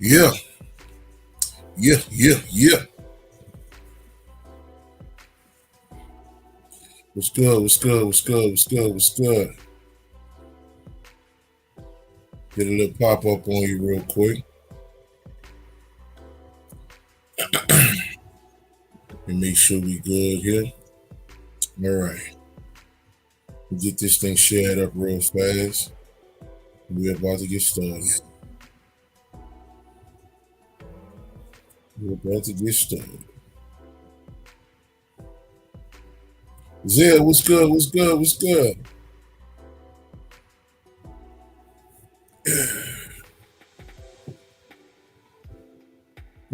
Yeah, yeah. What's good? What's good? What's good? What's good? What's good? Get a little pop up on you real quick and make sure we good here. All right. Get this thing shared up real fast. We're about to get started. We're about to get started. Zell, what's good? What's good? What's good?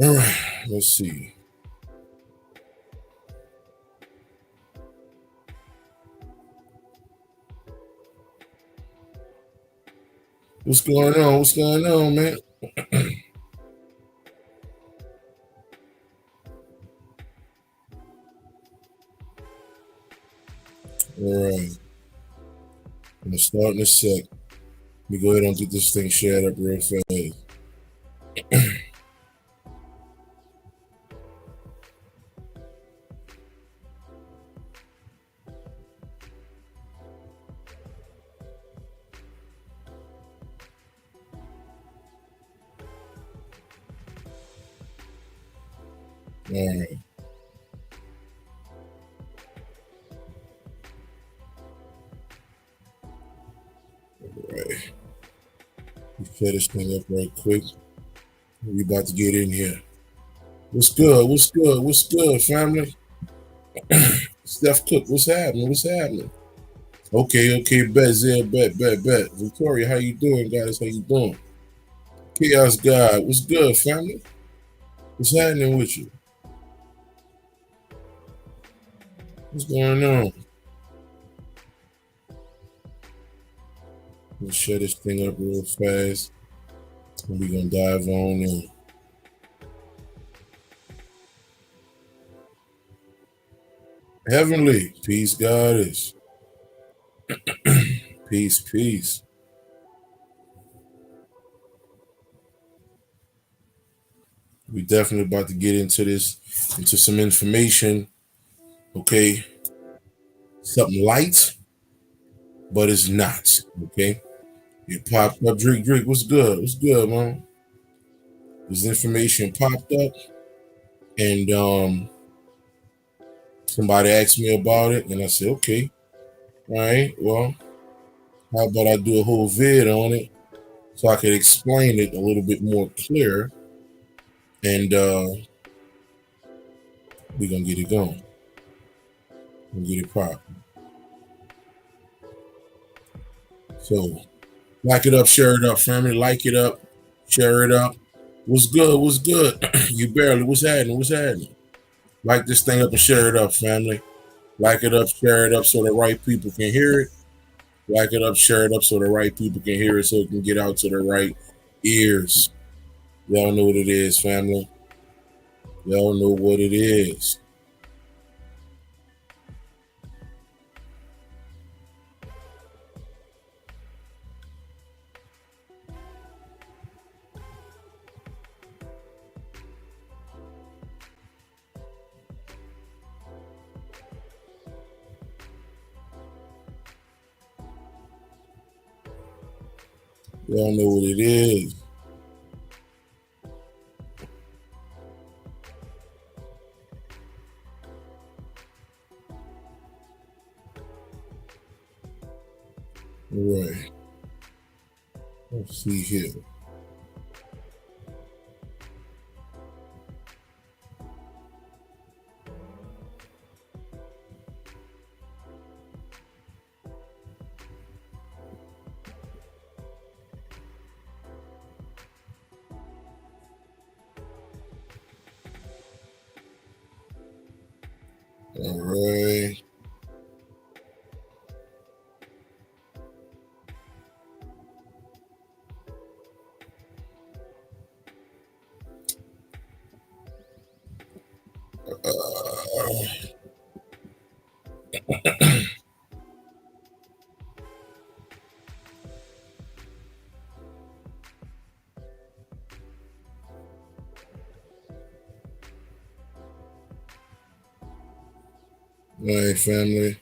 All right. Let's see. What's going on? What's going on, man? All right. I'm gonna start in a sec. Let me go ahead and get this thing shared up real fast. All right. All right. We set this thing up right quick. We about to get in here. What's good? What's good? What's good, family? Steph Cook, what's happening? What's happening? Okay, bet, Zell, bet. Victoria, how you doing, guys? How you doing? Chaos God, what's good, family? What's happening with you? What's going on? Let's shut this thing up real fast. And we're gonna dive on in. Heavenly, peace, goddess. Peace. We definitely about to get into this, into some information. Okay, something light, but it's not. Okay, it popped up. Drake, what's good? What's good, man? This information popped up, and somebody asked me about it, and I said, okay, all right, well, how about I do a whole vid on it so I could explain it a little bit more clear, and we're gonna get it going. We'll get it popping. So, like it up, share it up, family. Like it up, share it up. What's good? What's good? You barely. What's happening? What's happening? Like this thing up and share it up, family. Like it up, share it up so the right people can hear it. Like it up, share it up so the right people can hear it so it can get out to the right ears. Y'all know what it is, family. Y'all know what it is. Y'all know what it is. All right. Let's see here. All right. All right, family.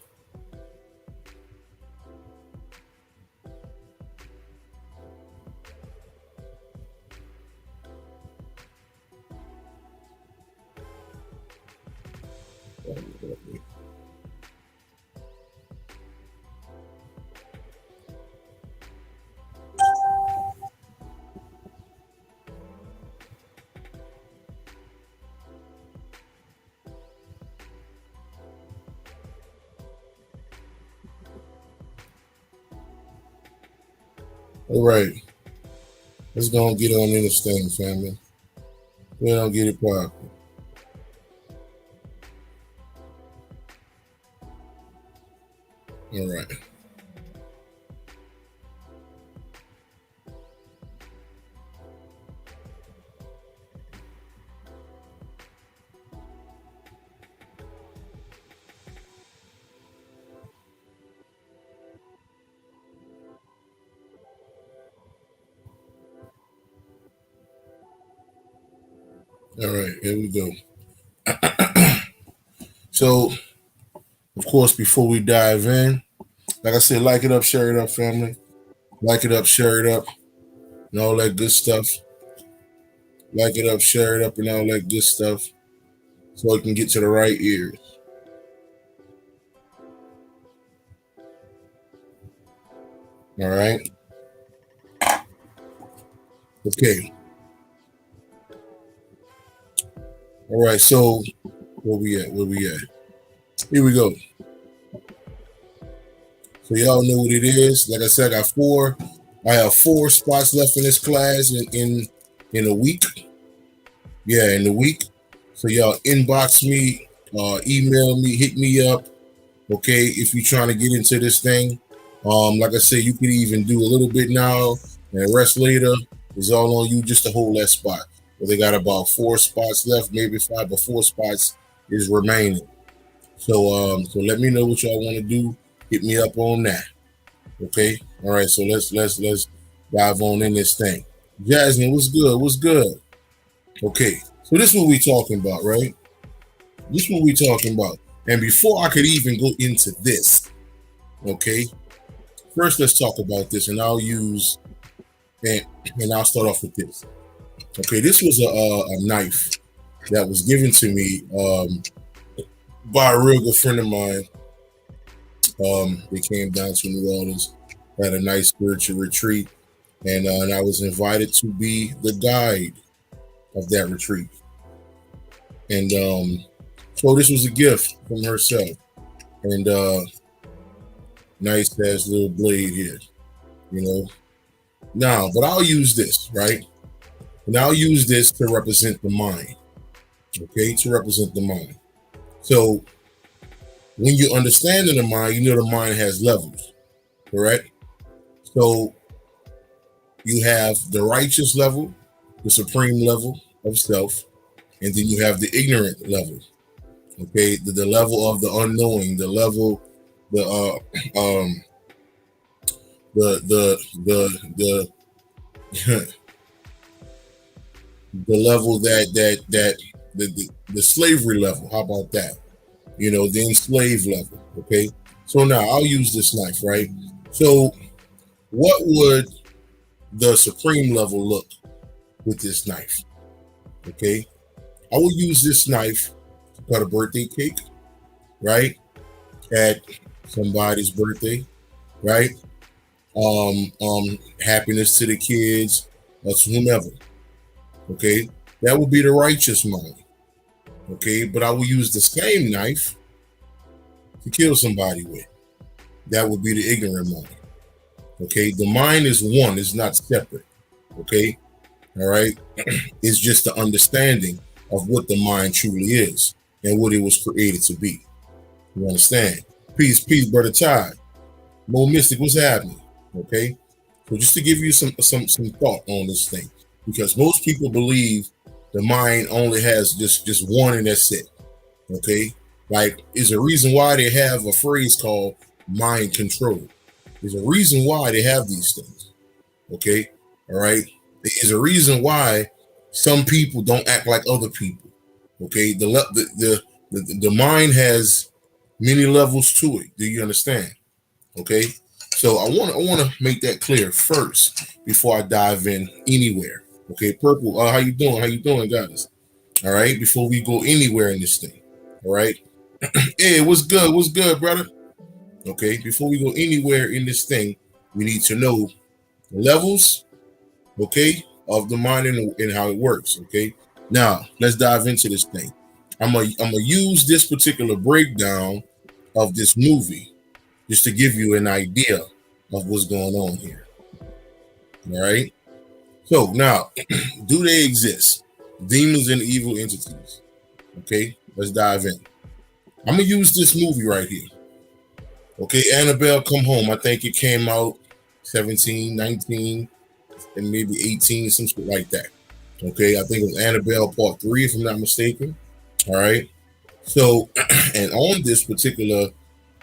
All right, let's go and get on in this thing, family. We don't get it popping. All right. All right, here we go. So, of course, before we dive in, like I said, like it up, share it up, family. Like it up, share it up, and all that good stuff. Like it up, share it up, and all that good stuff, so it can get to the right ears. All right. Okay. All right. So, where we at? Where we at? Here we go. So y'all know what it is. Like I said, I got four. I have 4 spots left in this class in a week. Yeah, in a week. So y'all inbox me, email me, hit me up. Okay, if you're trying to get into this thing. Like I said, you could even do a little bit now and rest later. It's all on you just to hold that spot. But they got about 4 spots left, maybe 5, but 4 spots is remaining. So let me know what y'all want to do. Hit me up on that. Okay. All right. So let's dive on in this thing. Jasmine, what's good? What's good? Okay. So this is what we talking about, right? This is what we talking about. And before I could even go into this, okay, first let's talk about this, and I'll use and I'll start off with this. Okay, this was a knife that was given to me by a real good friend of mine. They came down to New Orleans, had a nice spiritual retreat, and I was invited to be the guide of that retreat. And so this was a gift from herself, and nice ass little blade here, you know. Now, but I'll use this, right? And I'll use this to represent the mind, okay? To represent the mind. So when you understand in the mind, you know the mind has levels, correct? So you have the righteous level, the supreme level of self, and then you have the ignorant level, okay? The level of the unknowing, the level, the the the level the slavery level. How about that? You know, the enslaved level. Okay. So now I'll use this knife, right? So what would the supreme level look with this knife? Okay. I will use this knife to cut a birthday cake, right? At somebody's birthday, right? Happiness to the kids, to whomever. Okay. That would be the righteous mind. Okay. But I will use the same knife to kill somebody with. That would be the ignorant mind. Okay. The mind is one, it's not separate. Okay. All right. It's just the understanding of what the mind truly is and what it was created to be. You understand? Peace, peace, brother Ty. Mo Mystic, what's happening? Okay. So just to give you some thought on this thing, because most people believe the mind only has just one and that's it. Okay. Like, is a reason why they have a phrase called mind control. There's a reason why they have these things. Okay. All right. There's a reason why some people don't act like other people. Okay. The mind has many levels to it. Do you understand? Okay. So I want to make that clear first before I dive in anywhere. Okay, Purple. How you doing? How you doing, guys? All right. Before we go anywhere in this thing. All right. Hey, what's good? What's good, brother? Okay. Before we go anywhere in this thing, we need to know the levels. Okay, of the mind and how it works. Okay. Now let's dive into this thing. I'm gonna use this particular breakdown of this movie just to give you an idea of what's going on here. All right. So now, do they exist? Demons and evil entities. Okay. Let's dive in. I'm gonna use this movie right here. Okay. Annabelle Come Home. I think it came out 17, 19, and maybe 18, some shit like that. Okay. I think it was Annabelle Part 3, if I'm not mistaken. All right. So, and on this particular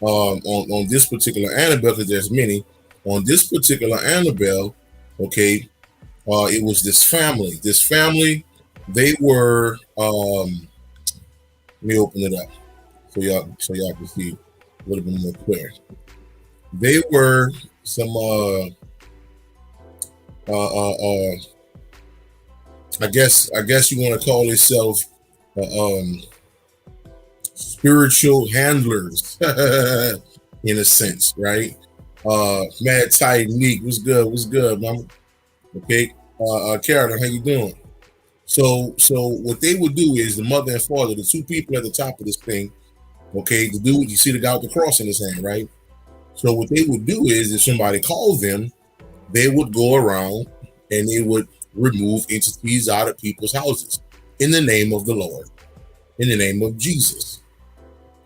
on this particular Annabelle, because there's many, on this particular Annabelle, okay, it was this family. This family, they were let me open it up so y'all can see a little bit more clear. They were some I guess you want to call themselves spiritual handlers in a sense, right? Mad Titan Meek, what's good? What's good, mama? Okay. Carolyn, how you doing? So what they would do is the mother and father, the two people at the top of this thing, okay, the dude, you see the guy with the cross in his hand, right? So what they would do is if somebody called them, they would go around and they would remove entities out of people's houses in the name of the Lord, in the name of Jesus.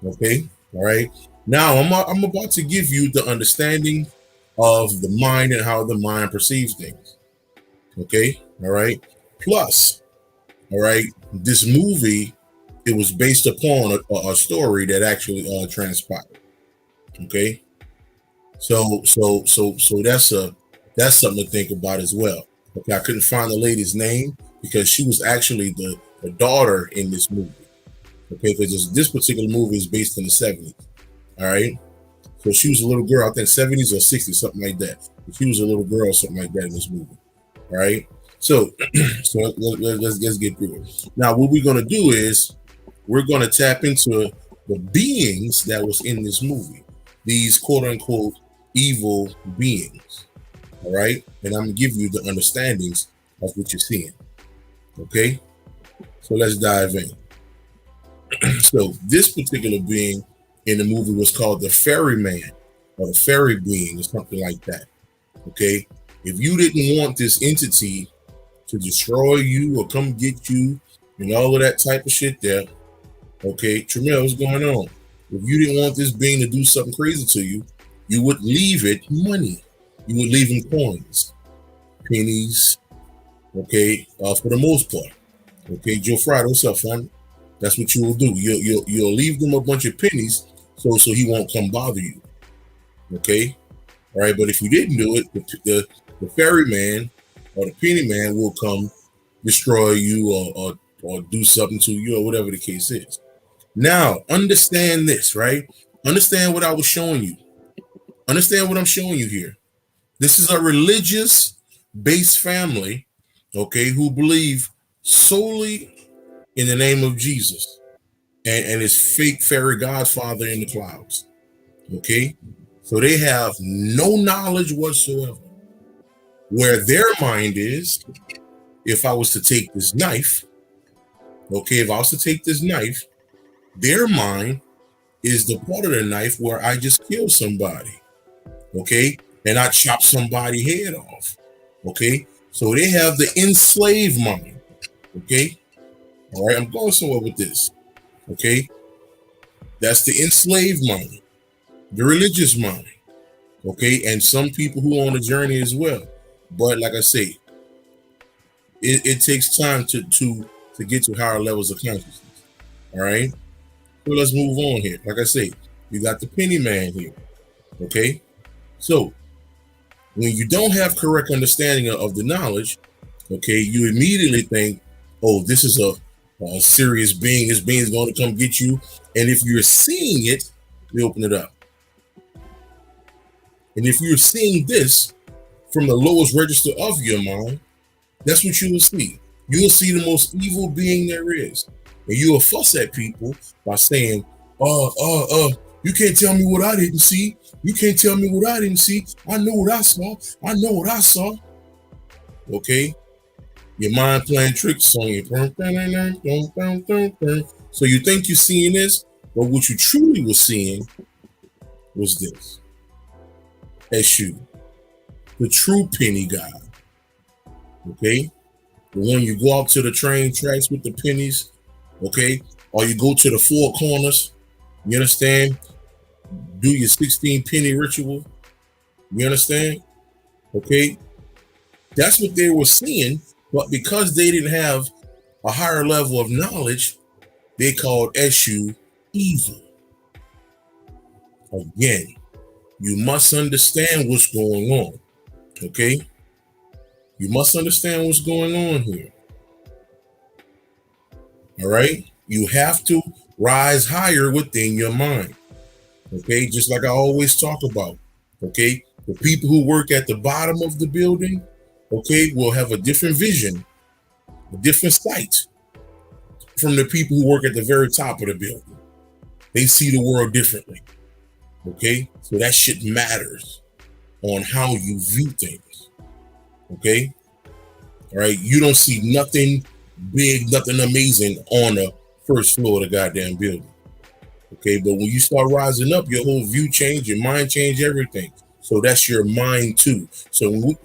Okay, all right. Now I'm about to give you the understanding of the mind and how the mind perceives things. Okay, all right. Plus, all right, this movie, it was based upon a story that actually transpired. Okay, so that's something to think about as well. Okay, I couldn't find the lady's name because she was actually the daughter in this movie. Okay, because this particular movie is based in the 70s. All right, so she was a little girl, I think 70s or 60s, something like that. She was a little girl, something like that in this movie. All right, so let's get through it. Now, what we're gonna do is we're gonna tap into the beings that was in this movie, these quote unquote evil beings. All right, and I'm gonna give you the understandings of what you're seeing. Okay, so let's dive in. So this particular being in the movie was called the ferryman or the fairy being or something like that. Okay, if you didn't want this entity to destroy you or come get you and all of that type of shit there, okay, Tremel, what's going on? If you didn't want this being to do something crazy to you, you would leave it money. You would leave him coins, pennies, okay, for the most part. Okay, Joe Friday, what's up, fam? That's what you will do. You'll leave them a bunch of pennies so he won't come bother you. Okay, all right. But if you didn't do it, the ferryman or the penny man will come destroy you or do something to you or whatever the case is. Now, understand this, right? Understand what I was showing you. Understand what I'm showing you here. This is a religious-based family, okay, who believe solely in the name of Jesus and his fake fairy godfather in the clouds. Okay, so they have no knowledge whatsoever. Where their mind is, if I was to take this knife, okay, if I was to take this knife, their mind is the part of the knife where I just kill somebody, okay, and I chop somebody's head off, okay. So they have the enslaved mind, okay. All right, I'm going somewhere with this. Okay, that's the enslaved mind, the religious mind. Okay, and some people who are on a journey as well. But like I say, it takes time to get to higher levels of consciousness. All right, so let's move on here. Like I say, you got the penny man here. Okay, so when you don't have correct understanding of the knowledge, okay, you immediately think, oh, this is a serious being. This being is going to come get you. And if you're seeing it, We open it up. And if you're seeing this from the lowest register of your mind, that's what you will see. You will see the most evil being there is. And you will fuss at people by saying, you can't tell me what I didn't see. You can't tell me what I didn't see. I know what I saw. I know what I saw. Okay? Your mind playing tricks on you. So you think you're seeing this, but what you truly were seeing was this. Eshu, the true penny god. Okay? The one you go out to the train tracks with the pennies, okay? Or you go to the four corners, you understand? Do your 16 penny ritual, you understand? Okay? That's what they were seeing, but because they didn't have a higher level of knowledge, they called Eshu evil. Again, you must understand what's going on, okay? You must understand what's going on here. All right? You have to rise higher within your mind. Okay? Just like I always talk about. Okay? The people who work at the bottom of the building, okay, will have a different vision, a different sight from the people who work at the very top of the building. They see the world differently. Okay? So that shit matters on how you view things. Okay? All right? You don't see nothing big, nothing amazing on the first floor of the goddamn building. Okay? But when you start rising up, your whole view change, your mind change, everything. So that's your mind too. So when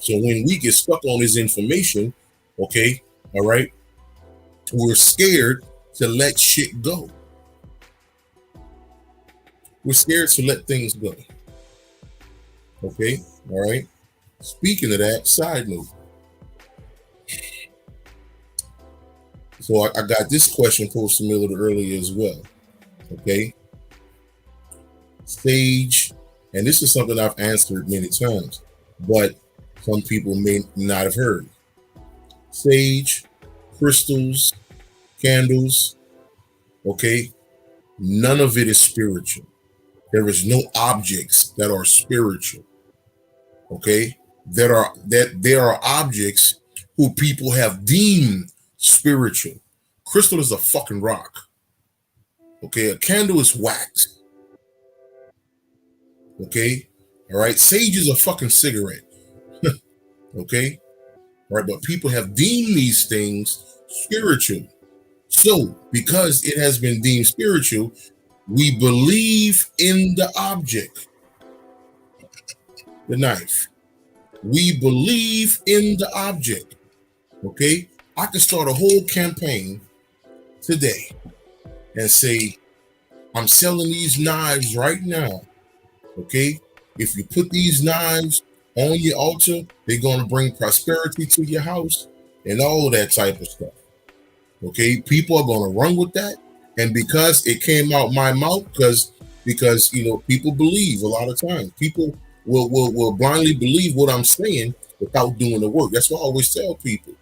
we get stuck on this information, okay, all right, we're scared to let shit go. We're scared to let things go. Okay, all right. Speaking of that, side note. So I got this question posted a little earlier as well. Okay. Sage, and this is something I've answered many times, but some people may not have heard. Sage, crystals, candles, okay, none of it is spiritual. There is no objects that are spiritual. Okay, there are objects who people have deemed spiritual. Crystal is a fucking rock. Okay, a candle is wax. Okay, all right. Sage is a fucking cigarette. Okay, all right. But people have deemed these things spiritual. So, because it has been deemed spiritual, we believe in the object, the knife. We believe in the object. Okay, I can start a whole campaign today and say, I'm selling these knives right now. Okay, if you put these knives on your altar, they're going to bring prosperity to your house and all of that type of stuff. Okay, people are going to run with that. And because it came out my mouth, because you know, people believe a lot of times. People will blindly believe what I'm saying without doing the work. That's why I always tell people,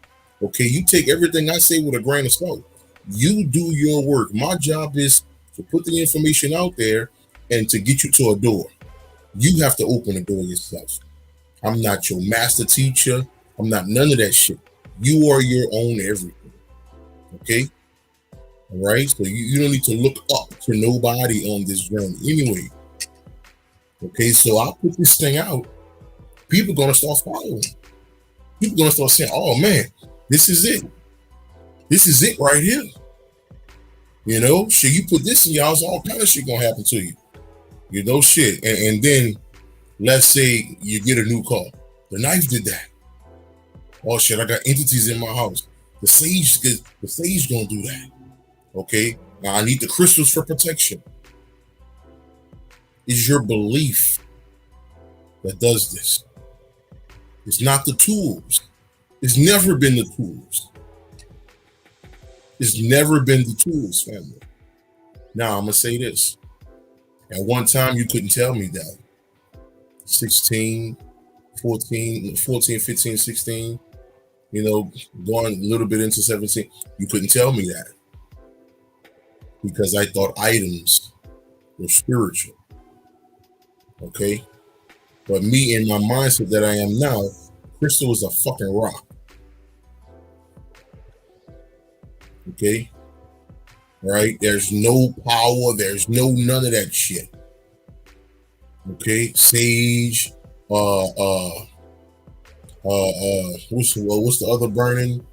okay, you take everything I say with a grain of salt. You do your work. My job is to put the information out there and to get you to a door. You have to open the door yourself. I'm not your master teacher. I'm not none of that shit. You are your own everything. Okay? All right? So you don't need to look up to nobody on this journey. Anyway. Okay, so I'll put this thing out. People are going to start following. People are going to start saying, oh man, this is it. This is it right here. You know, shit, you put this in y'all's, all kind of shit going to happen to you. You know, shit. And then let's say you get a new car. The knife did that. Oh shit, I got entities in my house. The sage gonna do that. Okay, now I need the crystals for protection. It's your belief that does this. It's not the tools. It's never been the tools. It's never been the tools, family. Now I'm gonna say this. At one time, you couldn't tell me that. 16, 14, 15, 16, you know, going a little bit into 17, you couldn't tell me that. Because I thought items were spiritual. Okay, but me in my mindset that I am now, crystal is a fucking rock. Okay, right? There's no power. There's no none of that shit. Okay, sage. What's the other burning?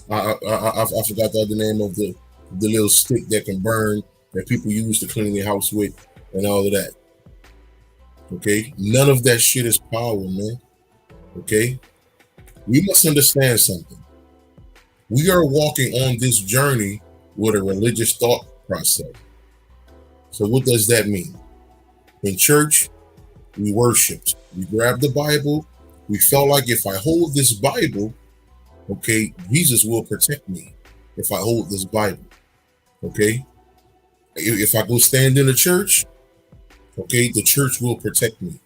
I forgot the other name of the little stick that can burn that people use to clean their house with and all of that. Okay, none of that shit is power, man. Okay, we must understand something. We are walking on this journey with a religious thought process. So what does that mean? In church, we worshiped. We grabbed the Bible. We felt like if I hold this Bible, okay, Jesus will protect me if I hold this Bible. Okay, if I go stand in a church, okay, the church will protect me.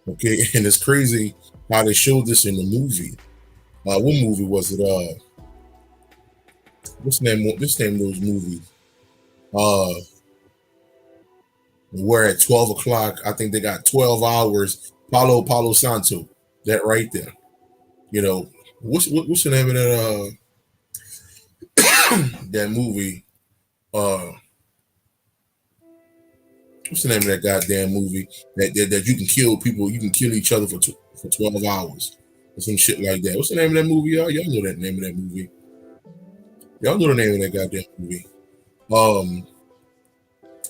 Okay, and it's crazy how they showed this in the movie. What movie was it? What's the name? What's the name of those movies? Uh, where at 12 o'clock, I think they got 12 hours. Palo Santo, that right there. You know, what's the name of that movie? Uh, what's the name of that goddamn movie that you can kill people, you can kill each other for 12 hours or some shit like that? What's the name of that movie, y'all? Y'all know that name of that movie. Y'all know the name of that goddamn movie. Um,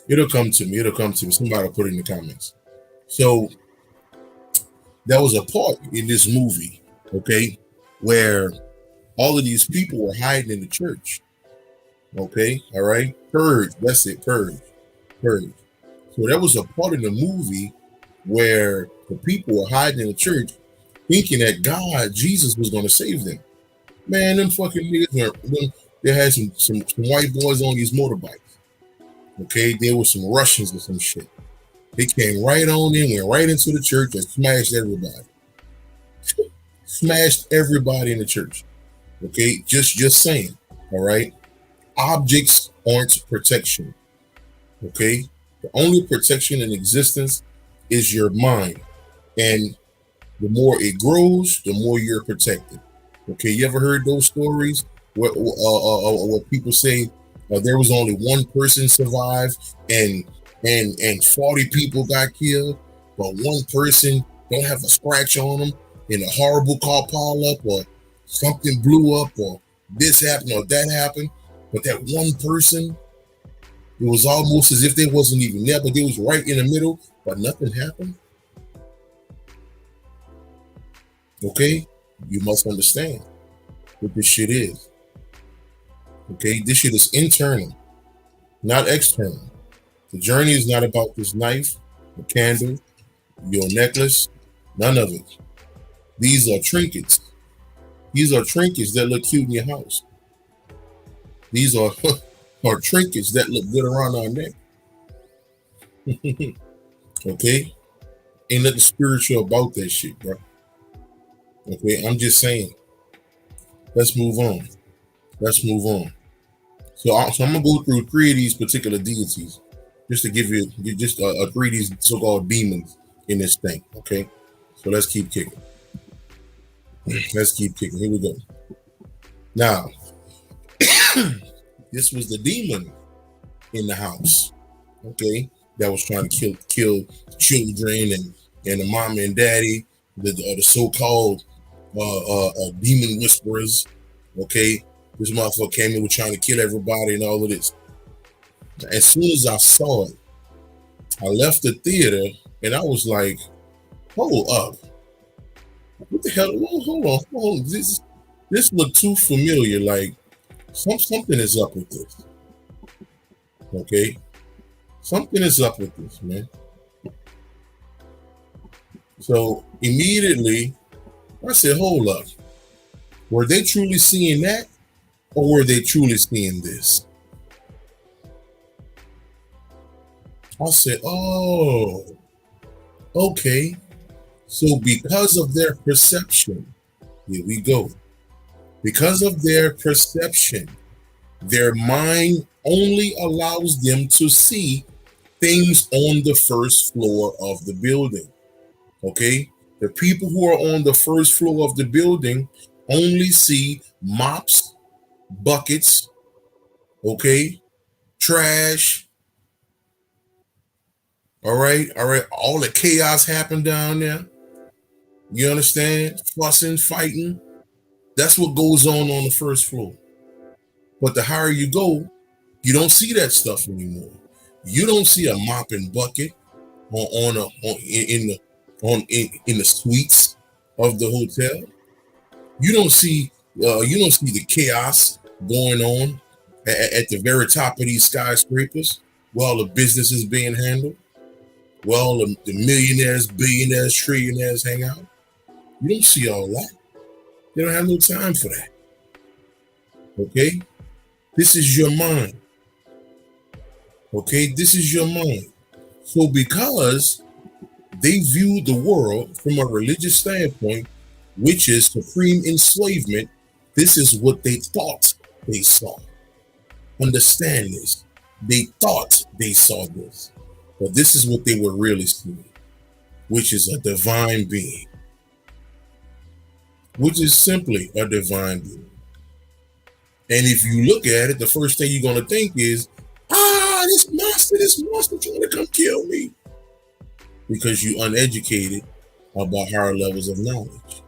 it'll come to me. It'll come to me. Somebody will put it in the comments. So there was a part in this movie, okay, where all of these people were hiding in the church. Okay, all right, purge. That's it, purge, purge. So there was a part in the movie where the people were hiding in the church, thinking that God, Jesus, was going to save them. Man, them fucking niggas. They had some white boys on these motorbikes. Okay, there were some Russians or some shit. They came right on in, went right into the church and smashed everybody. Smashed everybody in the church. Okay, just saying. All right, objects aren't protection. Okay, the only protection in existence is your mind, and the more it grows, the more you're protected. Okay, you ever heard those stories where people say there was only one person survived and 40 people got killed, but one person don't have a scratch on them, and a horrible car pile up, or something blew up, or this happened or that happened, but that one person, it was almost as if they wasn't even there, but they was right in the middle, but nothing happened. Okay, you must understand what this shit is. Okay, this shit is internal, not external. The journey is not about this knife, a candle, your necklace, none of it. These are trinkets. These are trinkets that look cute in your house. These are trinkets that look good around our neck. Okay, ain't nothing spiritual about that shit, bro. Okay, I'm just saying. Let's move on. Let's move on. So I'm gonna go through 3 of these particular deities, just to give you just 3 of these so-called demons in this thing. Okay, so let's keep kicking. Let's keep kicking. Here we go. Now, this was the demon in the house. Okay, that was trying to kill children and the mom and daddy, the so-called demon whisperers. Okay, this motherfucker came in with trying to kill everybody and all of this. As soon as I saw it, I left the theater and I was like, hold up. What the hell? Well, hold on. This looked too familiar. Like something is up with this. Okay? Something is up with this, man. So immediately I said, hold up. Were they truly seeing that? Or were they truly seeing this? I said, oh, okay. So because of their perception, here we go. Because of their perception, their mind only allows them to see things on the first floor of the building. Okay? The people who are on the first floor of the building only see mops, buckets, okay, trash, all right, all the chaos happened down there. You understand? Fussing, fighting. That's what goes on the first floor. But the higher you go, you don't see that stuff anymore. You don't see a mop and bucket in the in the suites of the hotel. You don't see the chaos going on at the very top of these skyscrapers where all the business is being handled, where all the millionaires, billionaires, trillionaires hang out. You don't see all that. They don't have no time for that. Okay? This is your mind. Okay? This is your mind. So because they viewed the world from a religious standpoint, which is supreme enslavement, this is what they thought they saw. Understand this. They thought they saw this. But this is what they were really seeing, which is a divine being. Which is simply a divine being. And if you look at it, the first thing you're going to think is, this monster trying to come kill me. Because you're uneducated about higher levels of knowledge.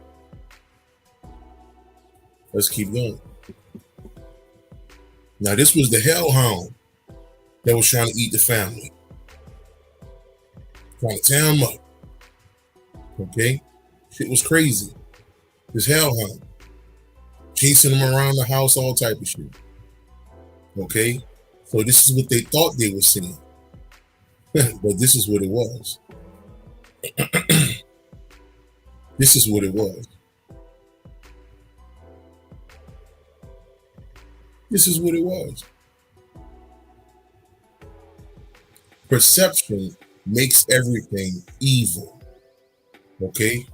Let's keep going. Now, this was the hellhound that was trying to eat the family. Trying to tear them up. Okay? Shit was crazy. This hellhound. Chasing them around the house, all type of shit. Okay? So this is what they thought they were seeing. But this is what it was. This is what it was. This is what it was. Perception makes everything evil. Okay?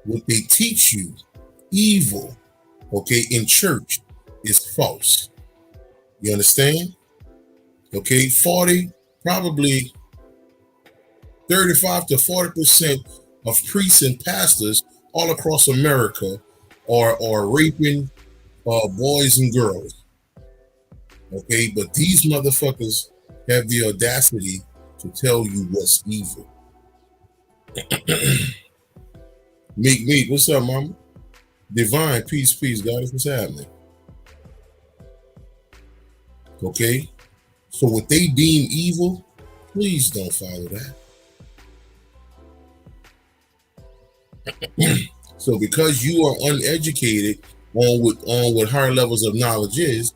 What they teach you, evil, okay, in church is false. You understand? Okay, probably 35 to 40% of priests and pastors all across America are raping boys and girls. Okay, but these motherfuckers have the audacity to tell you what's evil. Meek, what's up, mama? Divine, peace, God, what's happening? Okay, so what they deem evil, please don't follow that. So because you are uneducated on what higher levels of knowledge is,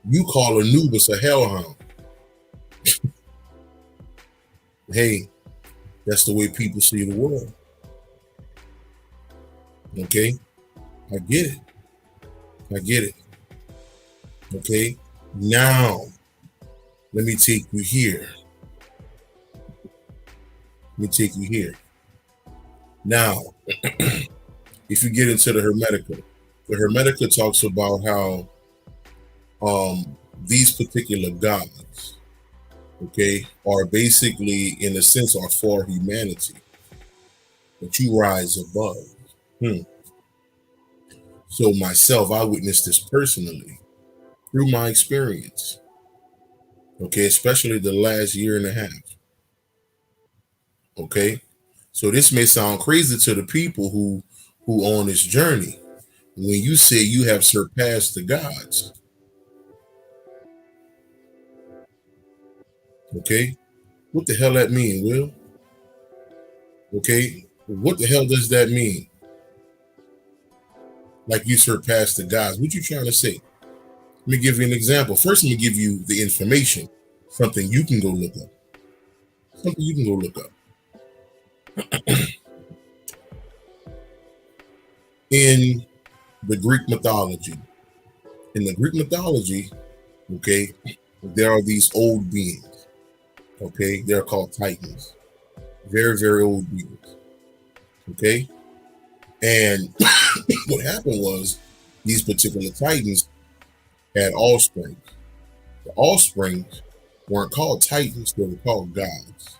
you call Anubis a hellhound. Hey, that's the way people see the world. Okay, I get it. Okay, now let me take you here. Now, if you get into the Hermetica talks about how these particular gods, okay, are basically, in a sense, are for humanity, but you rise above. So myself, I witnessed this personally through my experience. Okay, especially the last year and a half. Okay, so this may sound crazy to the people who on this journey. When you say you have surpassed the gods, okay, what the hell that mean, Will? Okay, what the hell does that mean? Like you surpassed the gods. What you trying to say? Let me give you an example. First, let me give you the information. Something you can go look up. In the Greek mythology. Okay, there are these old beings. Okay, they're called Titans. Very, very old beings. Okay, and what happened was these particular Titans had offspring. The offspring weren't called titans, they were called gods.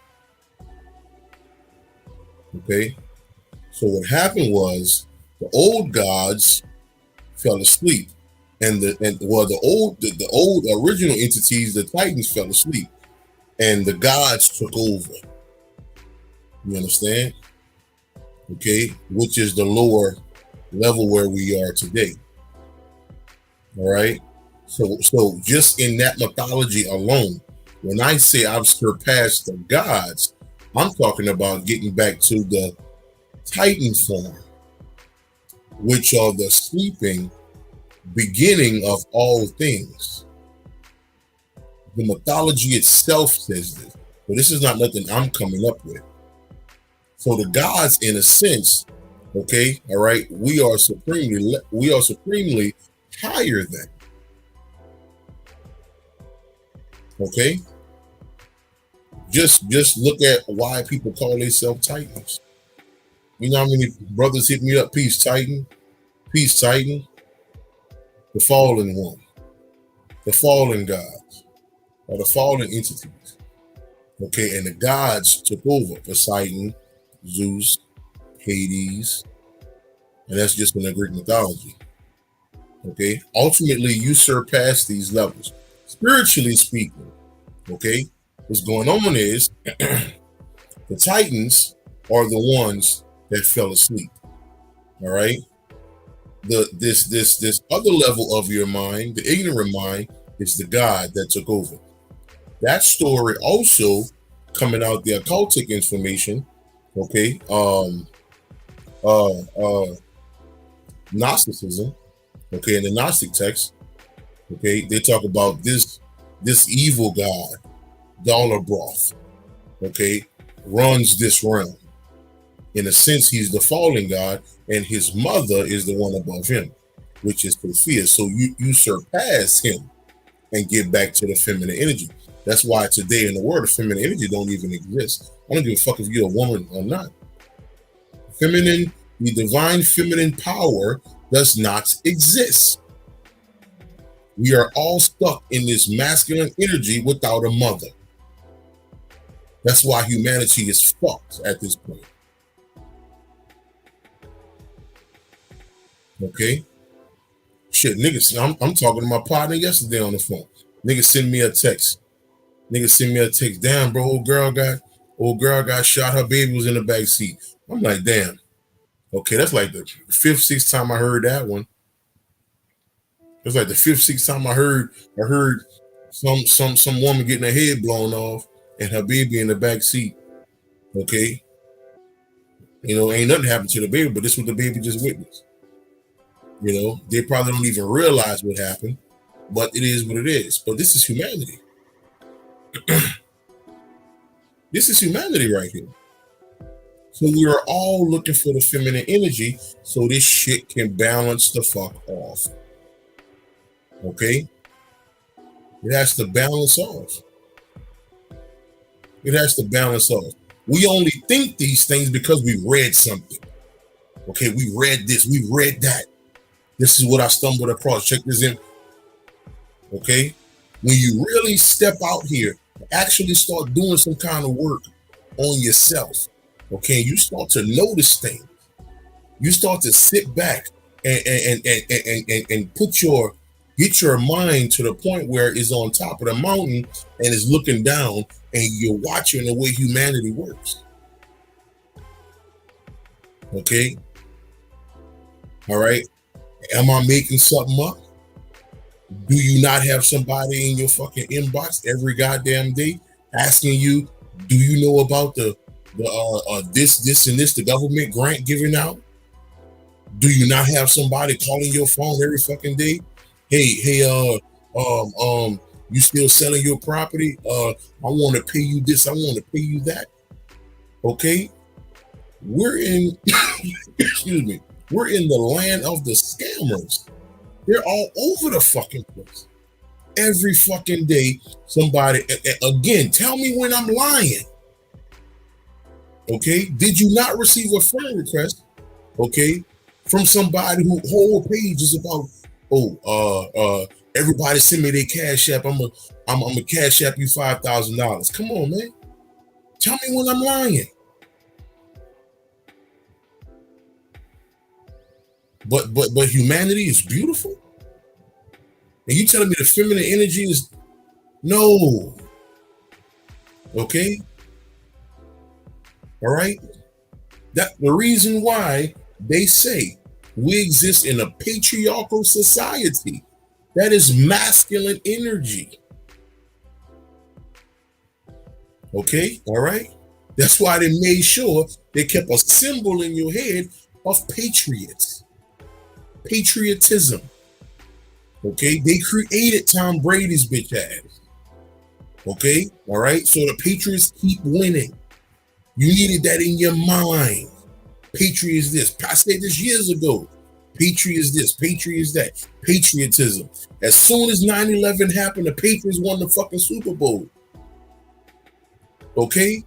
Okay? So what happened was the old gods fell asleep. The old original entities, the titans, fell asleep. And the gods took over. You understand? Okay? Which is the lower level where we are today. All right? So just in that mythology alone, when I say I've surpassed the gods, I'm talking about getting back to the Titan form, which are the sleeping beginning of all things. The mythology itself says this. But this is not nothing I'm coming up with. So the gods, in a sense, okay, all right, we are supremely higher than. Okay? Just look at why people call themselves titans. You know how many brothers hit me up? Peace, Titan. Peace, Titan. The fallen one. The fallen gods. Or the fallen entities. Okay, and the gods took over. Poseidon, Zeus, Hades. And that's just in the Greek mythology. Okay? Ultimately, you surpass these levels. Spiritually speaking, okay? What's going on is the Titans are the ones that fell asleep. All right. This other level of your mind, the ignorant mind, is the God that took over. That story also coming out the occultic information. Okay. Gnosticism. Okay, in the Gnostic text. Okay, they talk about this evil god, Dollar Broth. Okay, runs this realm. In a sense, he's the fallen god, and his mother is the one above him, which is Sophia. So you surpass him and get back to the feminine energy. That's why today in the world, the feminine energy don't even exist. I don't give a fuck if you're a woman or not. The divine feminine power does not exist. We are all stuck in this masculine energy without a mother. That's why humanity is fucked at this point. Okay? Shit, niggas, I'm talking to my partner yesterday on the phone. Niggas send me a text. Damn, bro, old girl got shot. Her baby was in the back seat. I'm like, damn. Okay, that's like the fifth, sixth time I heard that one. It's like the fifth, sixth time I heard some woman getting her head blown off and her baby in the back seat. Okay. You know, ain't nothing happened to the baby, but this is what the baby just witnessed. You know, they probably don't even realize what happened, but it is what it is. But this is humanity. This is humanity right here. So we are all looking for the feminine energy so this shit can balance the fuck off. Okay? It has to balance off. It has to balance off. We only think these things because we read something. Okay, we read this, we read that. This is what I stumbled across. Check this in. Okay? When you really step out here, actually start doing some kind of work on yourself, okay, you start to notice things. You start to sit back and get your mind to the point where it's on top of the mountain and is looking down and you're watching the way humanity works. Okay? All right? Am I making something up? Do you not have somebody in your fucking inbox every goddamn day asking you, do you know about the this and this, the government grant giving out? Do you not have somebody calling your phone every fucking day? Hey, you still selling your property? I want to pay you this, I want to pay you that. Okay? We're in excuse me, we're in the land of the scammers. They're all over the fucking place. Every fucking day, somebody, again, tell me when I'm lying. Okay? Did you not receive a friend request, okay, from somebody who whole page is about, Everybody send me their cash app. I'm a cash app you $5,000. Come on, man. Tell me when I'm lying. But humanity is beautiful. And you telling me the feminine energy is no. Okay? All right? That the reason why they say we exist in a patriarchal society. That is masculine energy. Okay? All right? That's why they made sure they kept a symbol in your head of patriots. Patriotism. Okay? They created Tom Brady's bitch ass. Okay? All right? So the Patriots keep winning. You needed that in your mind. Patriots this. I said this years ago. Patriots this. Patriots that. Patriotism. As soon as 9/11 happened, the Patriots won the fucking Super Bowl. Okay?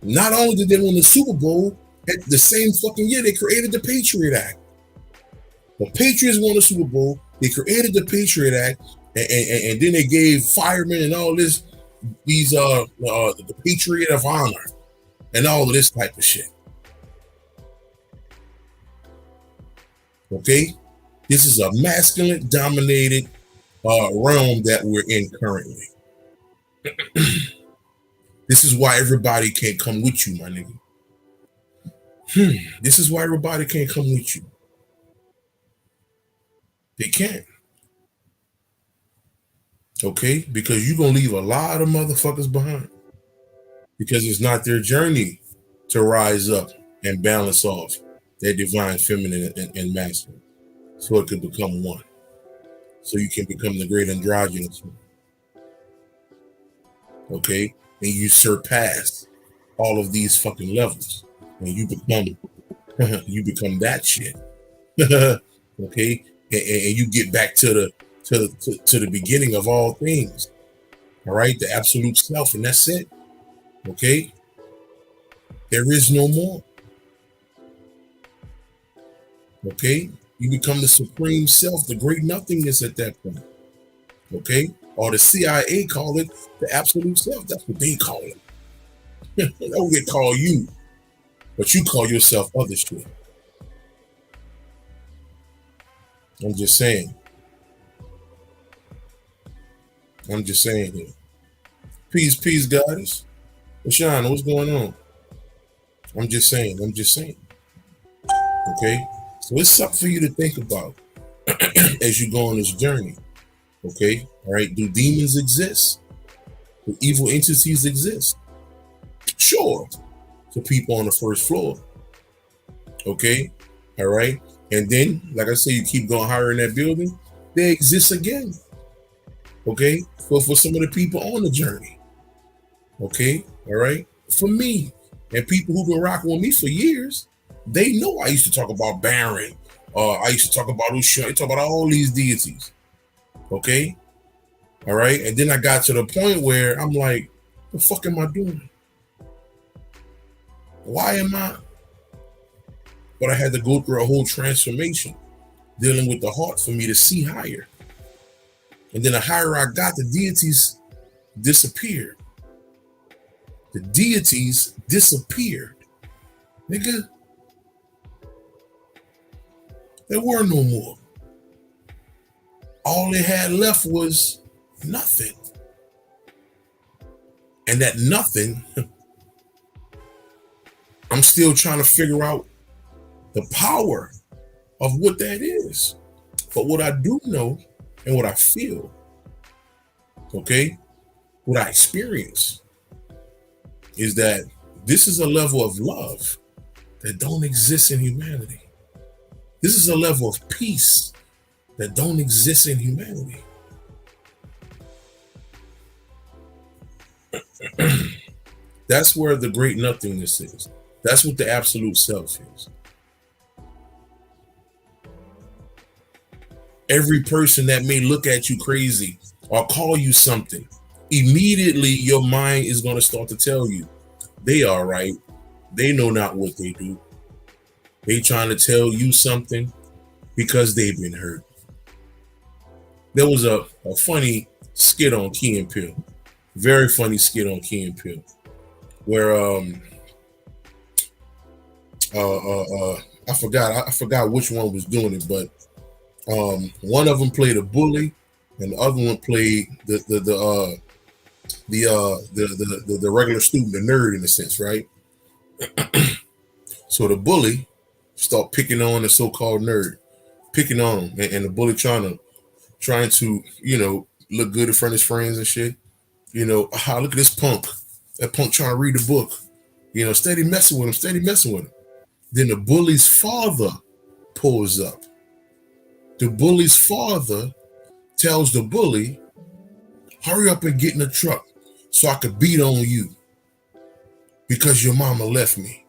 Not only did they win the Super Bowl, at the same fucking year, they created the Patriot Act. The Patriots won the Super Bowl. They created the Patriot Act, and then they gave firemen and all this, the Patriot of Honor, and all of this type of shit. Okay? This is a masculine dominated realm that we're in currently. This is why everybody can't come with you, my nigga. This is why everybody can't come with you. They can't. Okay? Because you're going to leave a lot of motherfuckers behind. Because it's not their journey to rise up and balance off their divine feminine and masculine. So it could become one. So you can become the great androgynous one. Okay? And you surpass all of these fucking levels. And you become that shit. Okay? And you get back to the beginning of all things. All right? The absolute self, and that's it. Okay? There is no more. Okay? You become the supreme self, the great nothingness at that point. Okay? Or the CIA call it the absolute self. That's what they call it. That's what they call you. But you call yourself other shit. I'm just saying. I'm just saying here. Peace, goddess. Shana, what's going on? I'm just saying. Okay? So it's something for you to think about as you go on this journey. Okay? All right? Do demons exist? Do evil entities exist? Sure. To people on the first floor. Okay? All right? And then, like I say, you keep going higher in that building, they exist again. Okay? For some of the people on the journey. Okay? All right? For me, and people who've been rocking with me for years, they know I used to talk about Baron. I used to talk about Usha. I talk about all these deities. Okay? All right? And then I got to the point where I'm like, what the fuck am I doing? Why am I? But I had to go through a whole transformation dealing with the heart for me to see higher. And then the higher I got, the deities disappeared. The deities disappeared. Nigga, there were no more. All they had left was nothing. And that nothing, I'm still trying to figure out the power of what that is. But what I do know and what I feel, okay, what I experience is that this is a level of love that don't exist in humanity. This is a level of peace that don't exist in humanity. That's where the great nothingness is. That's what the absolute self is. Every person that may look at you crazy or call you something, immediately your mind is going to start to tell you, they are right. They know not what they do. They trying to tell you something because they've been hurt. There was a funny skit on Key and Peele, very funny skit on Key and Peele, where I forgot which one was doing it, but one of them played a bully, and the other one played the regular student, the nerd in a sense, right? So the bully start picking on the so-called nerd, picking on him, and the bully trying to look good in front of his friends and shit. Look at this punk. That punk trying to read the book. Steady messing with him, steady messing with him. Then the bully's father pulls up. The bully's father tells the bully, hurry up and get in the truck so I could beat on you because your mama left me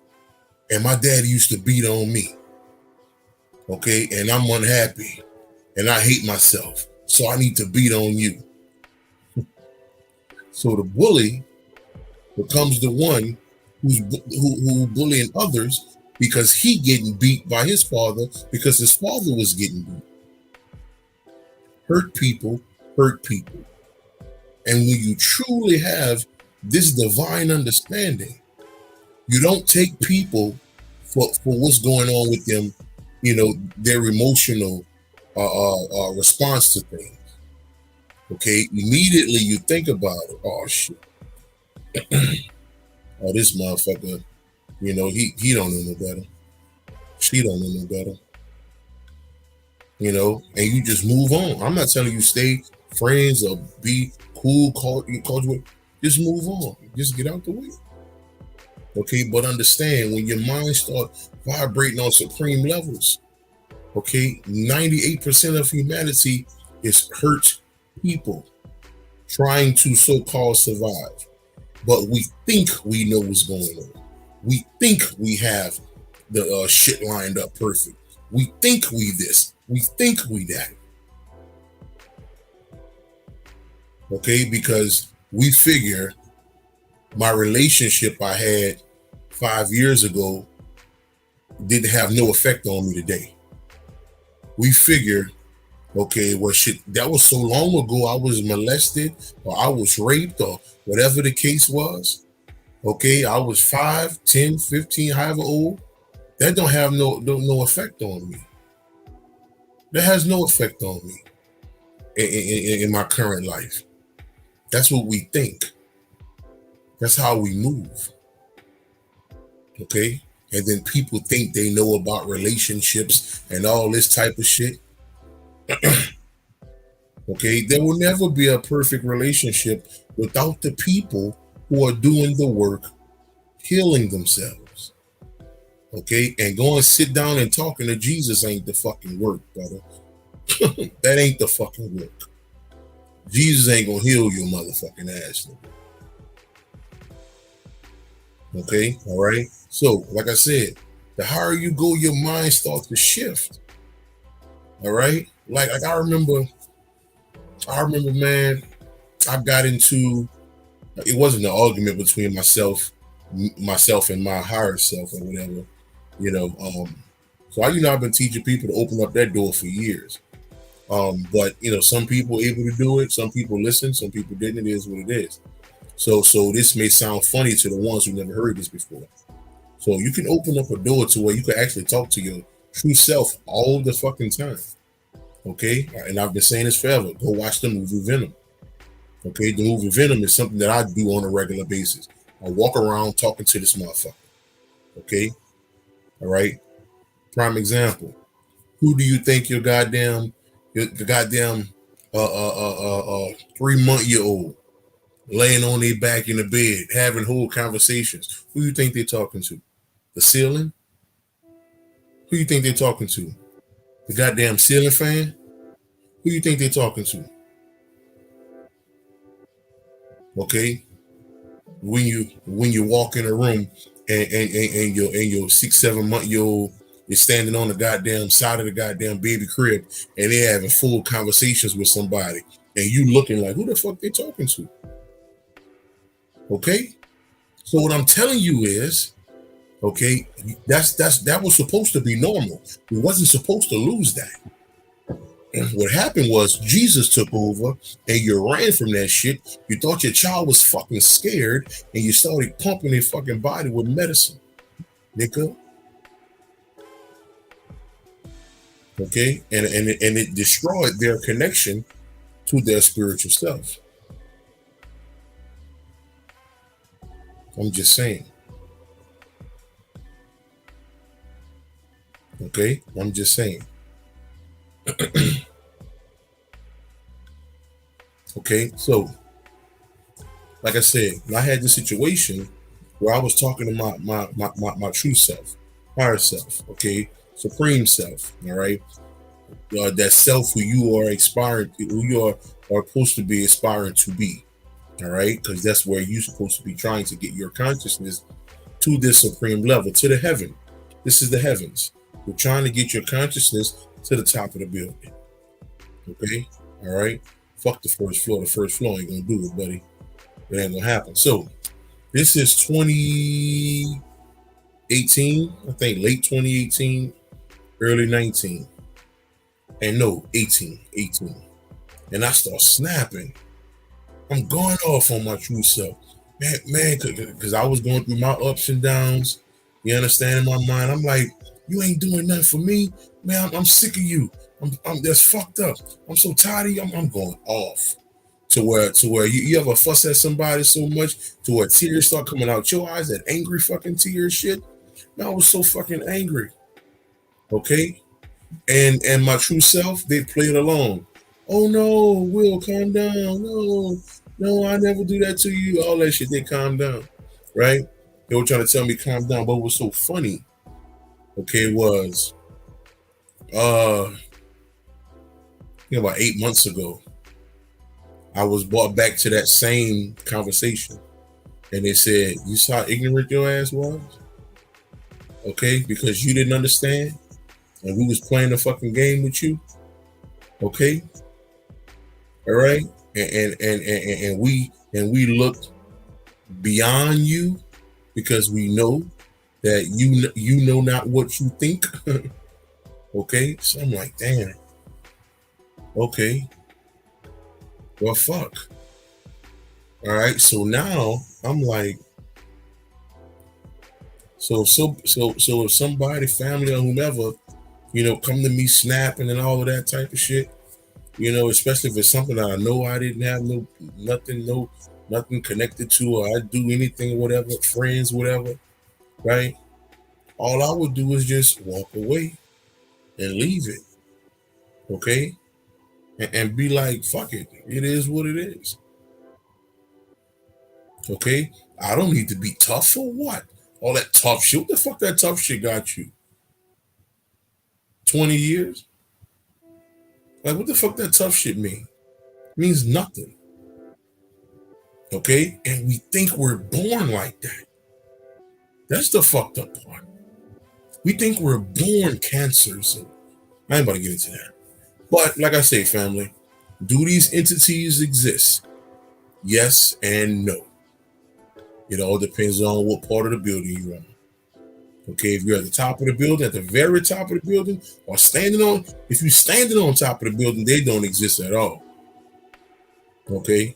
and my daddy used to beat on me. Okay, and I'm unhappy and I hate myself, so I need to beat on you. So the bully becomes the one who bullying others because he getting beat by his father because his father was getting beat. Hurt people hurt people. And when you truly have this divine understanding, you don't take people for what's going on with them, their emotional response to things. Okay, immediately you think about it. Oh shit. Oh, this motherfucker, he don't know no better. She don't know no better. And you just move on. I'm not telling you stay friends or be cool, call you. Just move on. Just get out the way. Okay, but understand when your mind starts vibrating on supreme levels, okay, 98% of humanity is hurt people trying to so-called survive. But we think we know what's going on. We think we have the shit lined up perfect. We think we this. We think we that. Okay, because we figure my relationship I had 5 years ago didn't have no effect on me today. We figure, okay, well shit, that was so long ago I was molested or I was raped or whatever the case was. Okay, I was 5, 10, 15, however old. That don't have no effect on me. That has no effect on me in my current life. That's what we think. That's how we move. Okay? And then people think they know about relationships and all this type of shit. Okay? There will never be a perfect relationship without the people who are doing the work, healing themselves. Okay? And going sit down and talking to Jesus ain't the fucking work, brother. That ain't the fucking work. Jesus ain't gonna heal your motherfucking ass. Okay, all right. So, like I said, the higher you go, your mind starts to shift. All right. Like I remember, man. I got into. It wasn't an argument between myself and my higher self or whatever. So I've been teaching people to open up that door for years. But some people able to do it, some people listen, some people didn't. It is what it is. So this may sound funny to the ones who never heard this before. So you can open up a door to where you can actually talk to your true self all the fucking time. Okay? And I've been saying this forever. Go watch the movie Venom. Okay? The movie Venom is something that I do on a regular basis. I walk around talking to this motherfucker. Okay? All right? Prime example. Who do you think your goddamn 3-month-old laying on their back in the bed having whole conversations? Who you think they're talking to? The ceiling? Who you think they're talking to? The goddamn ceiling fan? Who you think they're talking to? Okay, when you walk in a room and your 6-7-month-old is standing on the goddamn side of the goddamn baby crib and they're having full conversations with somebody and you looking like, who the fuck they talking to? Okay, so what I'm telling you is, okay, that was supposed to be normal. We wasn't supposed to lose that. What happened was Jesus took over and you ran from that shit. You thought your child was fucking scared and you started pumping their fucking body with medicine, nigga. Okay? And it destroyed their connection to their spiritual self. I'm just saying. Okay? I'm just saying. Okay, so like I said, I had this situation where I was talking to my true self, higher self, okay, supreme self, all right, that self who you are aspiring, who you are supposed to be aspiring to be, all right, because that's where you're supposed to be trying to get your consciousness to this supreme level, to the heaven. This is the heavens. We're trying to get your consciousness to the top of the building. Okay, all right. Fuck the first floor. The first floor ain't gonna do it, buddy. It ain't gonna happen. So this is 2018, I think late 2018, early 19. And no, 18. And I start snapping. I'm going off on my true self. Man, because I was going through my ups and downs. You understand, in my mind? I'm like, you ain't doing nothing for me. Man, I'm sick of you. I'm that's fucked up. I'm so tired of you. I'm going off to where you ever fuss at somebody so much to where tears start coming out your eyes, that angry fucking tears shit. Man, I was so fucking angry. Okay? And my true self, they played along. Oh no, Will, calm down. No, I never do that to you. All that shit, they calm down. Right? They were trying to tell me calm down, but what was so funny, okay, was about 8 months ago, I was brought back to that same conversation. And they said, you saw how ignorant your ass was? Okay, because you didn't understand and we was playing a fucking game with you. Okay? All right? And we looked beyond you because we know that you know not what you think. Okay? So I'm like, damn. Okay. Well, fuck. All right. So now I'm like, so if somebody, family or whomever, come to me snapping and all of that type of shit, especially if it's something that I know I didn't have nothing connected to, or I do anything, whatever, friends, whatever, right? All I would do is just walk away and leave it. Okay? And be like, fuck it. It is what it is. Okay? I don't need to be tough for what? All that tough shit. What the fuck that tough shit got you? 20 years? Like, what the fuck that tough shit mean? It means nothing. Okay? And we think we're born like that. That's the fucked up part. We think we're born cancers. And I ain't about to get into that. But like I say, family, do these entities exist? Yes and no. It all depends on what part of the building you're on. Okay, if you're at the top of the building, at the very top of the building, or if you're standing on top of the building, they don't exist at all. Okay?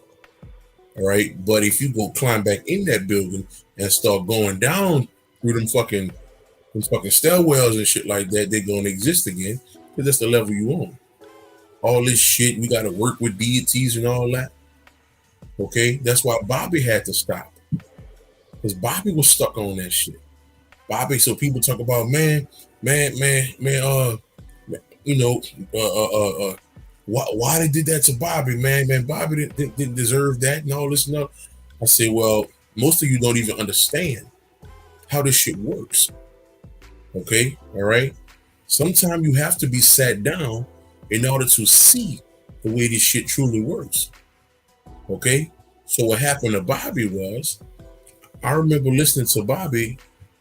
All right? But if you go climb back in that building and start going down through them fucking stairwells and shit like that, they're gonna exist again, because that's the level you on. All this shit, we got to work with deities and all that. Okay, that's why Bobby had to stop, because Bobby was stuck on that shit. Bobby, so people talk about man, why they did that to Bobby, man, Bobby didn't deserve that and all this and that. I say, well, most of you don't even understand how this shit works. Okay, all right. Sometimes you have to be sat down in order to see the way this shit truly works. Okay? So what happened to Bobby was, I remember listening to Bobby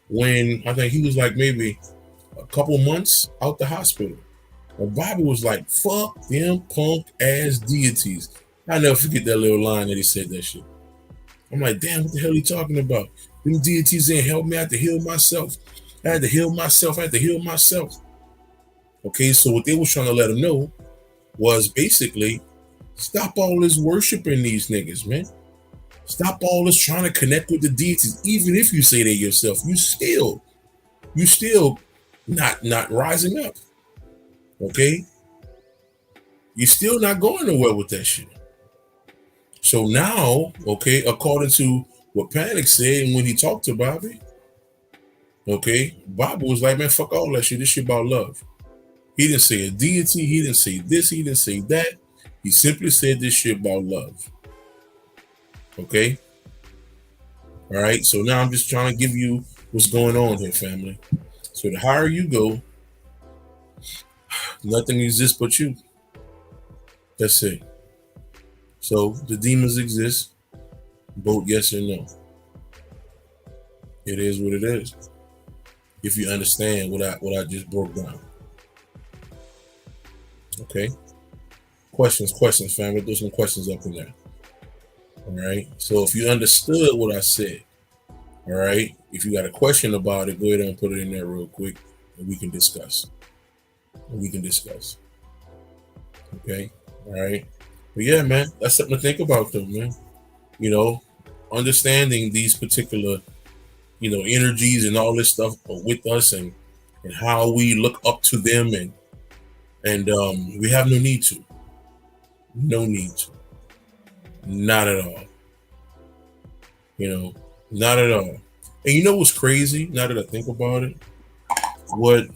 when I think he was like maybe a couple months out the hospital. And Bobby was like, fuck them punk ass deities. I never forget that little line that he said that shit. I'm like, damn, what the hell are you talking about? Them deities ain't help me. I had to heal myself. I had to heal myself. Okay, so what they was trying to let him know was basically stop all this worshiping these niggas, man. Stop all this trying to connect with the deities. Even if you say that yourself, you still not rising up. Okay? You're still not going nowhere with that shit. So now, okay, according to what Panic said and when he talked to Bobby, okay, Bobby was like, man, fuck all that shit. This shit about love. He didn't say a deity. He didn't say this. He didn't say that. He simply said this shit about love. Okay? All right? So now I'm just trying to give you what's going on here, family. So the higher you go, nothing exists but you. That's it. So the demons exist. Vote yes or no. It is what it is. If you understand what I just broke down. Okay. Questions, family. There's some questions up in there. All right. So if you understood what I said, all right. If you got a question about it, go ahead and put it in there real quick, and we can discuss. Okay. All right. But yeah, man, that's something to think about, though, man. You know, understanding these particular, energies and all this stuff with us, and how we look up to them, and we have no need to. No need to. Not at all. Not at all. And you know what's crazy? Now that I think about it, what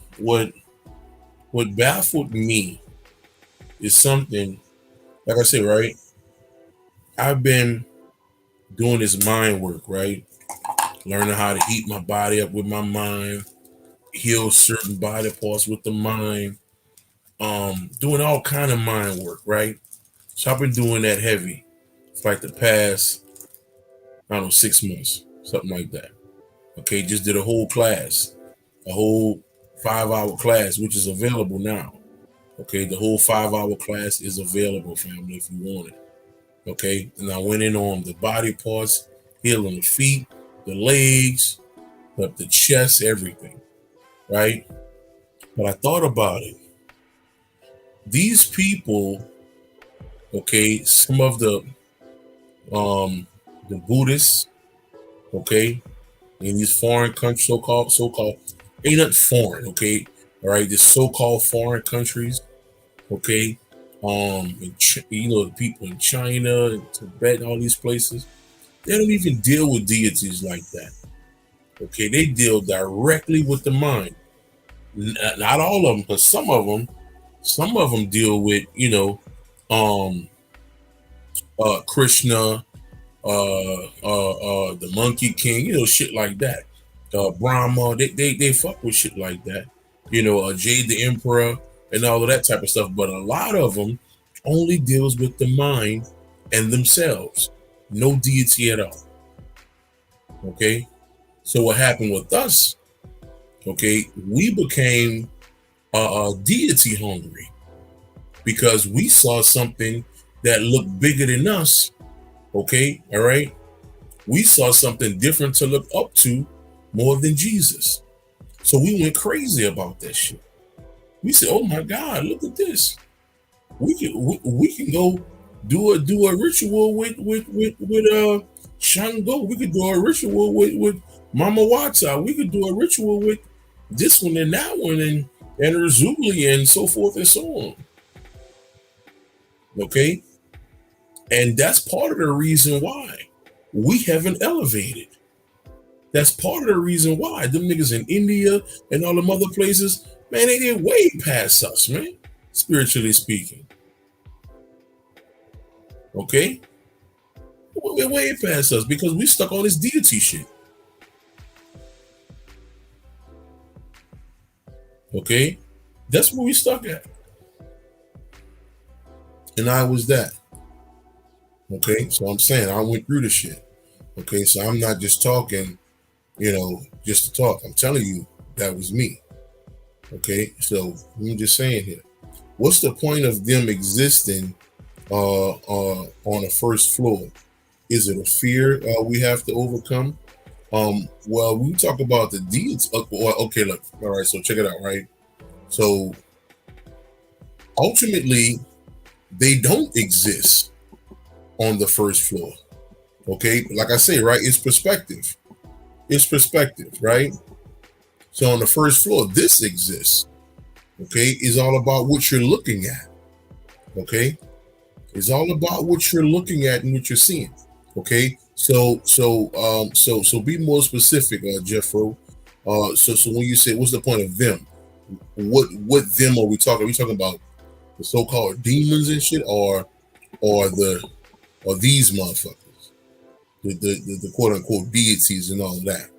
baffled me is something, like I said, right? I've been doing this mind work, right? Learning how to heat my body up with my mind, heal certain body parts with the mind, doing all kind of mind work, right? So I've been doing that heavy for like the past, I don't know, 6 months, something like that. Okay, just did a whole class, a whole 5-hour class, which is available now. Okay, the whole 5-hour class is available, family, if you want it. Okay, and I went in on the body parts, healing the feet, the legs, the chest, everything, right? But I thought about it. These people, okay, some of the Buddhists, okay, in these foreign countries, so-called, ain't nothing foreign, okay, all right, this so-called foreign countries, okay, the people in China and Tibet and all these places, they don't even deal with deities like that. Okay, they deal directly with the mind. Not all of them, but some of them deal with, Krishna, the Monkey King, shit like that. Brahma, they fuck with shit like that. Jade the Emperor and all of that type of stuff. But a lot of them only deals with the mind and themselves. No deity at all. Okay? So what happened with us, okay, we became deity hungry because we saw something that looked bigger than us. Okay, all right. We saw something different to look up to more than Jesus. So we went crazy about that shit. We said, "Oh my God, look at this! We can go do a ritual with Shango. We could do a ritual with Mama Wata. We could do a ritual with this one and that one and Urzuli and so forth and so on." Okay. And that's part of the reason why we haven't elevated. That's part of the reason why them niggas in India and all them other places, man, they did way past us, man, spiritually speaking. Okay? They're way past us because we stuck on this deity shit. Okay? That's where we stuck at. And I was that. Okay, so I'm saying I went through the shit. Okay, so I'm not just talking, just to talk. I'm telling you, that was me. Okay, so I'm just saying here, what's the point of them existing on the first floor? Is it a fear we have to overcome? Well, we talk about the deeds. Okay, look, all right, so check it out, right? So ultimately, they don't exist on the first floor. Okay, like I say, right? It's perspective. It's perspective, right? So on the first floor, this exists. Okay, is all about what you're looking at. Okay, it's all about what you're looking at and what you're seeing. Okay, so be more specific, Jeffro. So when you say, what's the point of them? What them are we talking? Are we talking about the so-called demons and shit, or these motherfuckers, the quote unquote deities and all of that?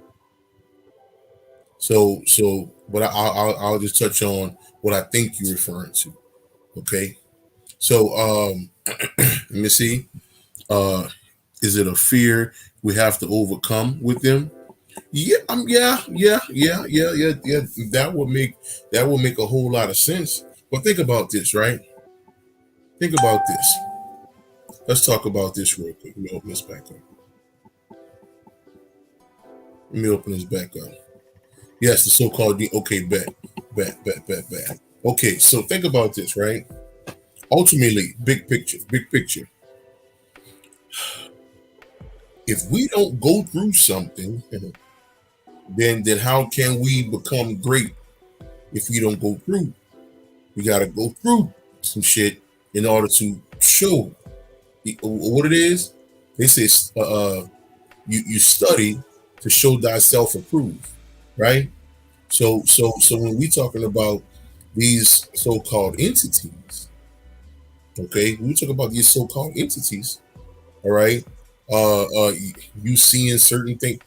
But I'll just touch on what I think you're referring to. Okay, so let me see. Is it a fear we have to overcome with them? Yeah, yeah. That would make a whole lot of sense. But think about this, right? Think about this. Let's talk about this real quick. Let me open this back up. Let me open this back up. Yes, the so-called okay, bet. Okay, so think about this, right? Ultimately, big picture. If we don't go through something, then how can we become great if we don't go through? We got to go through some shit in order to show what it is. They say you study to show thyself approved, right? So when we talking about these so-called entities, okay, when we talk about these so-called entities, all right, you seeing certain things.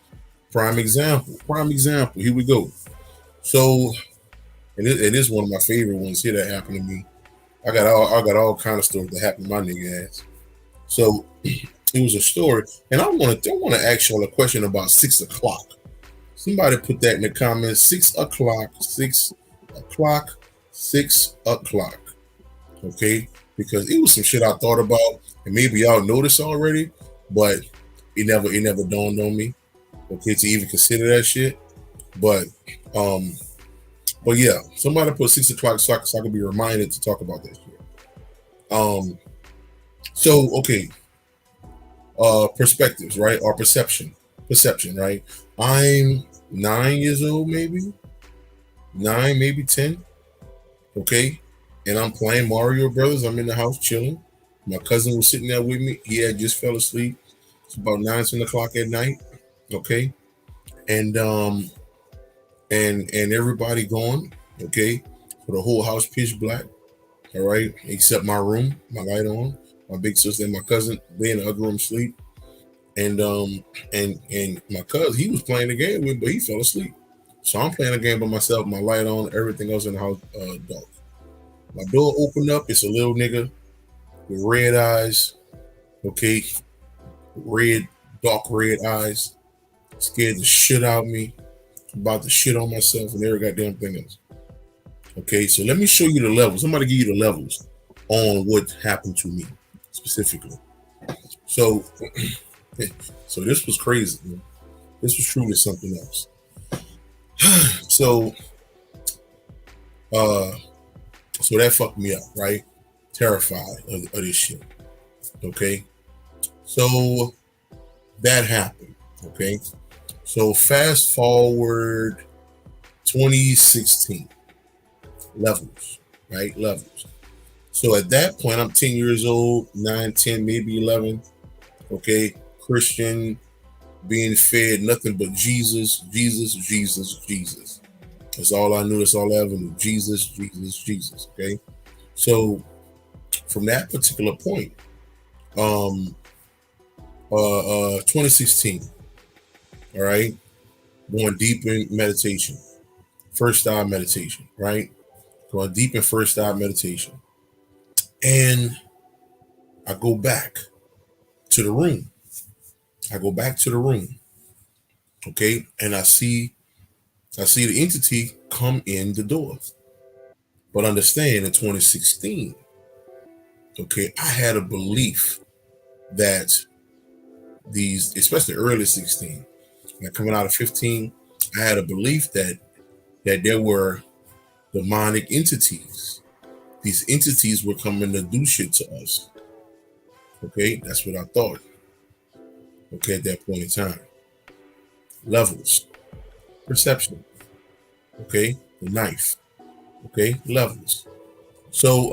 Prime example. Here we go. So, and it is one of my favorite ones here that happened to me. I got all kind of stories that happened to my nigga ass. So it was a story, and I want to ask y'all a question about 6 o'clock. Somebody put that in the comments. 6 o'clock, 6 o'clock, 6 o'clock. Okay, because it was some shit I thought about, and maybe y'all noticed already, but it never dawned on me. Okay, to even consider that shit. But yeah, somebody put 6 o'clock so I could be reminded to talk about that shit. So okay, perspectives, right? Or perception, right? I'm 9 years old, maybe 9, maybe 10. Okay, and I'm playing Mario Brothers. I'm in the house chilling. My cousin was sitting there with me. He had just fell asleep. It's about 9, 10 o'clock at night. Okay, and everybody gone. Okay, so the whole house pitch black. All right, except my room, my light on. My big sister and my cousin, they in the other room sleep. And my cousin, he was playing the game with, but he fell asleep. So I'm playing the game by myself, my light on, everything else in the house dark. My door opened up. It's a little nigga with red eyes. Okay, dark red eyes. Scared the shit out of me. About to shit on myself and every goddamn thing else. Okay, so let me show you the levels. Somebody give you the levels on what happened to me specifically. So this was crazy, man. This was truly something else. So that fucked me up, right? Terrified of this shit. Okay, so that happened. Okay, so fast forward 2016. Levels, right? Levels. So at that point, I'm 10 years old, 9, 10, maybe 11. Okay, Christian, being fed nothing but Jesus. That's all I knew. That's all I ever knew. Jesus. Okay, so from that particular point, 2016. All right, going deep in meditation, first eye meditation, right? Going deep in first eye meditation, and I go back to the room. Okay, and I see the entity come in the door. But understand, in 2016, okay, I had a belief that these, especially early 16, like coming out of 15, I had a belief that there were demonic entities these entities were coming to do shit to us. Okay, that's what I thought. Okay, at that point in time. Levels. Perception. Okay, the knife. Okay, levels. So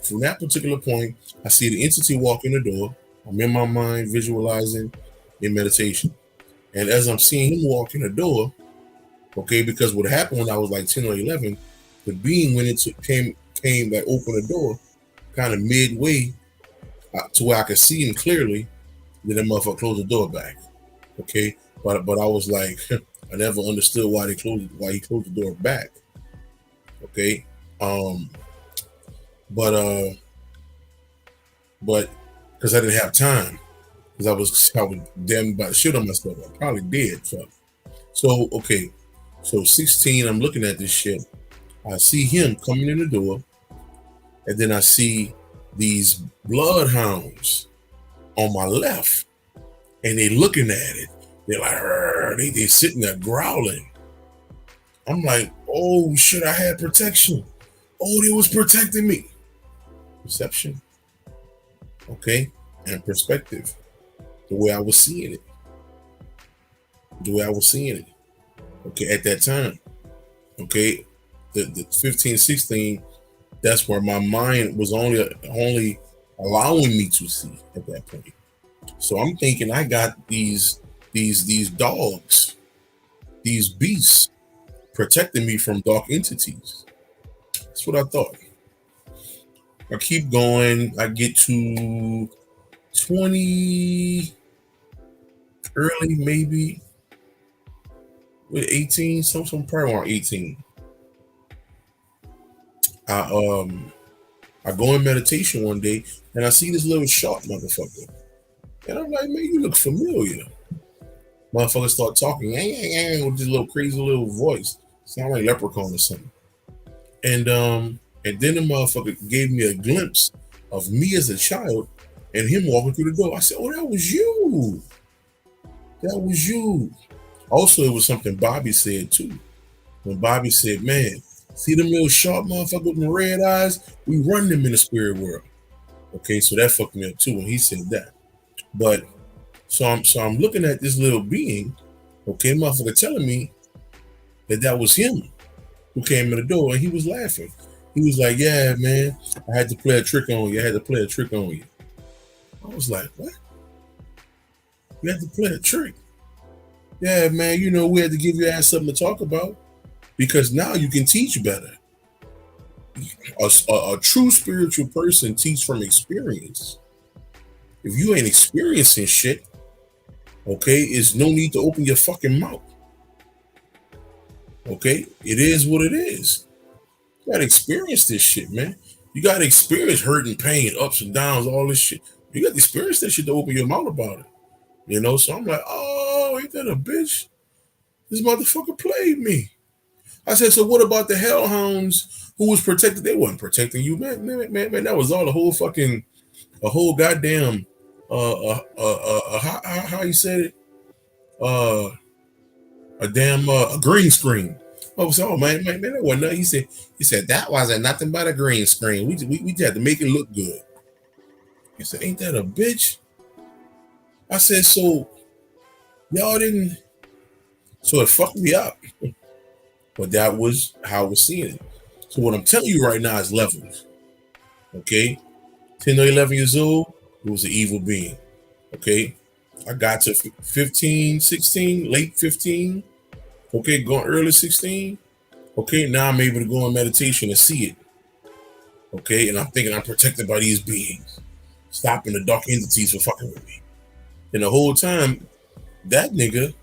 from that particular point, I see the entity walk in the door. I'm in my mind visualizing in meditation. And as I'm seeing him walk in the door, okay, because what happened when I was like 10 or 11, the being when it came like open the door, kind of midway to where I could see him clearly, then that motherfucker closed the door back. Okay, but I was like, I never understood why he closed the door back. Okay, but because I didn't have time, because I was damn about to shit on myself. I probably did. So okay, so 16, I'm looking at this shit. I see him coming in the door, and then I see these bloodhounds on my left, and they looking at it. They're like, they sitting there growling. I'm like, oh shit, I had protection. Oh, they was protecting me. Perception. Okay, and perspective. The way I was seeing it. Okay, at that time. Okay, the 15, 16, that's where my mind was only allowing me to see at that point. So I'm thinking I got these dogs, these beasts protecting me from dark entities. That's what I thought. I keep going. I get to 20, early maybe, with 18, some probably around 18. I go in meditation one day and I see this little sharp motherfucker. And I'm like, man, you look familiar. Motherfucker start talking with this little crazy little voice. Sound like Leprechaun or something. And then the motherfucker gave me a glimpse of me as a child and him walking through the door. I said, oh, that was you. That was you. Also, it was something Bobby said too. When Bobby said, man, see them little sharp motherfuckers with the red eyes? We run them in the spirit world. Okay, so that fucked me up too when he said that. But so I'm looking at this little being, okay, motherfucker telling me that was him who came in the door, and he was laughing. He was like, yeah, man, I had to play a trick on you. I was like, what? You had to play a trick? Yeah, man, we had to give your ass something to talk about because now you can teach better. A true spiritual person teaches from experience. If you ain't experiencing shit, okay, it's no need to open your fucking mouth. Okay, it is what it is. You gotta experience this shit, man. You gotta experience hurt and pain, ups and downs, all this shit. You gotta experience that shit to open your mouth about it. So I'm like, oh, ain't that a bitch? This motherfucker played me. I said, so what about the hellhounds who was protected? They wasn't protecting you, man. That was all a whole goddamn how you said it? A green screen. I was oh man, that wasn't nothing. He said that wasn't nothing but a green screen. We had to make it look good. He said, ain't that a bitch? I said, so y'all didn't. So it fucked me up. But that was how I was seeing it. So what I'm telling you right now is levels. Okay? 10 or 11 years old, it was an evil being. Okay? I got to 15, 16, late 15. Okay, going early 16. Okay, now I'm able to go in meditation and see it. Okay, and I'm thinking I'm protected by these beings, stopping the dark entities from fucking with me. And the whole time, that nigga,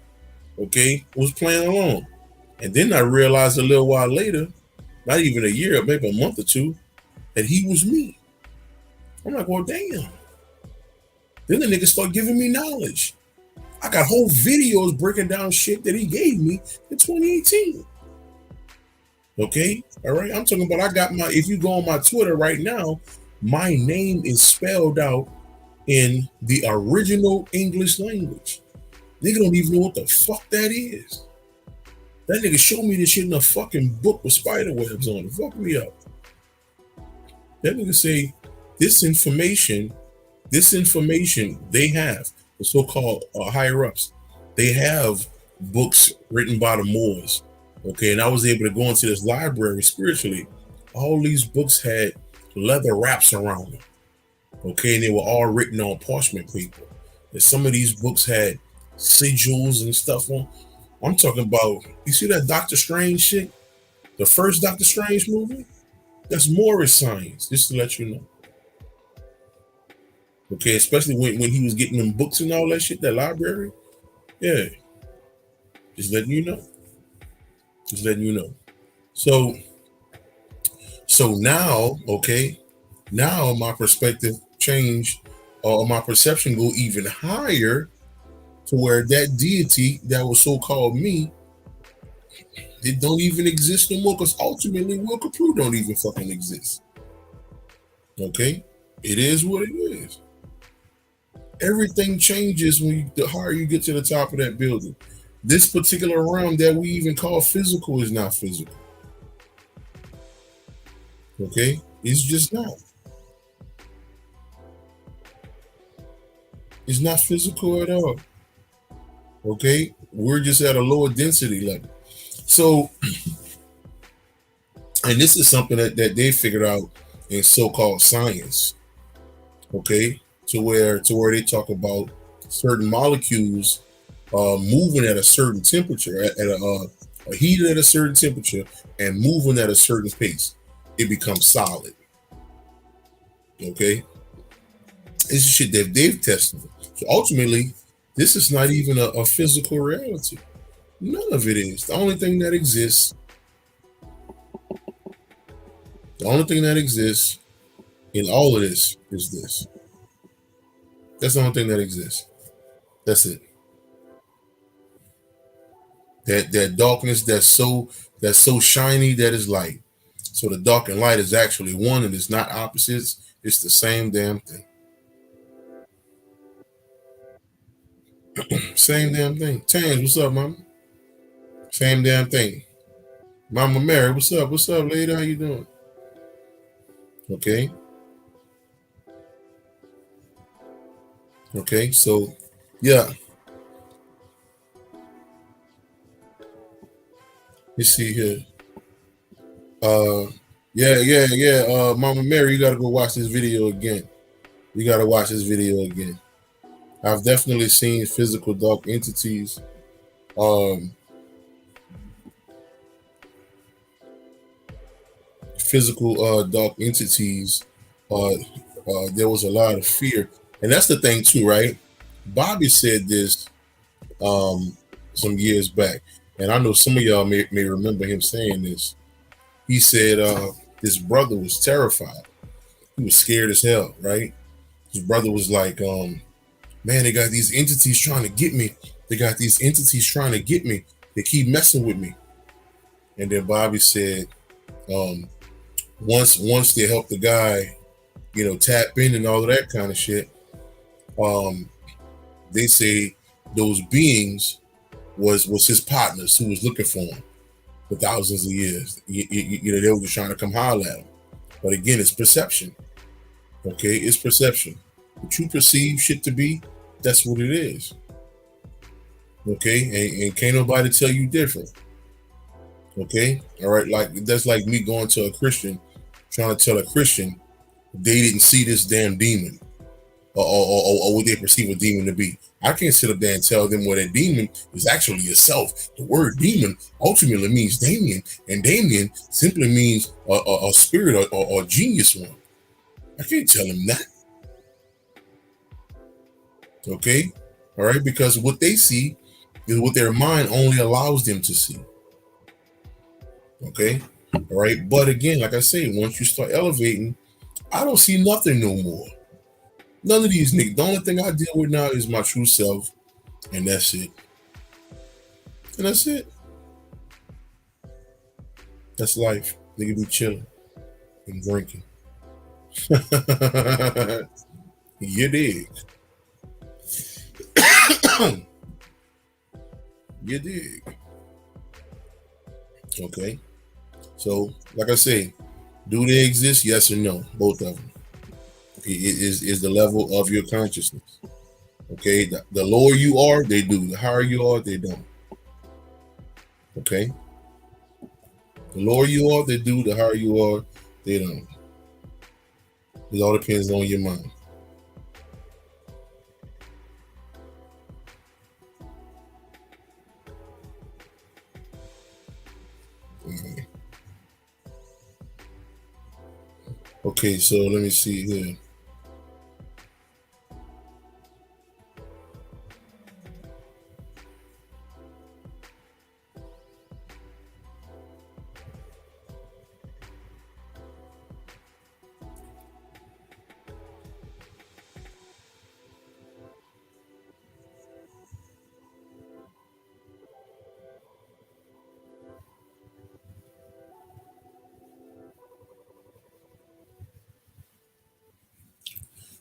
okay, was playing along. And then I realized a little while later, not even a year, maybe a month or two, that he was me. I'm like, well, damn. Then the nigga started giving me knowledge. I got whole videos breaking down shit that he gave me in 2018. Okay, all right. I'm talking about if you go on my Twitter right now, my name is spelled out in the original English language. Nigga don't even know what the fuck that is. That nigga showed me this shit in a fucking book with spider webs on it. Fuck me up. That nigga say this information, they have the so-called higher ups. They have books written by the Moors. Okay, and I was able to go into this library spiritually. All these books had leather wraps around them. Okay, and they were all written on parchment paper. And some of these books had sigils and stuff on. I'm talking about, you see that Doctor Strange shit? The first Doctor Strange movie? That's Moorish science, just to let you know. Okay, especially when he was getting them books and all that shit, that library. Yeah, just letting you know. Just letting you know. So now, okay, now my perspective changed, or my perception go even higher to where that deity that was so called me, it don't even exist no more, because ultimately Will Copprue don't even fucking exist. Okay, it is what it is. Everything changes when the higher you get to the top of that building. This particular realm that we even call physical is not physical. Okay, it's just not. It's not physical at all. Okay, we're just at a lower density level. So, and this is something that they figured out in so-called science. Okay, to where they talk about certain molecules moving at a certain temperature, at a heated at a certain temperature, and moving at a certain pace, it becomes solid. Okay, this is shit that they've tested. So ultimately, this is not even a physical reality. None of it is. The only thing that exists in all of this is this. That's the only thing that exists. That's it. That darkness that's so shiny that is light. So the dark and light is actually one, and it's not opposites. It's the same damn thing. Same damn thing. Tans, what's up, mama? Same damn thing. Mama Mary, what's up? What's up, lady? How you doing? Okay. Okay. So, yeah. Let's see here. Uh, yeah. Mama Mary, you gotta go watch this video again. You gotta watch this video again. I've definitely seen physical dark entities. Um, physical dark entities. There was a lot of fear, and that's the thing too, right? Bobby said this some years back, and I know some of y'all may remember him saying this. He said his brother was terrified. He was scared as hell, right? His brother was like, man, they got these entities trying to get me. They got these entities trying to get me. They keep messing with me. And then Bobby said, um, once they help the guy, tap in and all of that kind of shit, um, they say those beings was his partners who was looking for him for thousands of years. They were just trying to come holler at him. But again, it's perception. Okay, it's perception. What you perceive shit to be, that's what it is. Okay, and can't nobody tell you different. Okay, all right, like that's like me going to a Christian, trying to tell a Christian they didn't see this damn demon, or what they perceive a demon to be. I can't sit up there and tell them what a demon is actually itself. The word demon ultimately means Damien, and Damien simply means a spirit or genius one. I can't tell them that. Okay, all right, because what they see is what their mind only allows them to see. Okay, all right, but again, like I say, once you start elevating, I don't see nothing no more. None of these niggas. The only thing I deal with now is my true self, and that's it. And that's it. That's life. Nigga be chilling and drinking. You dig? You dig? Okay. So, like I say, Do they exist? Yes or no? Both of them. Is the level of your consciousness. Okay, the lower you are, they do. The higher you are, they don't. Okay, the lower you are, they do. The higher you are, they don't. It all depends on your mind. Mhm. Okay, so let me see here.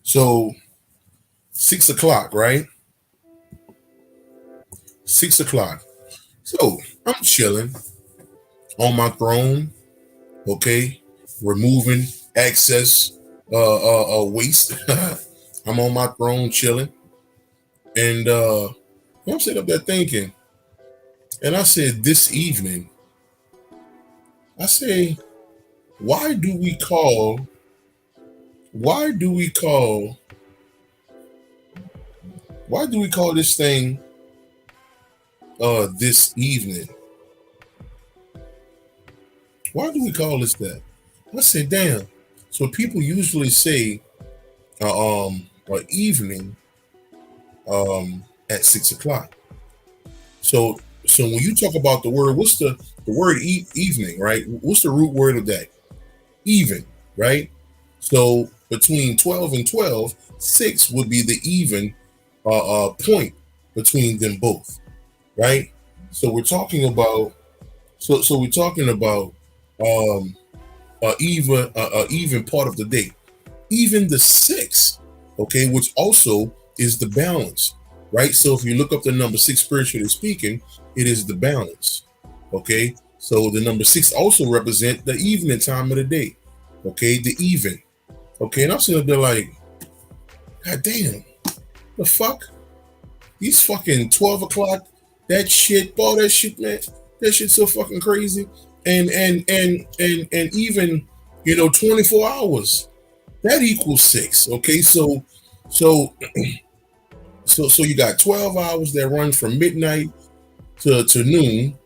So 6 o'clock, right? 6 o'clock. So I'm chilling on my throne. Okay, removing excess waste. I'm on my throne chilling, and I'm sitting up there thinking, and I said this evening, I say, why do we call, why do we call, why do we call this thing this evening? Why do we call this that? I said, damn. So people usually say evening at 6 o'clock. So when you talk about the word, what's the word evening, right? What's the root word of that? Even, right? So between 12 and 12, 6 would be the even point between them both, right? So we're talking about so we're talking about um even part of the day, even the 6, okay, which also is the balance, right? So if you look up the number 6 spiritually speaking, it is the balance, okay? So the number 6 also represent the evening time of the day, okay, the even, okay. And I'm sitting up there like, god damn, the fuck, these fucking 12 o'clock, that shit, all that shit, man, that shit's so fucking crazy. And even 24 hours, that equals 6, okay. So so you got 12 hours that run from midnight to noon,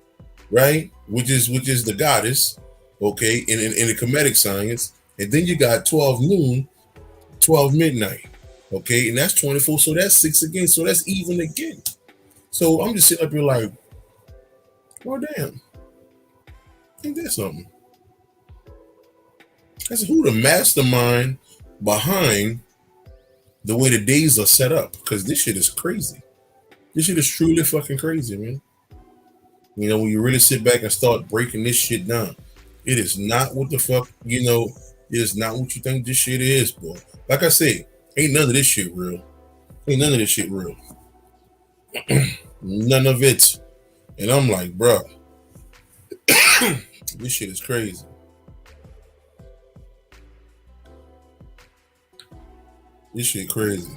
right? Which is the goddess, okay, in the Kemetic science. And then you got 12 noon, 12 midnight, okay, and that's 24. So that's 6 again. So that's even again. So I'm just sitting up here like, oh damn, ain't that something? I said, who the mastermind behind the way the days are set up? Because this shit is crazy. This shit is truly fucking crazy, man. When you really sit back and start breaking this shit down, it is not what the fuck, it is not what you think this shit is, boy. Like I said, ain't none of this shit real. Ain't none of this shit real. None of it. And I'm like, bro, this shit is crazy. This shit crazy.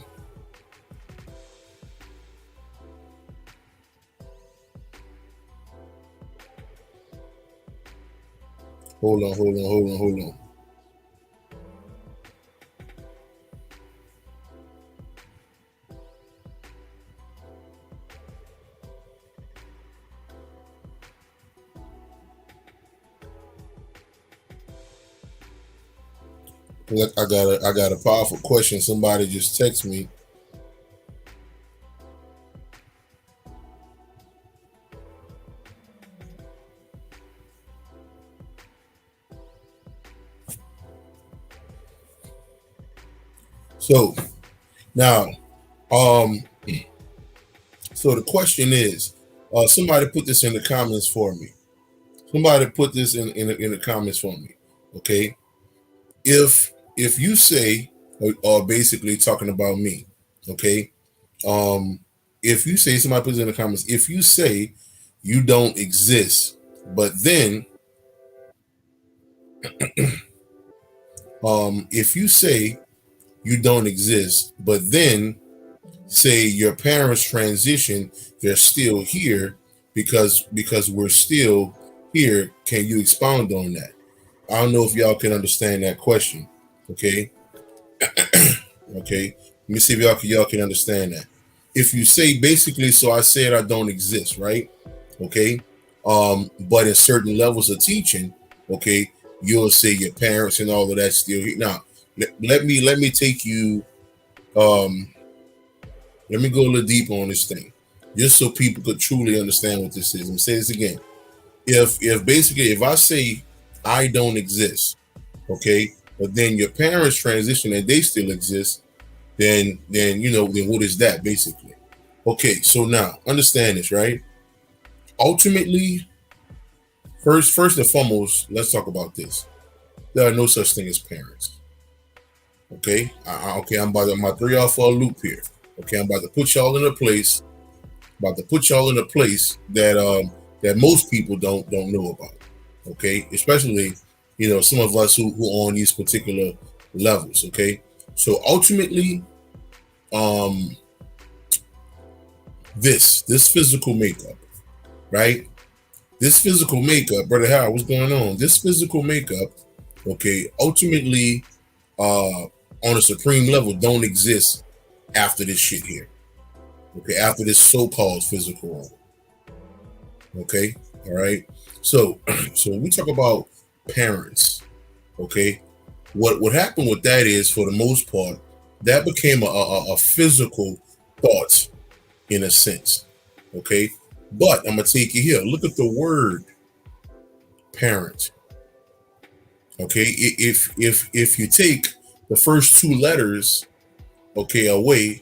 Hold on, hold on, hold on, hold on. Look, I got a powerful question. Somebody just text me. So now, um, so the question is, somebody put this in the comments for me. Somebody put this in the comments for me. Okay, if you say, or basically talking about me, okay, um, if you say, somebody puts it in the comments, if you say you don't exist, but then If you say you don't exist, but then say your parents transition, they're still here because we're still here. Can you expound on that? I don't know if y'all can understand that question. Okay. Okay. Let me see if y'all can understand that. If you say basically, so I said I don't exist, right? Okay. But in certain levels of teaching, okay, you'll say your parents and all of that still here. Now, let me take you let me go a little deeper on this thing, just so people could truly understand what this is. I'm gonna say this again. If basically if I say I don't exist, okay, but then your parents transition and they still exist, then then what is that basically? Okay, so now understand this, right? Ultimately, first and foremost, let's talk about this. There are no such thing as parents. Okay, okay, I'm about to my 3 off for a loop here. Okay, I'm about to put y'all in a place that most people don't know about. Okay, especially some of us who are on these particular levels. Okay, so ultimately, um, this physical makeup, right? This physical makeup, brother Howard, what's going on? This physical makeup, okay, ultimately, on a supreme level, don't exist after this shit here. Okay, after this so-called physical realm. Okay, all right. So, so when we talk about parents, okay, what happened with that is, for the most part, that became a physical thought in a sense. Okay, but I'm gonna take you here. Look at the word parent. Okay, if you take the first 2 letters, okay, away,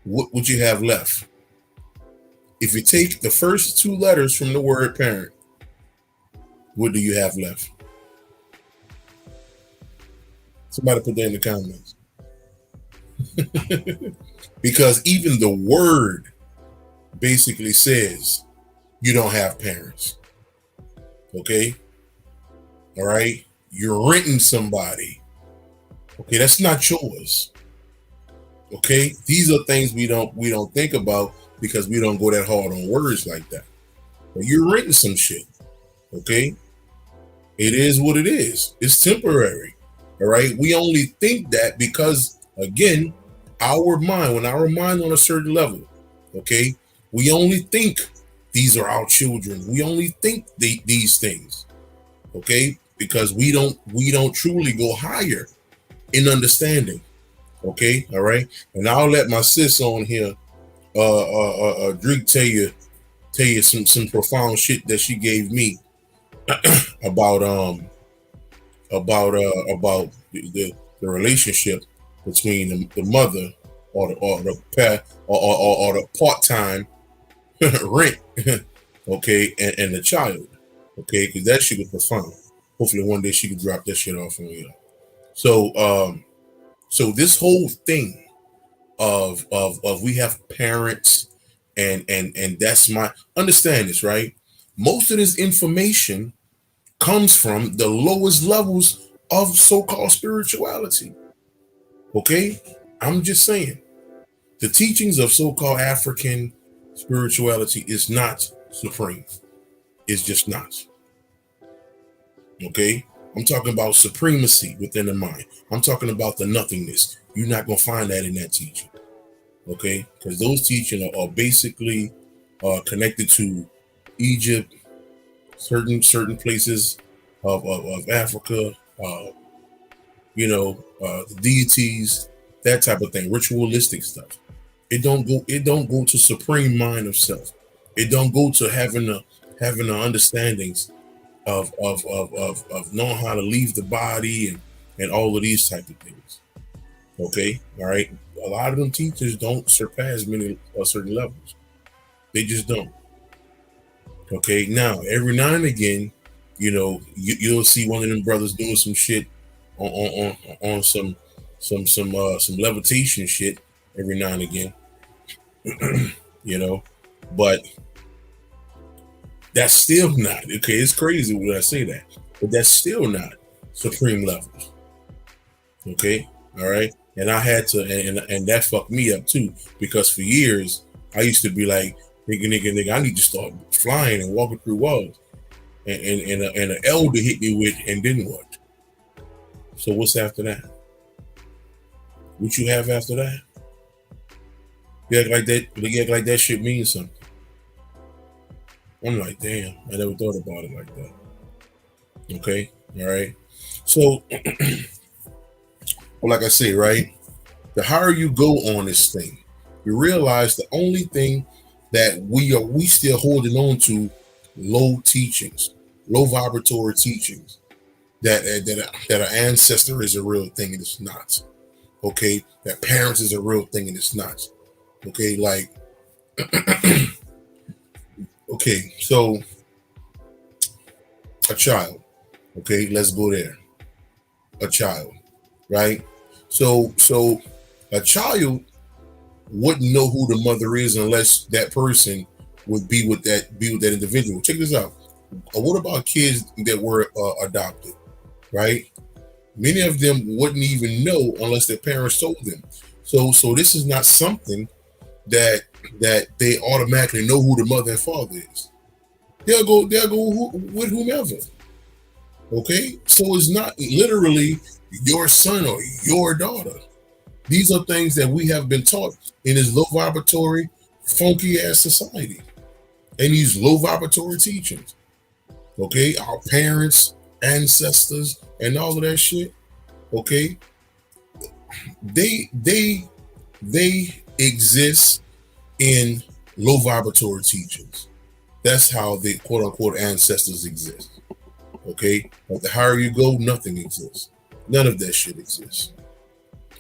what would you have left? If you take the first 2 letters from the word parent, what do you have left? Somebody put that in the comments. Because even the word basically says you don't have parents. Okay? All right? You're renting somebody. Okay, that's not yours. Okay? These are things we don't think about because we don't go that hard on words like that. But you're renting some shit. Okay? It is what it is. It's temporary. All right? We only think that because, again, when our mind on a certain level, okay, we only think these are our children. We only think these things. Okay? Because we don't truly go higher in understanding. Okay? All right? And I'll let my sis on here Drake tell you some profound shit that she gave me about the relationship between the mother or the part-time rent, okay, and the child, okay, because that shit was profound. Hopefully one day she could drop that shit off on you. So this whole thing of we have parents and that's my understand this, right? Most of this information comes from the lowest levels of so-called spirituality. Okay, I'm just saying the teachings of so-called African spirituality is not supreme. It's just not. Okay, I'm talking about supremacy within the mind. I'm talking about the nothingness. You're not gonna find that in that teaching. Okay, because those teachings are basically connected to Egypt, certain places of Africa, the deities, that type of thing, ritualistic stuff. It don't go to supreme mind of self. It don't go to having the understandings of knowing how to leave the body and all of these type of things. Okay, all right. A lot of them teachers don't surpass many certain levels. They just don't. Okay, now every now and again, you'll see one of them brothers doing some shit on some levitation shit every now and again. But that's still not okay. It's crazy when I say that, but that's still not supreme levels. Okay, all right. And I had to, and that fucked me up too, because for years I used to be like, nigga, I need to start flying and walking through walls. And an elder hit me with, and then what? So what's after that? What you have after that? You act like that. You act like that shit means something. I'm like, damn, I never thought about it like that. Okay, all right. So, well, like I say, right, the higher you go on this thing, you realize the only thing that we still holding on to low teachings, low vibratory teachings that our ancestor is a real thing and it's not. Okay, that parents is a real thing and it's not. Okay, like okay, so a child. Okay, let's go there. A child, right? So a child wouldn't know who the mother is unless that person would be with that individual. Check this out. What about kids that were adopted, right? Many of them wouldn't even know unless their parents told them. So this is not something that they automatically know who the mother and father is. They'll go with whomever. Okay, so it's not literally your son or your daughter. These are things that we have been taught in this low vibratory, funky ass society, and these low vibratory teachings. Okay, our parents, ancestors, and all of that shit. Okay, they exist in low vibratory teachings. That's how the quote unquote ancestors exist. Okay, but the higher you go, nothing exists. None of that shit exists.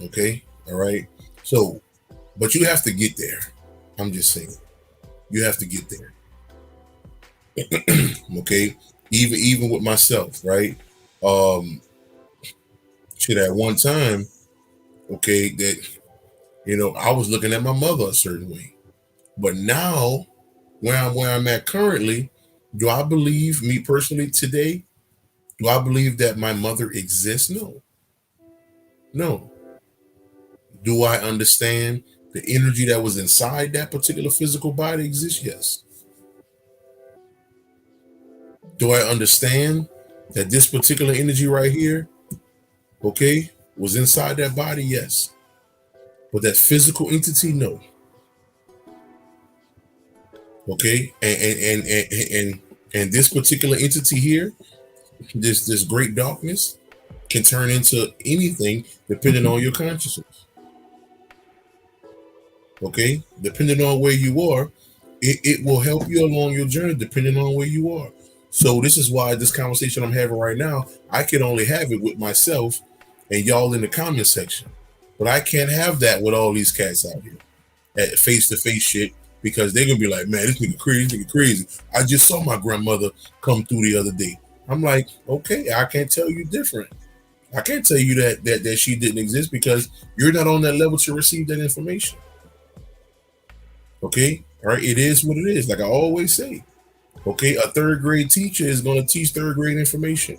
Okay, all right. So, but you have to get there. I'm just saying, you have to get there. Okay, even with myself, right? Shit, at one time, okay, that I was looking at my mother a certain way, but now where I'm at currently, do I believe me personally today? Do I believe that my mother exists? No. No. Do I understand the energy that was inside that particular physical body exists? Yes. Do I understand that this particular energy right here, okay, was inside that body? Yes. But that physical entity, no. Okay. And this particular entity here, this great darkness, can turn into anything depending on your consciousness. Okay, depending on where you are, it will help you along your journey depending on where you are. So this is why this conversation I'm having right now, I can only have it with myself and y'all in the comment section. But I can't have that with all these cats out here at face-to-face shit, because they're gonna be like, man, this nigga crazy. I just saw my grandmother come through the other day. I'm like, okay, I can't tell you different. I can't tell you that she didn't exist, because you're not on that level to receive that information. Okay, all right, it is what it is. Like I always say, okay, a third grade teacher is going to teach third grade information.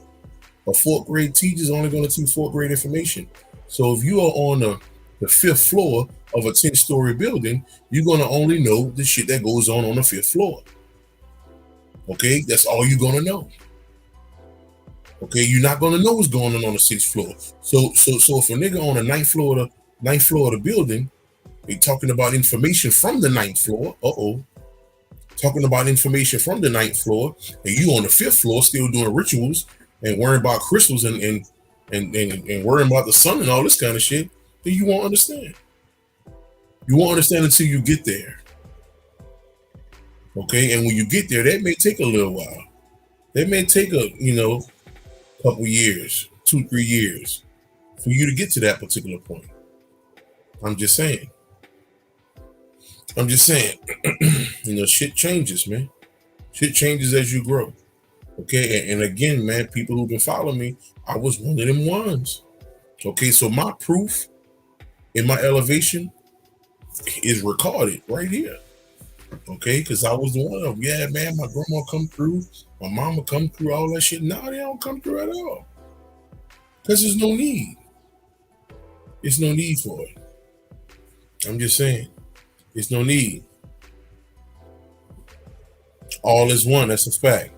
A fourth grade teacher is only going to teach fourth grade information. So if you are on the fifth floor of a 10-story building, you're going to only know the shit that goes on the fifth floor. Okay, that's all you're going to know. Okay, you're not going to know what's going on the sixth floor. So if a nigga on the ninth floor of the building, they talking about information from the ninth floor. Talking about information from the ninth floor, and you on the fifth floor still doing rituals and worrying about crystals and worrying about the sun and all this kind of shit, then you won't understand. You won't understand until you get there. Okay, and when you get there, that may take a little while. That may take a couple years, 2-3 years, for you to get to that particular point. I'm just saying. Shit changes, man. Shit changes as you grow. Okay, and again, man, people who've been following me, I was one of them ones. Okay, so my proof in my elevation is recorded right here. Okay, because I was the one of them. Yeah, man, my grandma come through, my mama come through, all that shit. No, they don't come through at all. Because there's no need. There's no need for it. I'm just saying. There's no need. All is one. That's a fact.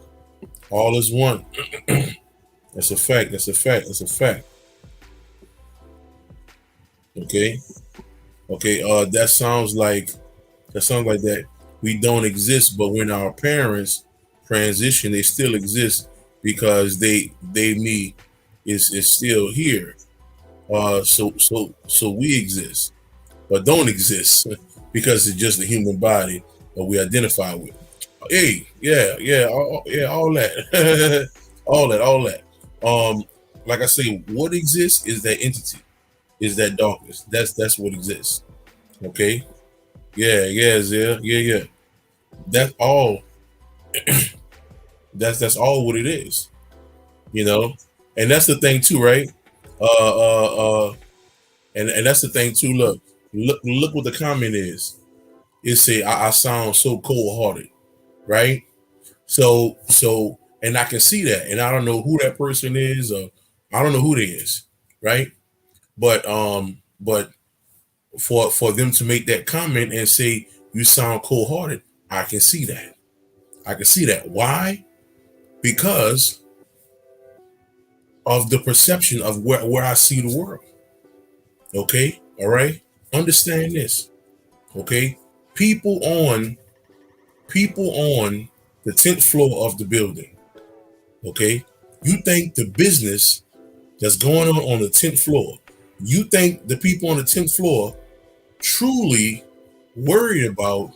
All is one. That's a fact. That's a fact. That's a fact. Okay. Okay. That sounds like that we don't exist, but when our parents transition, they still exist because me is still here. So we exist, but don't exist because it's just a human body that we identify with. Hey, yeah, all that, all that. Like I say, what exists is that entity, is that darkness. That's what exists. Okay. Yeah, yeah. That's all. That's all what it is. You know, and that's the thing too, right? And that's the thing too. Look what the comment is. It say I sound so cold hearted, right? And I can see that, and I don't know who that person is, or I don't know who they is, right? But for them to make that comment and say you sound cold hearted, I can see that. I can see that. Why? Because of the perception of where I see the world. Okay, all right. Understand this. Okay, people on the 10th floor of the building. Okay, you think the business that's going on the 10th floor, you think the people on the 10th floor truly worried about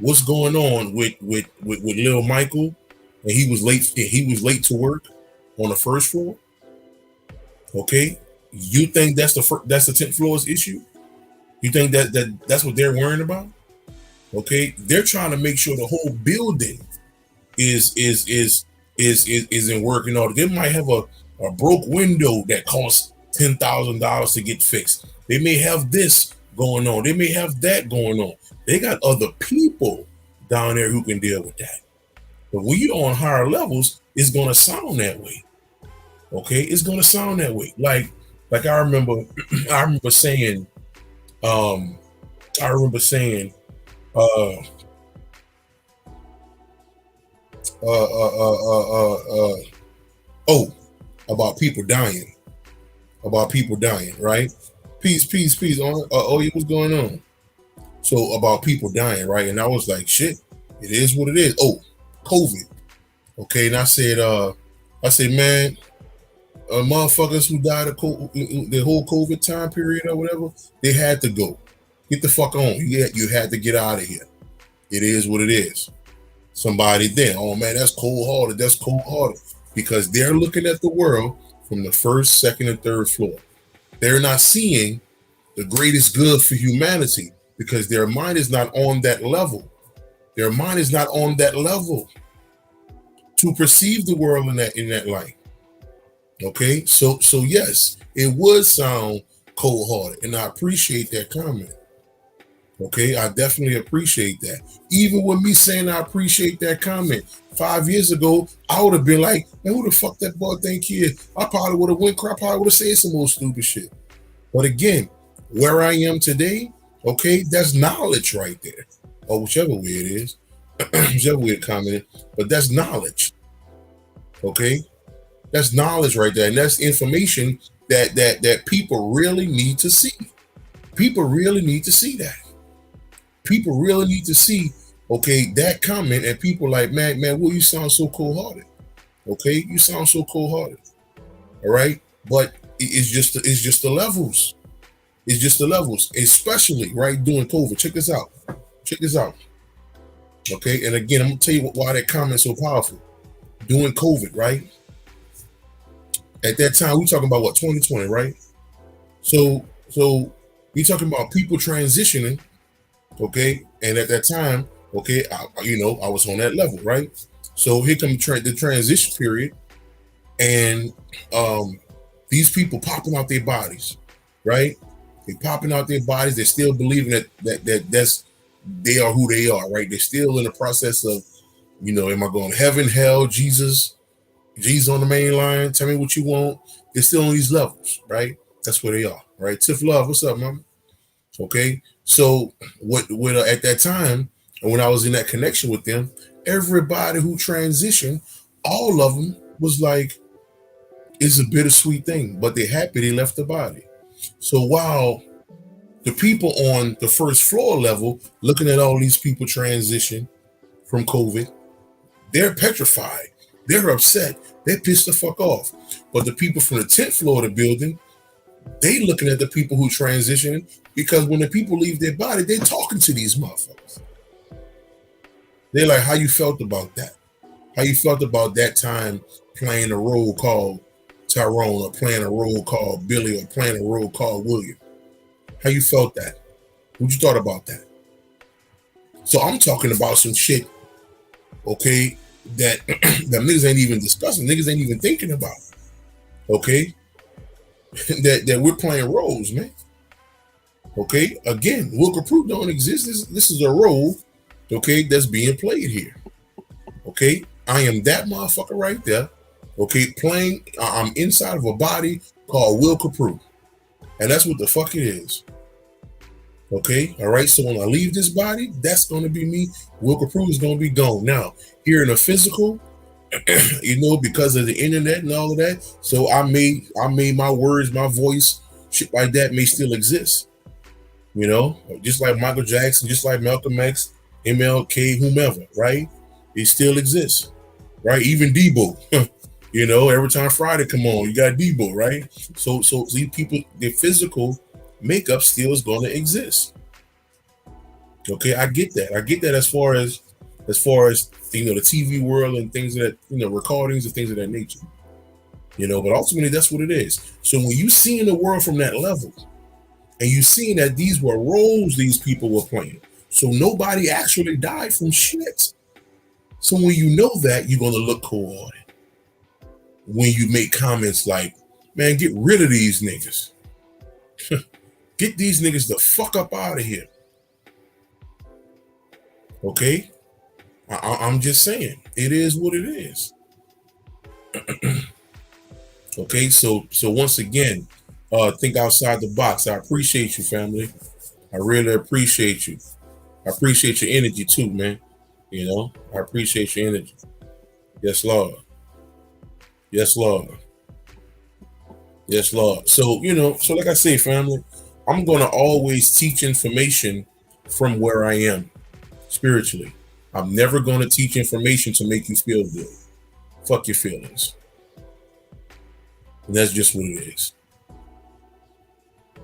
what's going on with little Michael, and he was late to work on the first floor. Okay, you think that's the 10th floor's issue? You think that's what they're worrying about? Okay, they're trying to make sure the whole building is in working order. They might have a broke window that costs $10,000 to get fixed. They may have this going on. They may have that going on. They got other people down there who can deal with that. But when you're on higher levels, it's gonna sound that way. Okay, it's gonna sound that way. Like I remember, I remember saying, um, I remember saying, uh, oh, about people dying, right? Peace. Oh, yeah, what's going on? So about people dying, right? And I was like, shit, it is what it is. Oh, COVID. Okay, and I said, man, motherfuckers who died of the whole COVID time period or whatever, they had to go. Get the fuck on. You had to get out of here. It is what it is. Somebody then, oh man, that's cold-hearted. That's cold-hearted. Because they're looking at the world from the first, second, and third floor. They're not seeing the greatest good for humanity because their mind is not on that level. Their mind is not on that level to perceive the world in that light. Okay, so yes, it would sound cold-hearted, and I appreciate that comment. Okay, I definitely appreciate that. Even with me saying I appreciate that comment, 5 years ago, I would have been like, man, who the fuck that boy think he is? I probably would have went crap. I probably would have said some more stupid shit. But again, where I am today, okay, that's knowledge right there, or whichever way it is, whichever way it commented. But that's knowledge. Okay, that's knowledge right there, and that's information that people really need to see. People really need to see that. People really need to see, okay, that comment, and people like, man, well, you sound so cold-hearted. Okay, you sound so cold-hearted. All right, but it's just the levels. It's just the levels, especially right during COVID. Check this out. Check this out. Okay, and again, I'm gonna tell you why that comment's so powerful. During COVID, right? At that time, we talking about what, 2020, right? So we talking about people transitioning. Okay, and at that time, okay, I was on that level, right? So here comes the transition period, and these people popping out their bodies, right? They popping out their bodies. They're still believing that's they are who they are, right? They're still in the process of, am I going to heaven, hell, Jesus, G's on the main line. Tell me what you want. It's still on these levels, right? That's where they are, right? Tiff Love, what's up, mama? Okay, so what at that time, and when I was in that connection with them, everybody who transitioned, all of them was like, it's a bittersweet thing, but they're happy they left the body. So while the people on the first floor level looking at all these people transition from COVID, they're petrified, they're upset, they're pissed the fuck off. But the people from the 10th floor of the building, they looking at the people who transition, because when the people leave their body, they're talking to these motherfuckers. They're like, how you felt about that? How you felt about that time playing a role called Tyrone, or playing a role called Billy, or playing a role called William? How you felt that? What you thought about that? So I'm talking about some shit, okay, that that niggas ain't even discussing, niggas ain't even thinking about, okay? that we're playing roles, man. Okay, again, Copprue don't exist. This is a role, okay, that's being played here. Okay, I am that motherfucker right there. Okay, playing. I'm inside of a body called Copprue, and that's what the fuck it is. Okay, all right. So when I leave this body, that's gonna be me. Copprue is gonna be gone. Now, here in the physical, you know, because of the internet and all of that, so I made my words, my voice, shit like that may still exist. You know, just like Michael Jackson, just like Malcolm X, MLK, whomever, right? It still exists, right? Even Debo, you know, every time Friday come on, you got Debo, right? So these people, their physical makeup still is going to exist. Okay, I get that. I get that as far as you know, the TV world and things that, you know, recordings and things of that nature. You know, but ultimately that's what it is. So when you see in the world from that level, and you seeing that these were roles these people were playing, so nobody actually died from shit. So when you know that, you're gonna look cold-hearted when you make comments like, "Man, get rid of these niggas. Get these niggas the fuck up out of here." Okay, I'm just saying, it is what it is. Okay, so once again, think outside the box. I appreciate you, family. I really appreciate you. I appreciate your energy too, man. You know, I appreciate your energy. Yes, Lord. Yes, Lord. Yes, Lord. So, you know, so like I say, family, I'm going to always teach information from where I am spiritually. I'm never going to teach information to make you feel good. Fuck your feelings. And that's just what it is.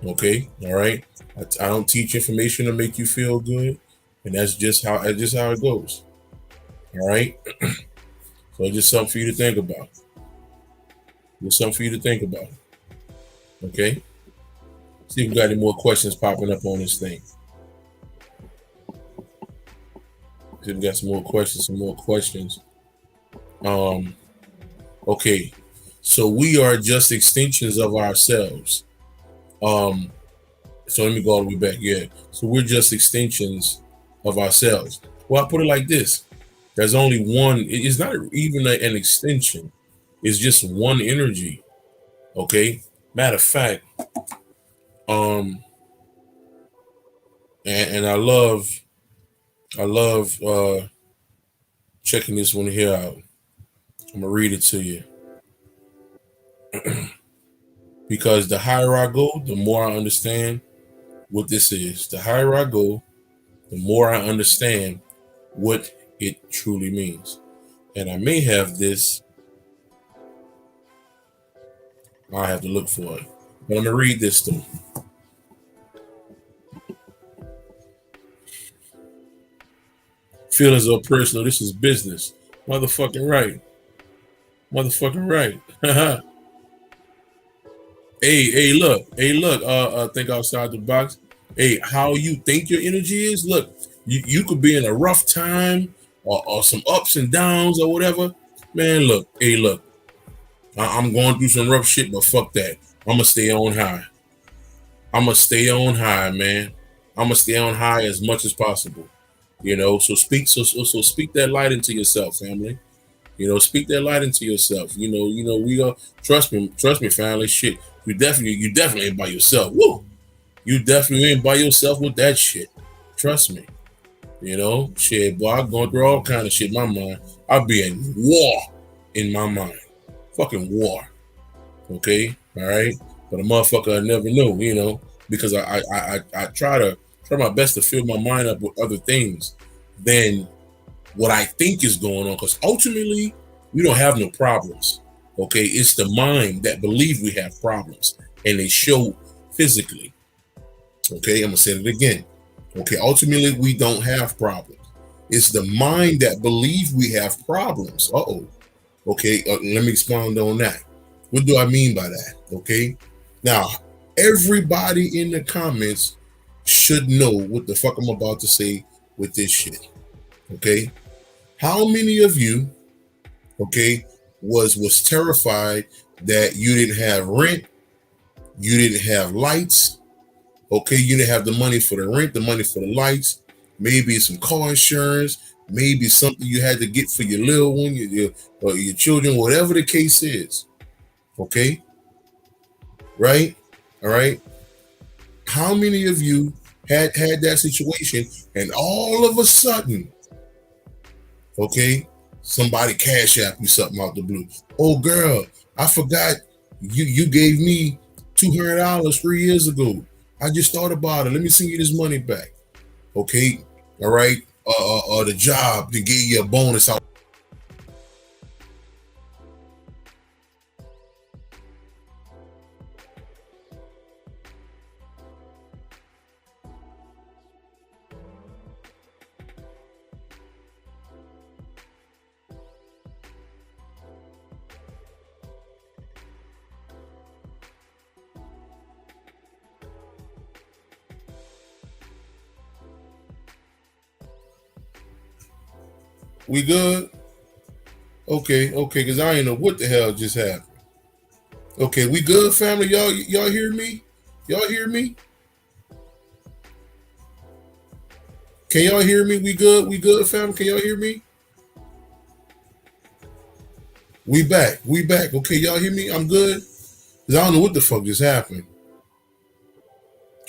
Okay, all right. I don't teach information to make you feel good, and that's just how it goes. All right. So it's just something for you to think about. Just something for you to think about. Okay. See if we got any more questions popping up on this thing. See if we got some more questions. Okay. So we are just extensions of ourselves. So let me go all the way back. Yeah. So we're just extensions of ourselves. Well, I put it like this. There's only one. It's not even an extension. It's just one energy. Okay. Matter of fact, and I love checking this one here out. I'm gonna read it to you. Because the higher I go, the more I understand what this is. The higher I go, the more I understand what it truly means. And I may have this, I have to look for it. But I'm going to read this to you. Feelings are personal. This is business. Motherfucking right. Motherfucking right. Hey, look, think outside the box. Hey, how you think your energy is? Look, you could be in a rough time or some ups and downs or whatever. Man, look, I'm going through some rough shit, but fuck that. I'm gonna stay on high. I'm gonna stay on high, man. I'm gonna stay on high as much as possible. You know, so speak that light into yourself, family. Speak that light into yourself. We are trust me, family. Shit, you definitely ain't by yourself. Woo, you definitely ain't by yourself with that shit. Trust me. Shit, boy, I'm going through all kind of shit in my mind. I'll be in war in my mind. Fucking war. Okay? All right? But a motherfucker I never knew, because I try my best to fill my mind up with other things than what I think is going on. Because ultimately, we don't have no problems. Okay? It's the mind that believes we have problems. And they show physically. Okay? I'm going to say it again. Okay, ultimately, we don't have problems. It's the mind that believes we have problems. Okay, let me expound on that. What do I mean by that? Okay, now, everybody in the comments should know what the fuck I'm about to say with this shit. Okay, how many of you, okay, was terrified that you didn't have rent, you didn't have lights, okay, you didn't have the money for the rent, the money for the lights, maybe some car insurance, maybe something you had to get for your little one, your children, whatever the case is. Okay? Right? All right? How many of you had that situation and all of a sudden, okay, somebody cash app you something out the blue? Oh, girl, I forgot you gave me $200 3 years ago. I just thought about it. Let me send you this money back. Okay. All right. The job, they gave you a bonus out. We good? Okay, because I ain't know what the hell just happened. Okay, we good, family? Y'all hear me? Y'all hear me? Can y'all hear me? We good? We good, family? Can y'all hear me? We back. Okay, y'all hear me? I'm good? Because I don't know what the fuck just happened.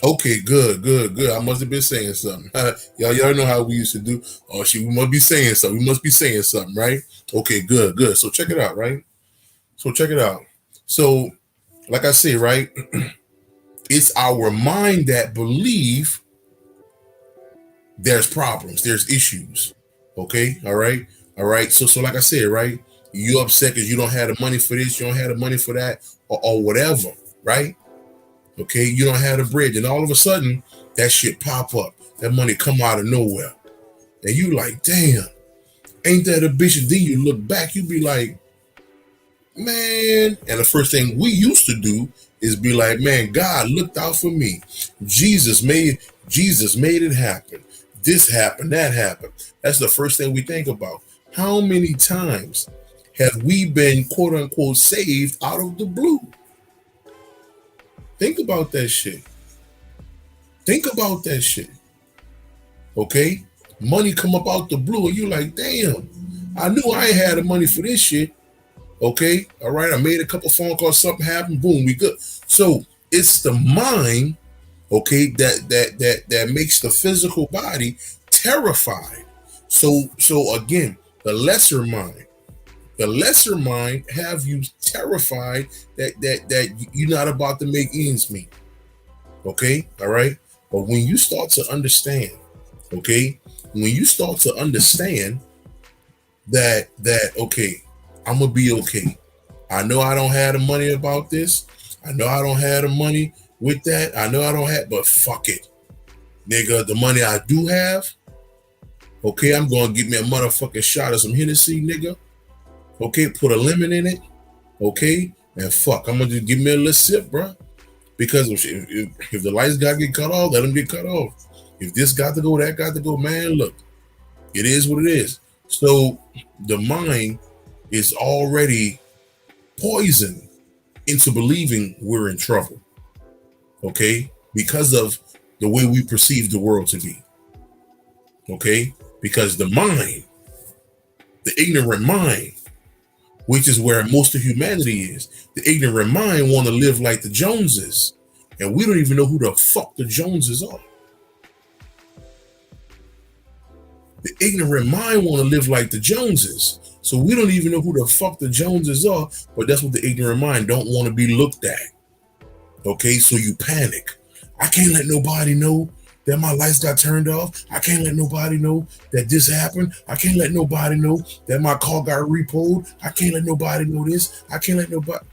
Okay, good. I must have been saying something. Y'all know how we used to do. Oh, we must be saying something. We must be saying something, right? Okay, good. So check it out, right? So, like I say, right? It's our mind that believe there's problems, there's issues. Okay, all right. So like I said, right? You upset because you don't have the money for this, you don't have the money for that, or whatever, right? Okay, you don't have the bread, and all of a sudden that shit pop up, that money come out of nowhere, and you like, damn, ain't that a bitch? And then you look back, you be like, man. And the first thing we used to do is be like, man, God looked out for me. Jesus made it happen. This happened, that happened. That's the first thing we think about. How many times have we been quote unquote saved out of the blue? Think about that shit. Okay? Money come up out the blue and you like, damn, I knew I ain't had the money for this shit. Okay? All right, I made a couple phone calls, something happened, boom, we good. So it's the mind, okay, that makes the physical body terrified. So again, the lesser mind have you terrified that you're not about to make ends meet. Okay, all right. But when you start to understand, okay, that okay, I'm gonna be okay. I know I don't have the money about this. I know I don't have the money with that. I know I don't have, but fuck it, nigga. The money I do have, okay, I'm gonna get me a motherfucking shot of some Hennessy, nigga. Okay, put a lemon in it. Okay, and fuck, I'm gonna just give me a little sip, bro. Because if the lights got to get cut off, let them get cut off. If this got to go, that got to go, man, look, it is what it is. So the mind is already poisoned into believing we're in trouble, okay? Because of the way we perceive the world to be, okay? Because the mind, the ignorant mind, which is where most of humanity is. The ignorant mind want to live like the Joneses, and we don't even know who the fuck the Joneses are. The ignorant mind want to live like the Joneses, so we don't even know who the fuck the Joneses are, but that's what the ignorant mind don't want to be looked at. Okay, so you panic. I can't let nobody know that my lights got turned off. I can't let nobody know that this happened. I can't let nobody know that my car got repoed. I can't let nobody know this. I can't let nobody.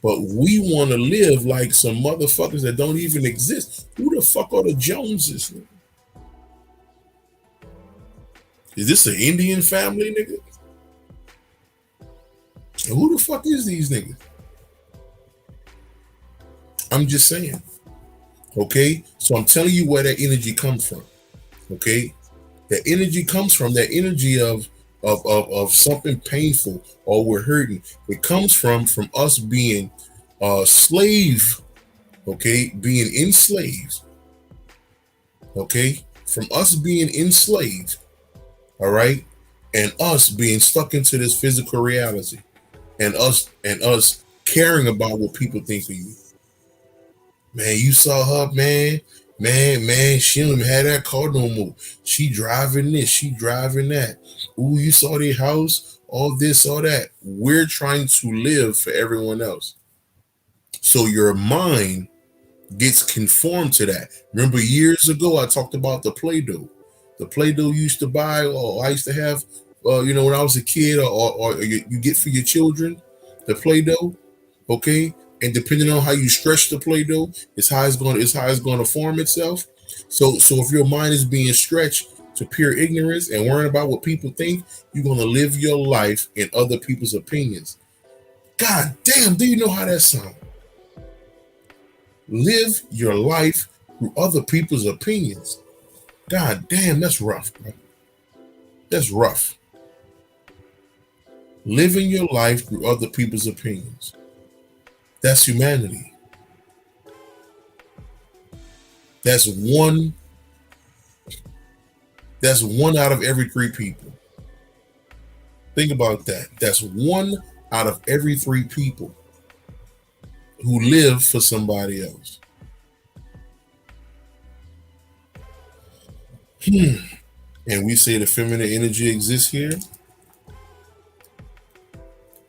But we want to live like some motherfuckers that don't even exist. Who the fuck are the Joneses? Is this an Indian family, nigga? And who the fuck is these niggas? I'm just saying. Okay? So I'm telling you where that energy comes from. Okay? That energy comes from that energy of something painful or we're hurting. It comes from us being slave, okay? Being enslaved. Okay? From us being enslaved, all right? And us being stuck into this physical reality. And us caring about what people think of you. Man, you saw her, man. Man, she don't even have that car no more. She driving this, she driving that. Ooh, you saw their house, all this, all that. We're trying to live for everyone else. So your mind gets conformed to that. Remember years ago, I talked about the Play-Doh. The Play-Doh you used to buy, or I used to have, when I was a kid, or you get for your children, the Play-Doh, okay? And depending on how you stretch the Play-Doh, it's how it's going to form itself. So if your mind is being stretched to pure ignorance and worrying about what people think, you're going to live your life in other people's opinions. God damn, do you know how that sounds? Live your life through other people's opinions. God damn, that's rough, bro. That's rough. Living your life through other people's opinions. That's humanity. That's one out of every 3 people. Think about that. That's 1 out of every 3 people who live for somebody else. And we say the feminine energy exists here.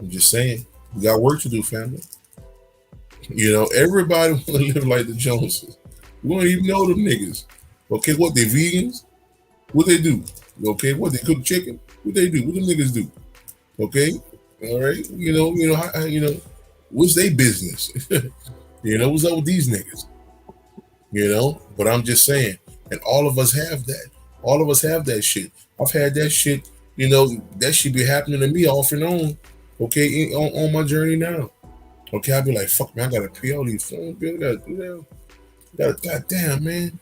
I'm just saying, we got work to do, family. Everybody want to live like the Joneses. We don't even know them niggas. Okay, what, they vegans? What they do? Okay, what, they cook chicken? What they do? What them niggas do? Okay, all right. What's their business? What's up with these niggas? But I'm just saying, and all of us have that. All of us have that shit. I've had that shit. That should be happening to me off and on. Okay, on my journey now. Okay, I'll be like, fuck, man, I gotta pay all these phone bills. I gotta do that. Goddamn, man.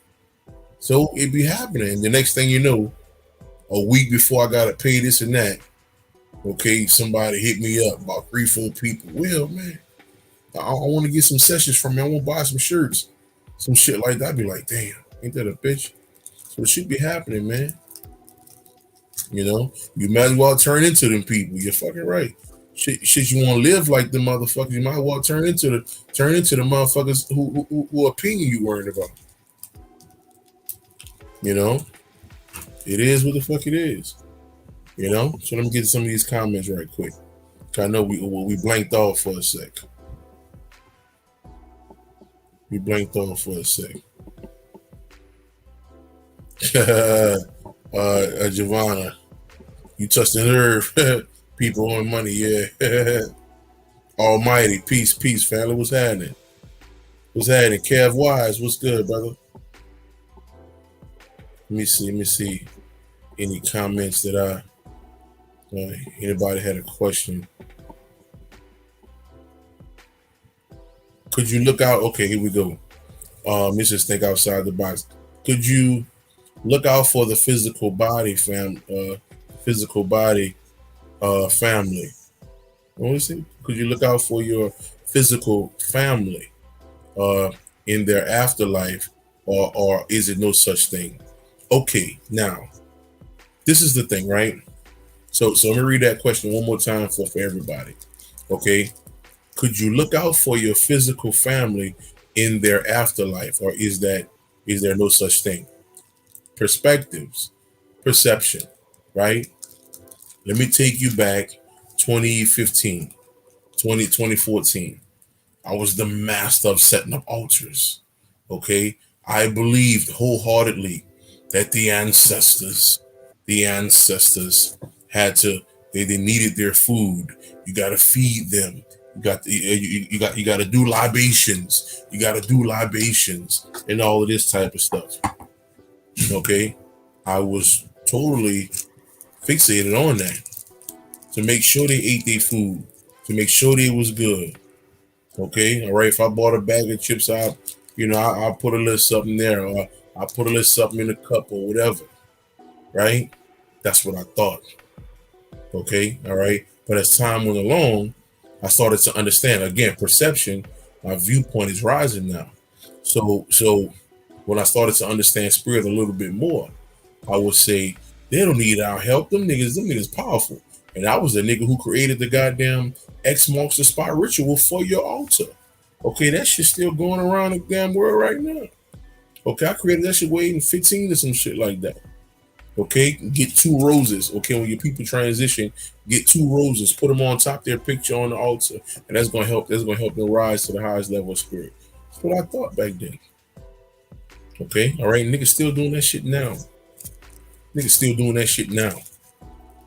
So it be happening. The next thing you know, a week before I gotta pay this and that, okay, somebody hit me up, about 3-4 people. Well, man, I want to get some sessions from me. I want to buy some shirts, some shit like that. I'd be like, damn, ain't that a bitch? So it should be happening, man. You might as well turn into them people. You're fucking right. Shit, you want to live like the motherfuckers, you might as well turn into the motherfuckers who opinion you worried about. It is what the fuck it is. So let me get some of these comments right quick. I know we blanked off for a sec. Giovanna, you touched the nerve. People on money, yeah. Almighty, peace, family. What's happening? Kev Wise, what's good, brother? Let me see. Any comments that anybody had a question? Could you look out? Okay, here we go. Let's just think outside the box. Could you look out for the physical body, family? What was it? Could you look out for your physical family in their afterlife, or is it no such thing? Okay, now this is the thing, right? So let me read that question one more time for everybody. Okay. Could you look out for your physical family in their afterlife, or is there no such thing? Perspectives, perception, right? Let me take you back 2015, 2014. I was the master of setting up altars. Okay. I believed wholeheartedly that the ancestors had to, they needed their food. You got to feed them. You got to do libations. You got to do libations and all of this type of stuff. Okay. I was totally fixated on that to make sure they ate their food, to make sure they was good. Okay, all right. If I bought a bag of chips, I'll put a little something there, or I'll put a little something in the cup or whatever. Right? That's what I thought. Okay, all right. But as time went along, I started to understand. Again, perception, my viewpoint is rising now. So when I started to understand spirit a little bit more, I would say they don't need our help. Them niggas powerful. And I was the nigga who created the goddamn X marks the spot ritual for your altar. Okay, that shit's still going around the damn world right now. Okay, I created that shit way in 15 or some shit like that. Okay, get 2 roses. Okay, when your people transition, get 2 roses, put them on top of their picture on the altar, and that's gonna help. That's gonna help them rise to the highest level of spirit. That's what I thought back then. Okay, all right, niggas still doing that shit now. Niggas still doing that shit now.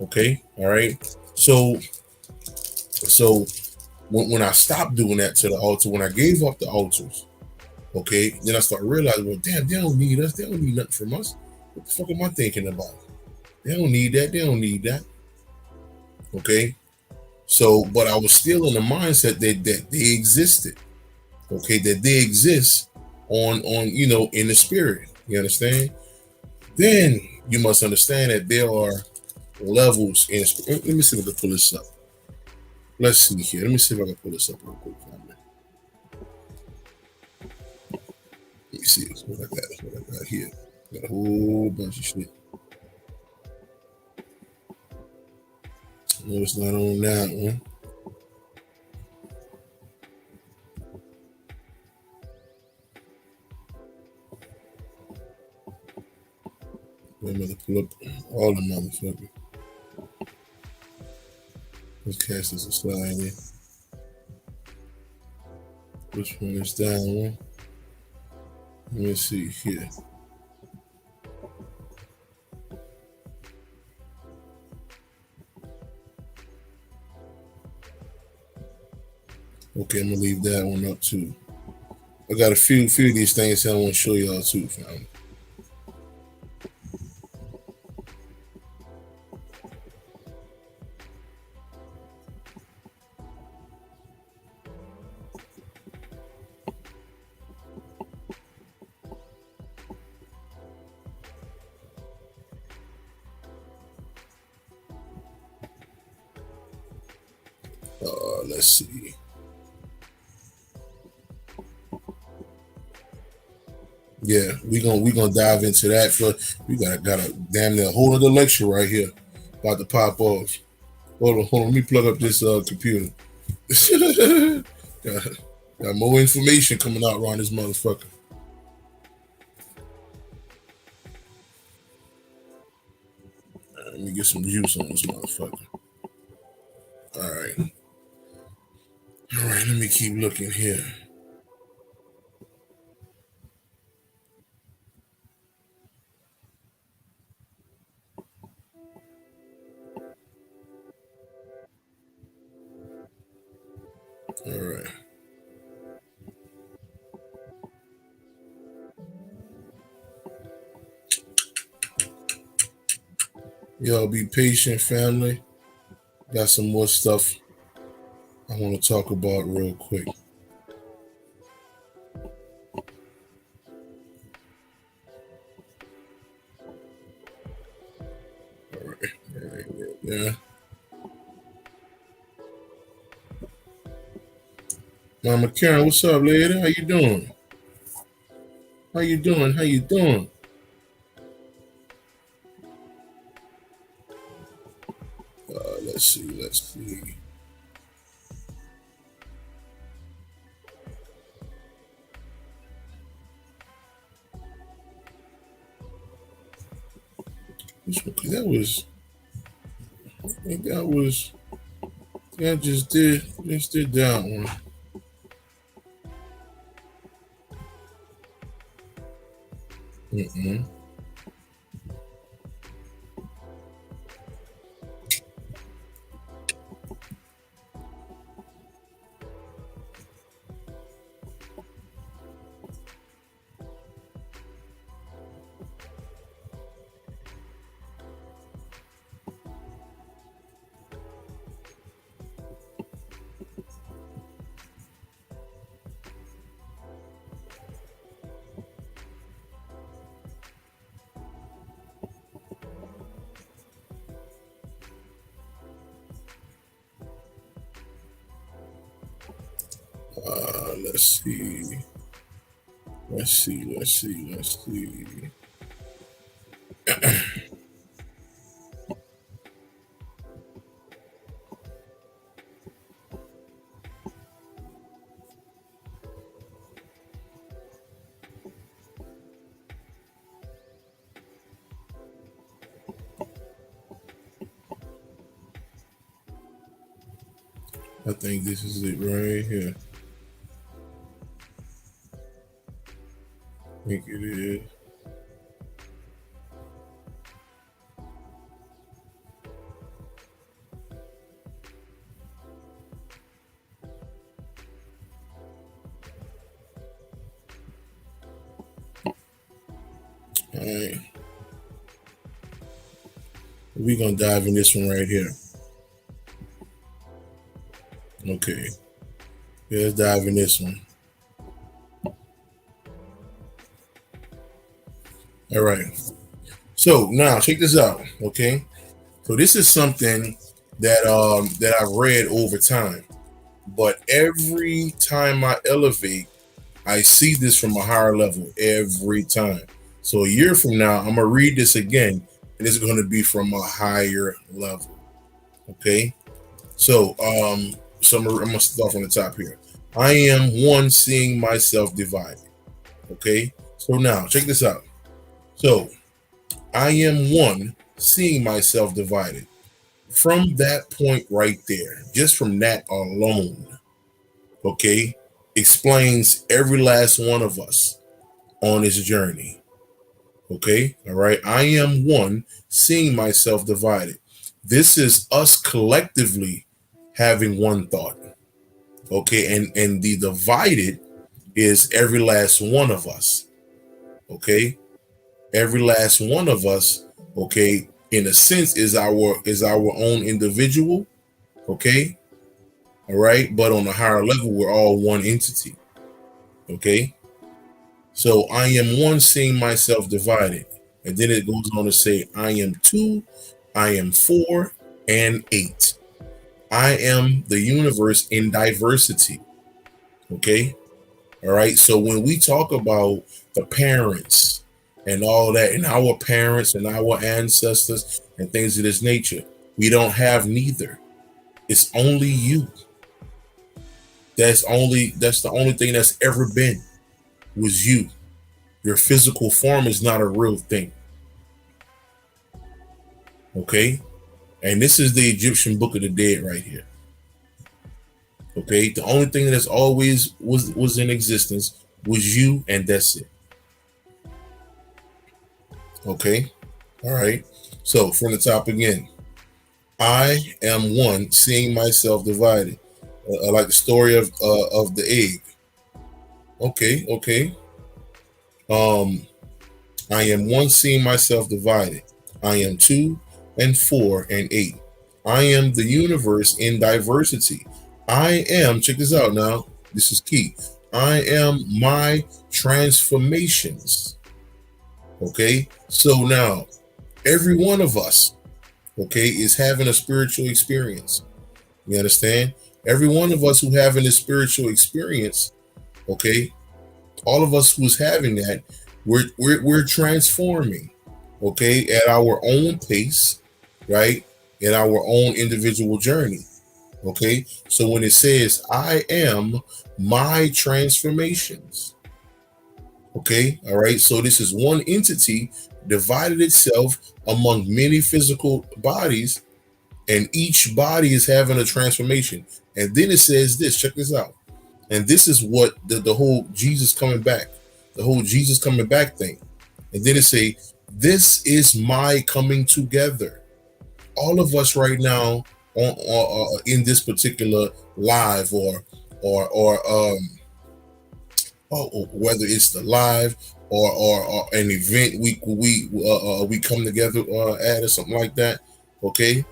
Okay, all right. So when I stopped doing that to the altar, when I gave up the altars, okay, then I started realizing, well, damn, they don't need us. They don't need nothing from us. What the fuck am I thinking about? They don't need that. They don't need that. Okay. So, but I was still in the mindset that they existed. Okay, that they exist on in the spirit. You understand? Then you must understand that there are levels in. Let me see if I can pull this up. Let's see here. Let me see if I can pull this up real quick. Let me see what I got. What I got here. Got a whole bunch of shit. No, it's not on that one. I'm gonna pull up all the motherfuckers. Let's cast this aside here. Which one is that one? Let me see here. Okay, I'm gonna leave that one up too. I got a few of these things I want to show y'all too, fam. Let's see. Yeah, we gonna dive into that. For we got a damn near whole other lecture right here about to pop off. Hold on. Let me plug up this computer. got more information coming out around this motherfucker. Let me get some juice on this motherfucker. All right. Let me keep looking here. All right. Y'all be patient, family. Got some more stuff I want to talk about real quick. All right. Yeah. Mama Karen, what's up, lady? How you doing? How you doing? Let's see. Let's see. That was. I think that was. I just did that one. Mm-mm. Let's see. Let's see. Let's see. Let's see. I think this is it right here. I think it is. All right. We're going to dive in this one right here. Okay. Let's dive in this one. All right. So now check this out. Okay. So this is something that I've read over time. But every time I elevate, I see this from a higher level every time. So a year from now, I'm gonna read this again, and it's gonna be from a higher level. Okay. So I'm gonna start from the top here. I am one seeing myself divided. Okay. So now check this out. So I am one seeing myself divided. From that point right there, just from that alone, okay, explains every last one of us on this journey. Okay. All right. I am one seeing myself divided. This is us collectively having one thought. Okay. And the divided is every last one of us. Okay. Every last one of us, okay, in a sense is our own individual. Okay. All right. But on a higher level, we're all one entity. Okay. So I am one seeing myself divided. And then it goes on to say, I am two, I am four, and eight. I am the universe in diversity. Okay. All right. So when we talk about the parents and all that, and our parents and our ancestors and things of this nature, we don't have neither. It's only you. That's the only thing that's ever been was you. Your physical form is not a real thing. Okay. And this is the Egyptian Book of the Dead right here. Okay. The only thing that's always was in existence was you, and that's it. Okay. All right. So from the top again, I am one seeing myself divided. I like the story of the egg. Okay. Okay. Um, I am one seeing myself divided. I am two and four and eight. I am the universe in diversity. I am, check this out now. This is key. I am my transformations. Okay. So now every one of us, okay, is having a spiritual experience. You understand? Every one of us who having a spiritual experience, okay, all of us who's having that, we're transforming, okay, at our own pace, right? in our own individual journey. Okay, so when it says I am my transformations, okay, all right, so this is one entity divided itself among many physical bodies, and each body is having a transformation. And then it says this, check this out. And this is what the whole Jesus coming back, the whole Jesus coming back thing. And then it say, this is my coming together. All of us right now in this particular live or whether it's the live or an event we come together at or something like that. Okay,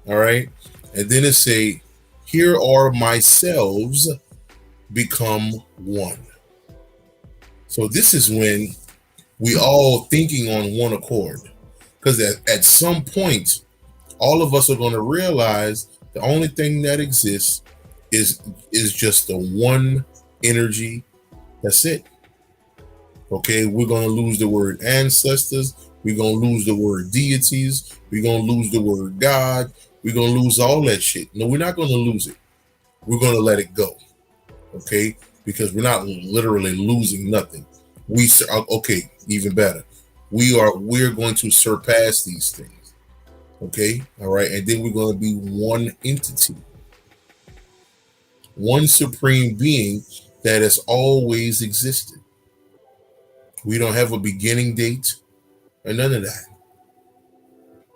all right. And then it say, here are myselves become one. So this is when we all thinking on one accord, because at some point all of us are going to realize the only thing that exists is just the one energy. That's it. Okay, we're going to lose the word ancestors, we're going to lose the word deities, we're going to lose the word God, we're going to lose all that shit. No, we're not going to lose it. We're going to let it go. Okay, because we're not literally losing nothing. Okay, even better, we're going to surpass these things. Okay, all right, and then we're going to be one entity, one supreme being that has always existed. We don't have a beginning date or none of that.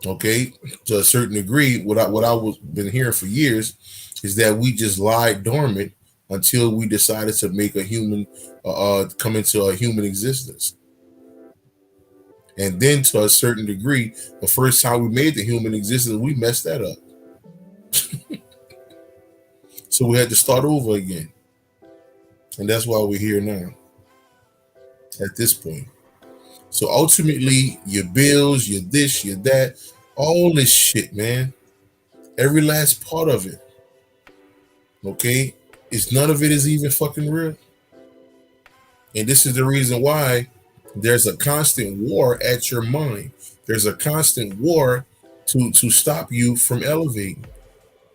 Okay, to a certain degree, what I was been hearing for years is that we just lied dormant until we decided to make a human come into a human existence. And then to a certain degree, the first time we made the human existence, we messed that up. So we had to start over again. And that's why we're here now at this point. So ultimately, your bills, your this, your that, all this shit, man, every last part of it, okay, none of it is even fucking real. And this is the reason why there's a constant war at your mind. There's a constant war to stop you from elevating.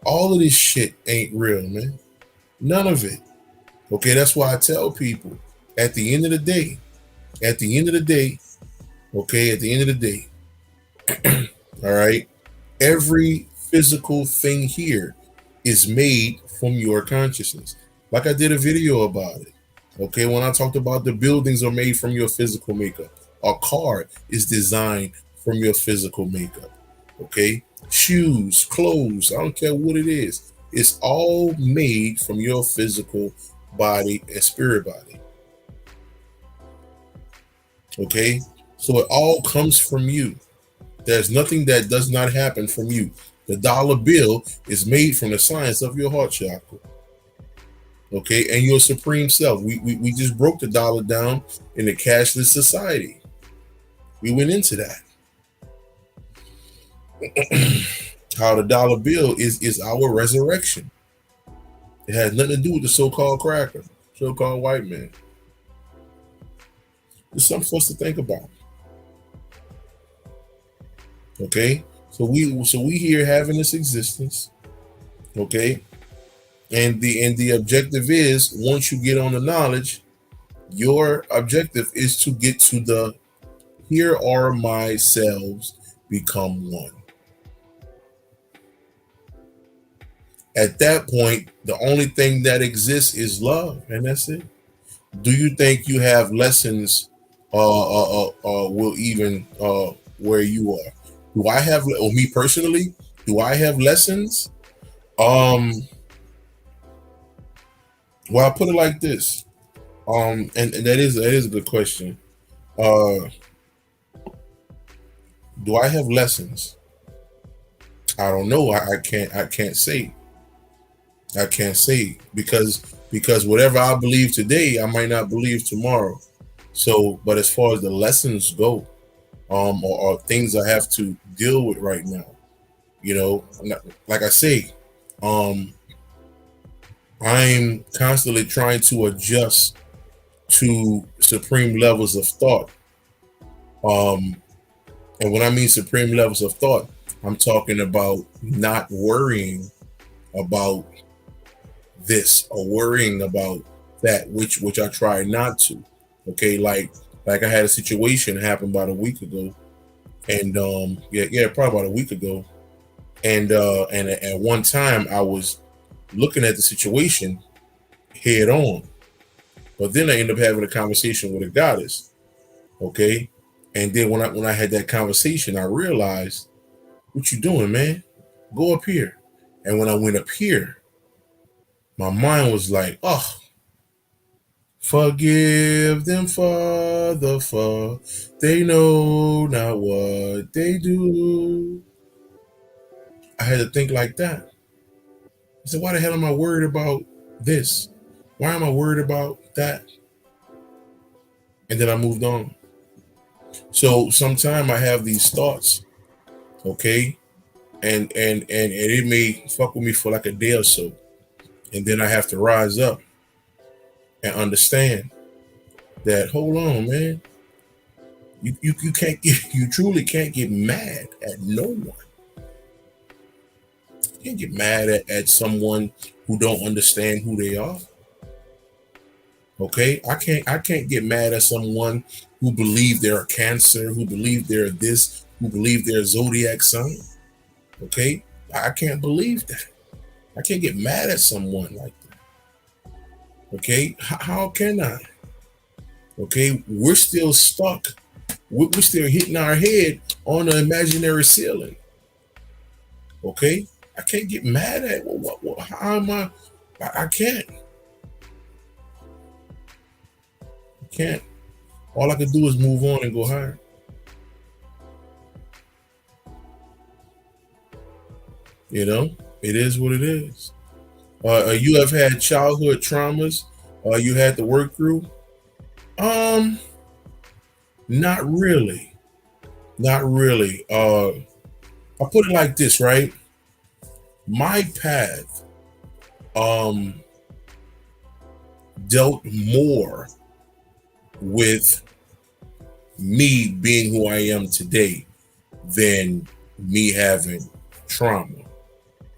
All of this shit ain't real, man. None of it. Okay, that's why I tell people at the end of the day, okay, at the end of the day, all right, every physical thing here is made from your consciousness. Like I did a video about it. Okay, when I talked about the buildings are made from your physical makeup. A car is designed from your physical makeup. Okay, shoes, clothes, I don't care what it is. It's all made from your physical body and spirit body. Okay, so it all comes from you. There's nothing that does not happen from you. The dollar bill is made from the science of your heart chakra. Okay, and your supreme self. We just broke the dollar down in the cashless society. We went into that. How the dollar bill is our resurrection. It has nothing to do with the so-called cracker, so-called white man. It's something for us to think about. Okay, so we here having this existence. Okay, and the objective is, once you get on the knowledge, your objective is to get to the here are my selves become one. At that point, the only thing that exists is love, and that's it. Do you think you have lessons will even where you are? Do I have, or me personally, do I have lessons? Well, I put it like this. And that is a good question. Do I have lessons? I don't know. I can't say. I can't say because whatever I believe today, I might not believe tomorrow. So, but as far as the lessons go, or things I have to deal with right now, like I say, I'm constantly trying to adjust to supreme levels of thought. And when I mean supreme levels of thought, I'm talking about not worrying about this or worrying about that, which I try not to. Okay, like I had a situation happen about a week ago, and yeah, probably about a week ago, and at one time I was looking at the situation head on, but then I ended up having a conversation with a goddess. Okay, and then when I had that conversation, I realized, what you doing, man? Go up here. And when I went up here, my mind was like, oh, forgive them, Father, for they know not what they do. I had to think like that. I said, why the hell am I worried about this? Why am I worried about that? And then I moved on. So sometimes I have these thoughts, okay, and it may fuck with me for like a day or so, and then I have to rise up and understand that, hold on, man, you can't get, you truly can't get mad at no one. You can't get mad at someone who don't understand who they are. Okay, I can't get mad at someone who believe they're a Cancer, who believe they're this, who believe they're a zodiac sign. Okay, I can't believe that. I can't get mad at someone like that. Okay, how can I? Okay, we're still stuck. We're still hitting our head on the imaginary ceiling. Okay, I can't get mad at. What how am I? I can't. I can't. All I can do is move on and go higher. You know, it is what it is. You have had childhood traumas. You had to work through. Um, not really. Not really. I'll put it like this, right? My path um dealt more with me being who I am today than me having trauma.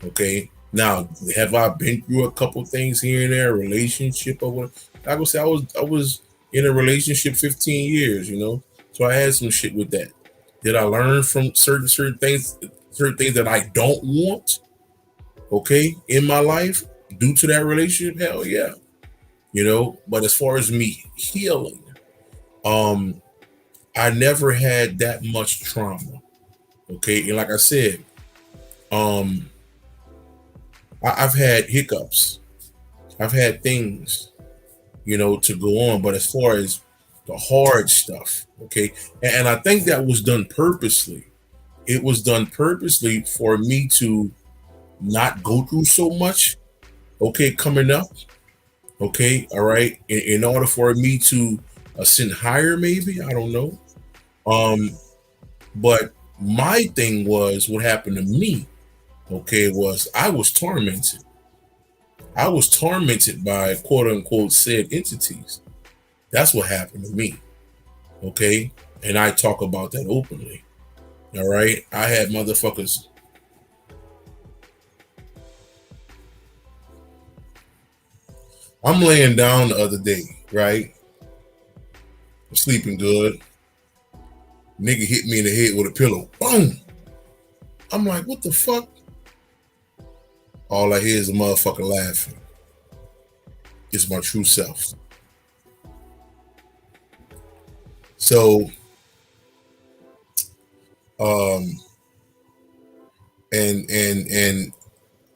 Okay. Now, have I been through a couple things here and there, relationship or what? I would say I was in a relationship 15 years, So I had some shit with that. Did I learn from certain things that I don't want, okay, in my life due to that relationship? Hell yeah. But as far as me healing, um, I never had that much trauma. Okay. And like I said, um, I've had hiccups. I've had things, to go on. But as far as the hard stuff, okay, and I think that was done purposely. It was done purposely for me to not go through so much, okay, coming up, okay, all right, in order for me to ascend higher, maybe, I don't know. Um, but my thing was what happened to me, okay, was I was tormented. I was tormented by quote unquote said entities. That's what happened to me. Okay. And I talk about that openly. All right. I had motherfuckers. I'm laying down the other day, right? I'm sleeping good. Nigga hit me in the head with a pillow. Boom. I'm like, what the fuck? All I hear is a motherfucker laughing. It's my true self. So, um, and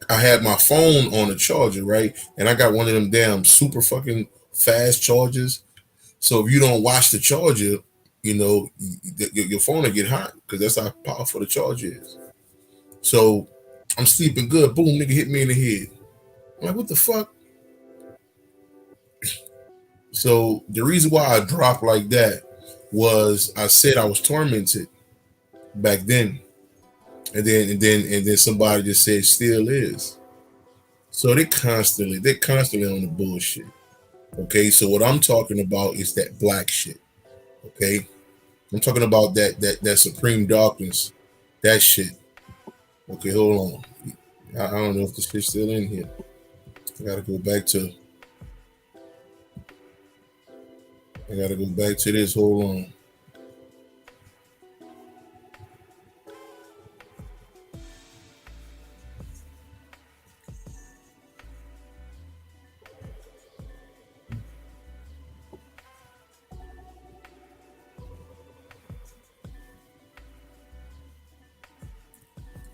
I had my phone on a charger, right? And I got one of them damn super fucking fast chargers. So if you don't watch the charger, your phone will get hot because that's how powerful the charger is. So I'm sleeping good. Boom, nigga hit me in the head. I'm like, what the fuck? So the reason why I dropped like that was I said I was tormented back then. And then somebody just said still is. So they're constantly on the bullshit. Okay, so what I'm talking about is that black shit. Okay, I'm talking about that supreme darkness, that shit. Okay, hold on. I don't know if this shit's still in here. I gotta go back to. I gotta go back to this. Hold on.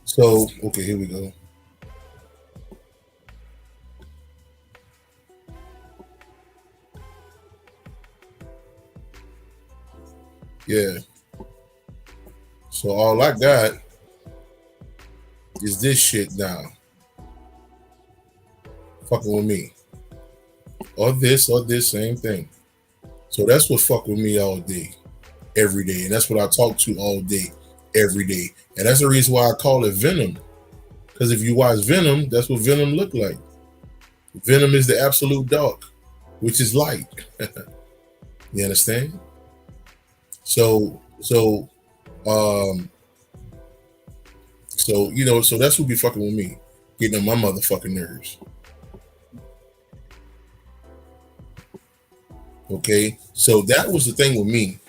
So, okay, here we go. Yeah. So all I got is this shit now. Fucking with me. Or this, same thing. So that's what fuck with me all day, every day. And that's what I talk to all day, every day. And that's the reason why I call it Venom. Because if you watch Venom, that's what Venom look like. Venom is the absolute dark, which is light. You understand? So um so that's what be fucking with me, getting on my motherfucking nerves. Okay, so that was the thing with me.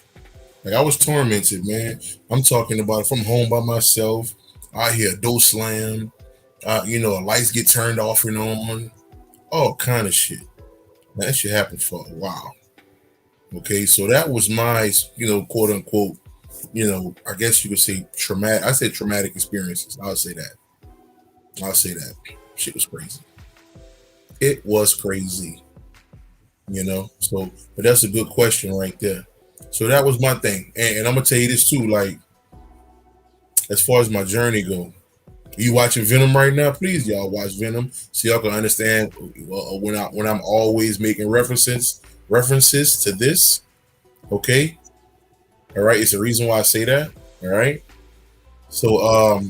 Like I was tormented, man. I'm talking about if I'm home by myself, I hear a door slam, lights get turned off and on, all kind of shit. That shit happened for a while. Okay, so that was my, quote unquote, I guess you could say traumatic. I said traumatic experiences. I'll say that. I'll say that. Shit was crazy. It was crazy, So, but that's a good question right there. So that was my thing, and I'm gonna tell you this too. Like, as far as my journey go, you watching Venom right now? Please, y'all watch Venom so y'all can understand when I'm always making references to this. Okay, all right. It's the reason why I say that. All right. So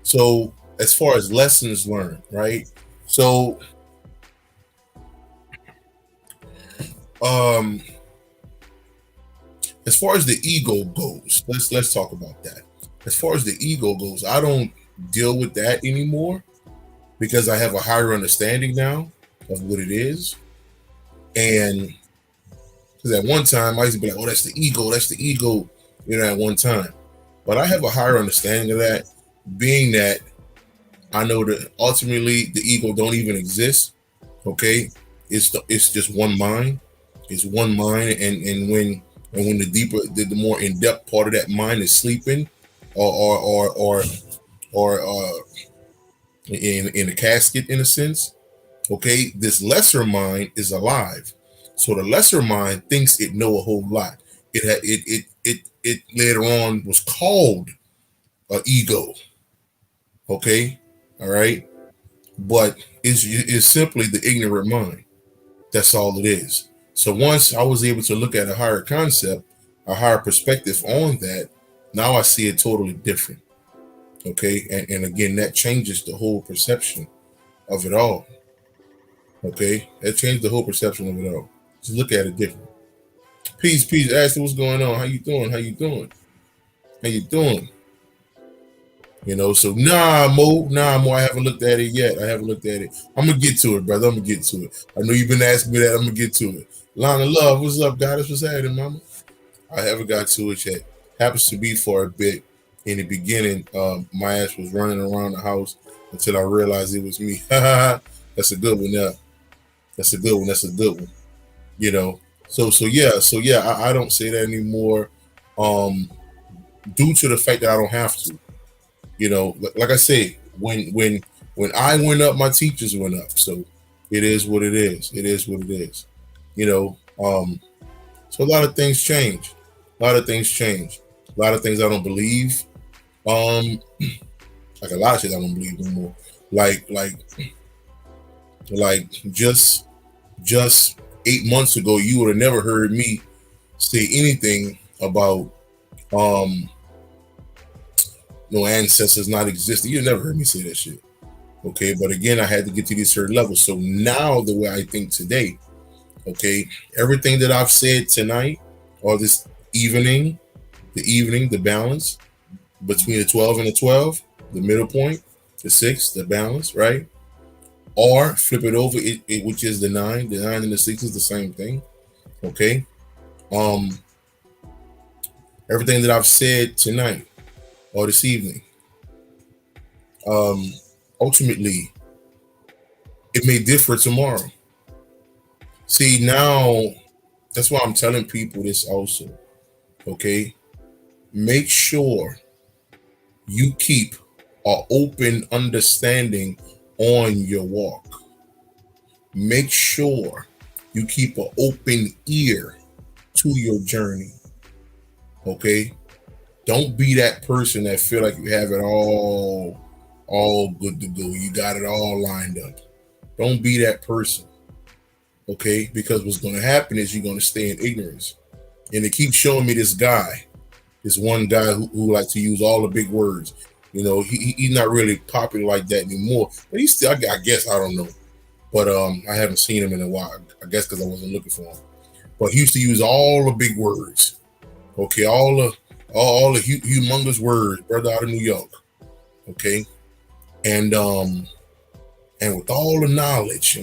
so as far as lessons learned, right? So um as far as the ego goes, let's talk about that. As far as the ego goes, I don't deal with that anymore because I have a higher understanding now of what it is. And because at one time I used to be like, oh, that's the ego, at one time. But I have a higher understanding of that, being that I know that ultimately the ego don't even exist. Okay, it's just one mind. It's one mind, and when the deeper, the more in depth part of that mind is sleeping, or in a casket in a sense. Okay, this lesser mind is alive, so the lesser mind thinks it know a whole lot. It later on was called ego. Okay, all right, but it's simply the ignorant mind. That's all it is. So once I was able to look at a higher concept, a higher perspective on that, now I see it totally different. Okay, and again, that changes the whole perception of it all. Okay, that changed the whole perception of it all. Just look at it different. Peace, Ashley, what's going on? How you doing? How you doing? How you doing? So nah, Mo, I haven't looked at it yet. I haven't looked at it. I'm gonna get to it, brother. I'm gonna get to it. I know you've been asking me that. I'm gonna get to it. Lana Love, what's up, goddess? What's happening, mama? I haven't got to it yet. Happens to be for a bit. In the beginning, my ass was running around the house until I realized it was me. That's a good one. Yeah, that's a good one. That's a good one. You know. So yeah. I don't say that anymore. Um, due to the fact that I don't have to. Like I say, when I went up, my teachers went up. So it is what it is. It is what it is. You know. So a lot of things change. A lot of things change. A lot of things I don't believe. Um, like a lot of shit I don't believe anymore. Like just 8 months ago, you would have never heard me say anything about um no ancestors not existing. You never heard me say that shit. Okay, but again, I had to get to these certain levels. So now the way I think today, okay, everything that I've said tonight or this evening, the balance between the 12 and the 12. the middle point, the 6, the balance, right? Or flip it over, which is the 9. The 9 and the 6 is the same thing. Okay. Um, Everything that I've said tonight or this evening, ultimately, it may differ tomorrow. See, now that's why I'm telling people this also. Okay. Make sure you keep an open understanding on your walk. Make sure you keep an open ear to your journey. Okay? Don't be that person that feel like you have it all good to go. You got it all lined up. Don't be that person. Okay? Because what's going to happen is you're going to stay in ignorance. And they keep showing me this guy, this one guy who likes to use all the big words. You know, he's not really popular like that anymore. But he's still, I guess, I don't know. But I haven't seen him in a while. I guess because I wasn't looking for him. But he used to use all the big words. Okay, all the humongous words, brother out of New York. Okay. And with all the knowledge,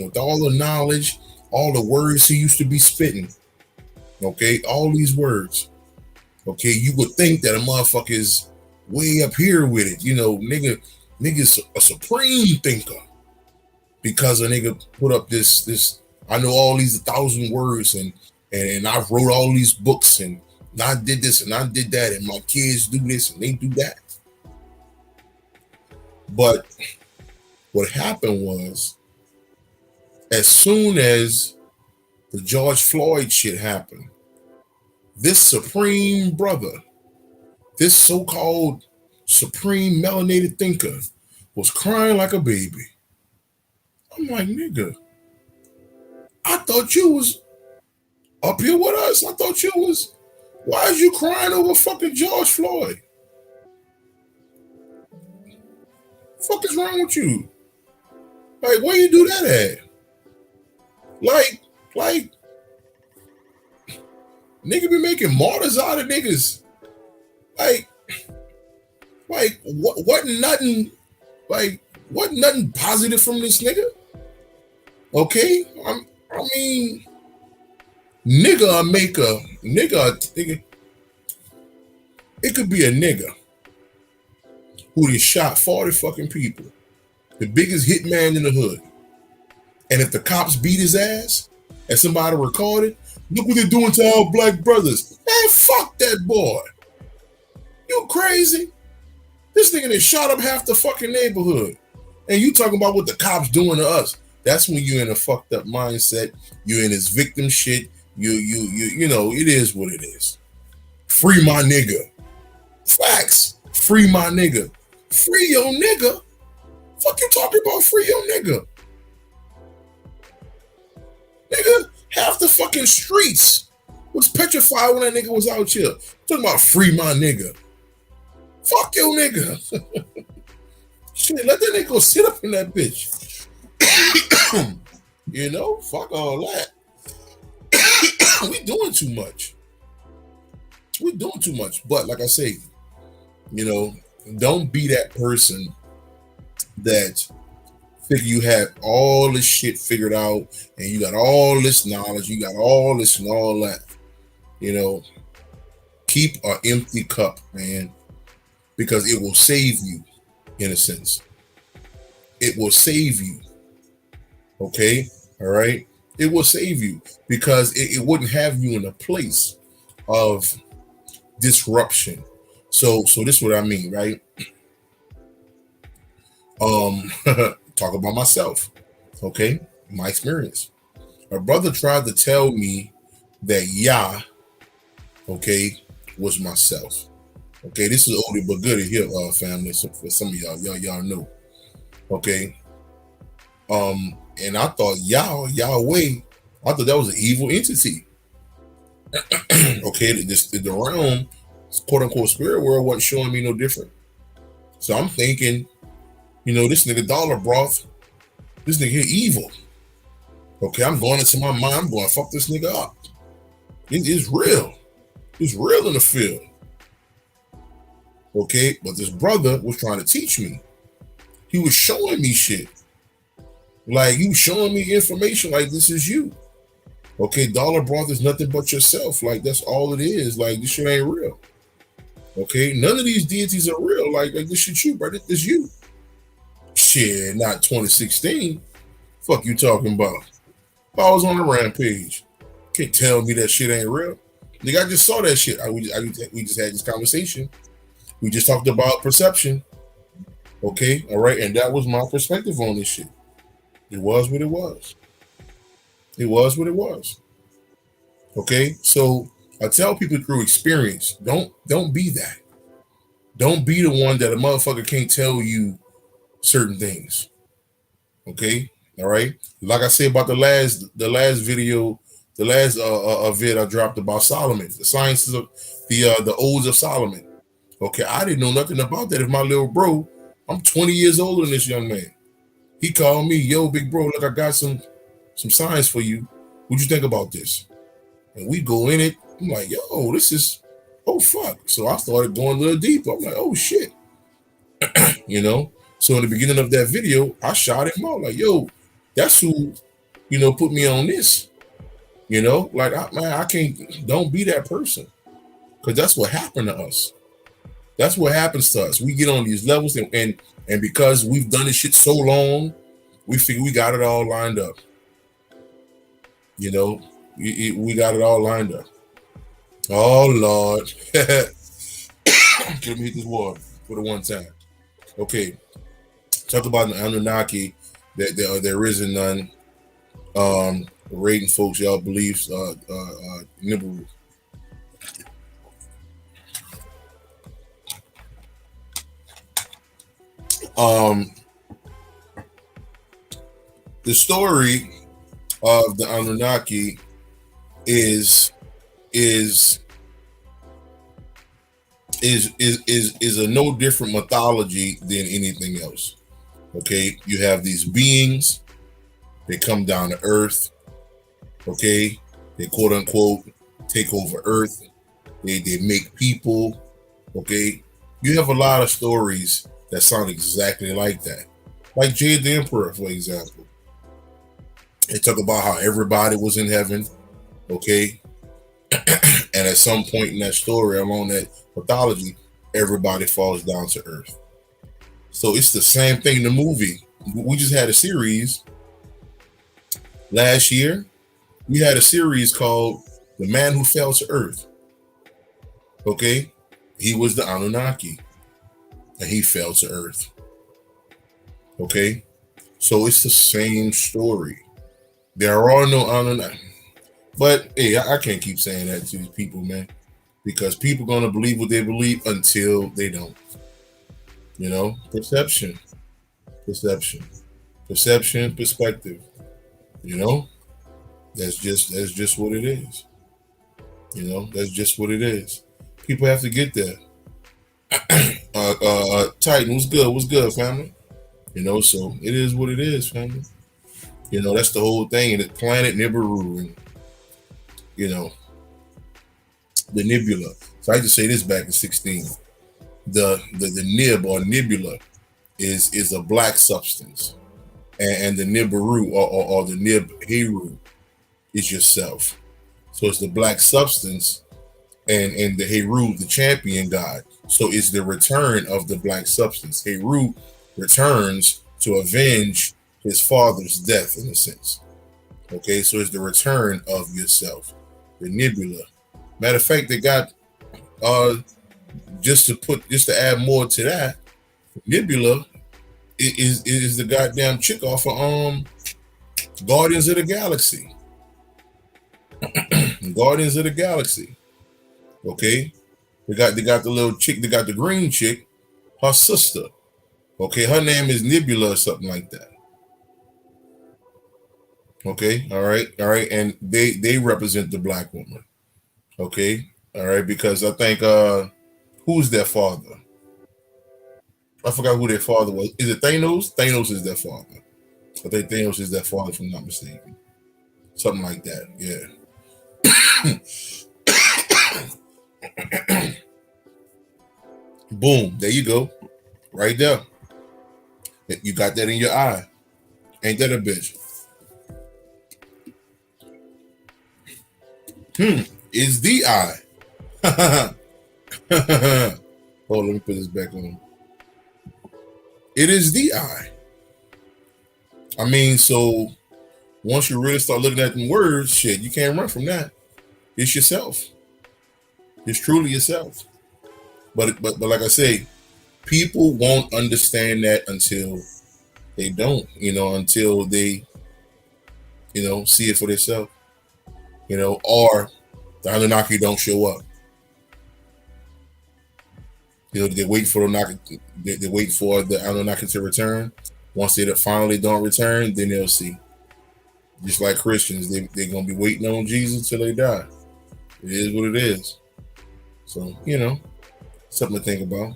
all the words he used to be spitting. Okay, all these words. Okay, you would think that a motherfucker is way up here with it. You know, nigga's a supreme thinker. Because a nigga put up this, I know all these 1,000 words and I wrote all these books and I did this and I did that and my kids do this and they do that. But what happened was, as soon as the George Floyd shit happened, this supreme brother, this so-called supreme melanated thinker was crying like a baby. I'm like, nigga, I thought you was up here with us. I thought you was, why is you crying over fucking George Floyd? Fuck is wrong with you? Like, where you do that at? Like, nigga be making martyrs out of niggas. Like what nothing positive from this nigga? Okay, I mean, nigga, it could be a nigga who just shot 40 fucking people, the biggest hitman in the hood. And if the cops beat his ass and somebody recorded, look what they're doing to our black brothers. Man, fuck that boy. You crazy? This nigga that shot up half the fucking neighborhood. And you talking about what the cops doing to us. That's when you're in a fucked up mindset. You're in this victim shit. You know, it is what it is. Free my nigga. Facts. Free my nigga. Free your nigga? Fuck you talking about free your nigga? Nigga, half the fucking streets was petrified when that nigga was out here. Talking about free my nigga. Fuck your nigga. Shit, let that nigga go sit up in that bitch. You know, fuck all that. We doing too much. We're doing too much. But like I say, you know, don't be that person that think you have all this shit figured out and you got all this knowledge, you got all this and all that. You know, keep an empty cup, man, because it will save you in a sense. It will save you. Okay? All right? It will save you because it wouldn't have you in a place of disruption. So this is what I mean, right? Talk about myself. Okay? My experience. My brother tried to tell me that Yah, okay, was myself. Okay, this is oldie but goodie here, family. So for some of y'all know. Okay. And I thought Yahweh, I thought that was an evil entity. Okay, the realm, quote unquote spirit world wasn't showing me no different. So I'm thinking, you know, this nigga Dollar Broth, this nigga here evil. Okay, I'm going into my mind, I'm going to fuck this nigga up. It's real. It's real in the field. Okay, but this brother was trying to teach me. He was showing me shit. Like, he was showing me information like, this is you. Okay, dollar broth is nothing but yourself. Like, that's all it is. Like, this shit ain't real. Okay, none of these deities are real. Like this shit you, bro. This is you. Shit, not 2016. Fuck you talking about? I was on a rampage. Can't tell me that shit ain't real. Nigga, I just saw that shit. We just had this conversation. We just talked about perception. Okay, all right, and that was my perspective on this shit. It was what it was. It was what it was. Okay, so I tell people through experience, don't be that. Don't be the one that a motherfucker can't tell you certain things. Okay, all right. Like I said about the last video, the last vid I dropped about Solomon, the sciences of the odes of Solomon. Okay, I didn't know nothing about that. If my little bro, I'm 20 years older than this young man. He called me, yo, big bro, look, I got some science for you. What'd you think about this? And we go in it. I'm like, yo, this is, oh fuck. So I started going a little deeper. I'm like, oh shit. You know? So in the beginning of that video, I shot him out like, yo, that's who, put me on this. Like, I can't, don't be that person. Because that's what happened to us. That's what happens to us. We get on these levels and because we've done this shit so long, we figure we got it all lined up. We got it all lined up. Oh, Lord. Let me hit this water for the one time. Okay. Talk about the Anunnaki, that there isn't none. Rating folks, y'all beliefs, Nibiru. The story of the Anunnaki is a no different mythology than anything else. Okay, you have these beings, they come down to Earth. Okay, they quote unquote take over Earth. They make people. Okay, you have a lot of stories that sound exactly like that, like Jade the Emperor, for example. They talk about how everybody was in heaven. Okay, and at some point in that story, along that mythology, everybody falls down to Earth. So it's the same thing in the movie. We just had a series last year. We had a series called The Man Who Fell to Earth. Okay, he was the Anunnaki and he fell to Earth. Okay, so it's the same story. There are no Anunnaki. But hey, I can't keep saying that to these people, man, because people are gonna believe what they believe until they don't. Perception, perspective. That's just what it is. That's just what it is. People have to get there. Titan, what's good? What's good, family? So it is what it is, family. That's the whole thing. And the planet Nibiru, and the nebula. So I used to say this back in 16. The nib or nebula is a black substance, and the Nibiru or the nib Heru is yourself. So it's the black substance, and the Heru, the champion god. So it's the return of the black substance. Heru returns to avenge his father's death, in a sense. Okay, so it's the return of yourself, the nebula. Matter of fact, they got just to add more to that, nebula is the goddamn chick off of Guardians of the Galaxy. Guardians of the Galaxy. Okay, they got the little chick. They got the green chick, her sister. Okay, her name is Nebula or something like that. Okay, all right, and they represent the black woman. Okay, all right, because I think who's their father? I forgot who their father was. Is it Thanos? Thanos is their father. I think Thanos is their father, if I'm not mistaken. Something like that. Yeah. Boom, there you go, right there. You got that in your eye. Ain't that a bitch? Is the eye. Hold on, let me put this back on. It is the eye. I mean, so once you really start looking at them words, shit, you can't run from that. It's yourself. It's truly yourself. But like I say, people won't understand that until they don't, until they, see it for themselves, or the Anunnaki don't show up. They wait for they wait for the Anunnaki to return. Once they finally don't return, then they'll see. Just like Christians, they're gonna be waiting on Jesus till they die. It is what it is. So, something to think about.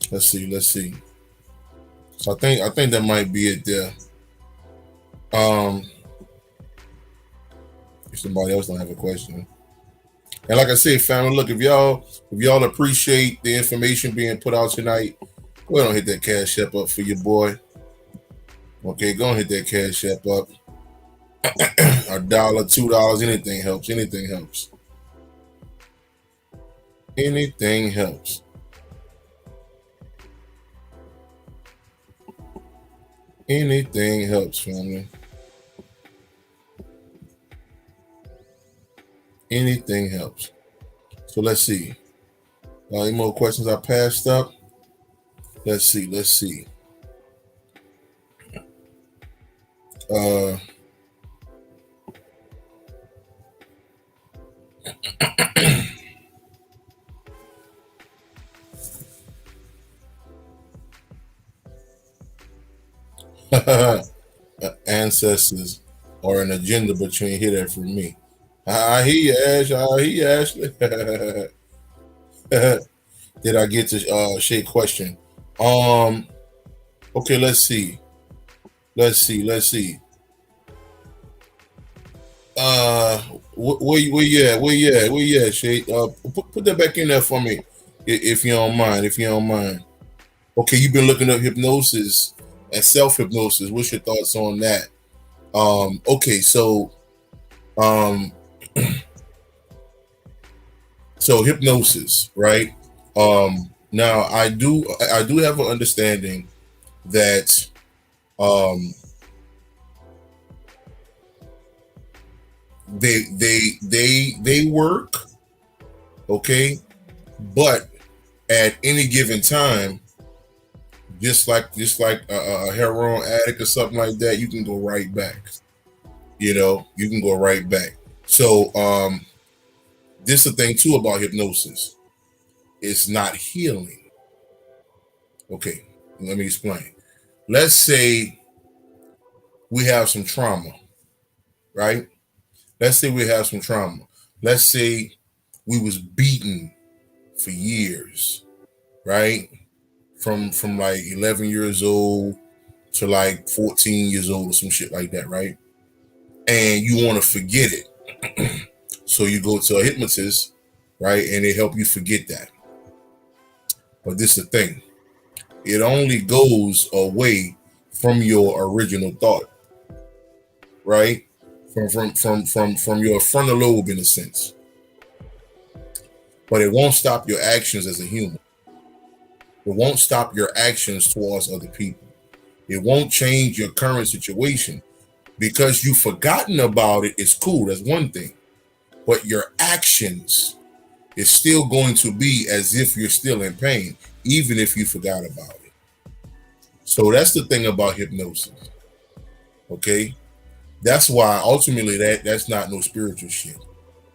Let's see. So I think that might be it there. If somebody else don't have a question. And like I say, family, look, if y'all appreciate the information being put out tonight, go ahead and hit that Cash App up for your boy. Okay, go and hit that Cash App up. $1, $2, anything helps. Anything helps. Anything helps. Anything helps, family. Anything helps. So let's see. Any more questions I passed up? Let's see. Ancestors or an agenda, but you ain't hear that from me. I hear you, Ash. I hear you, Ashley. Did I get to Shay question? Okay, let's see. Where you at, Shay? Put that back in there for me, if you don't mind. Okay, you've been looking up hypnosis and self-hypnosis. What's your thoughts on that? Okay, so so hypnosis, right? Now I do have an understanding that they work, okay, but at any given time, just like a heroin addict or something like that, you can go right back. You can go right back. So this is the thing too about hypnosis. It's not healing. Okay, let me explain. Let's say we have some trauma, right? Let's say we have some trauma. Let's say we was beaten for years, right? From like 11 years old to like 14 years old or some shit like that, right? And you want to forget it. So you go to a hypnotist, right? And they help you forget that. But this is the thing. It only goes away from your original thought, right? From your frontal lobe, in a sense. But it won't stop your actions as a human. It won't stop your actions towards other people. It won't change your current situation. Because you've forgotten about it, it's cool. That's one thing. But your actions is still going to be as if you're still in pain, even if you forgot about it. So that's the thing about hypnosis. Okay? That's why ultimately that's not no spiritual shit.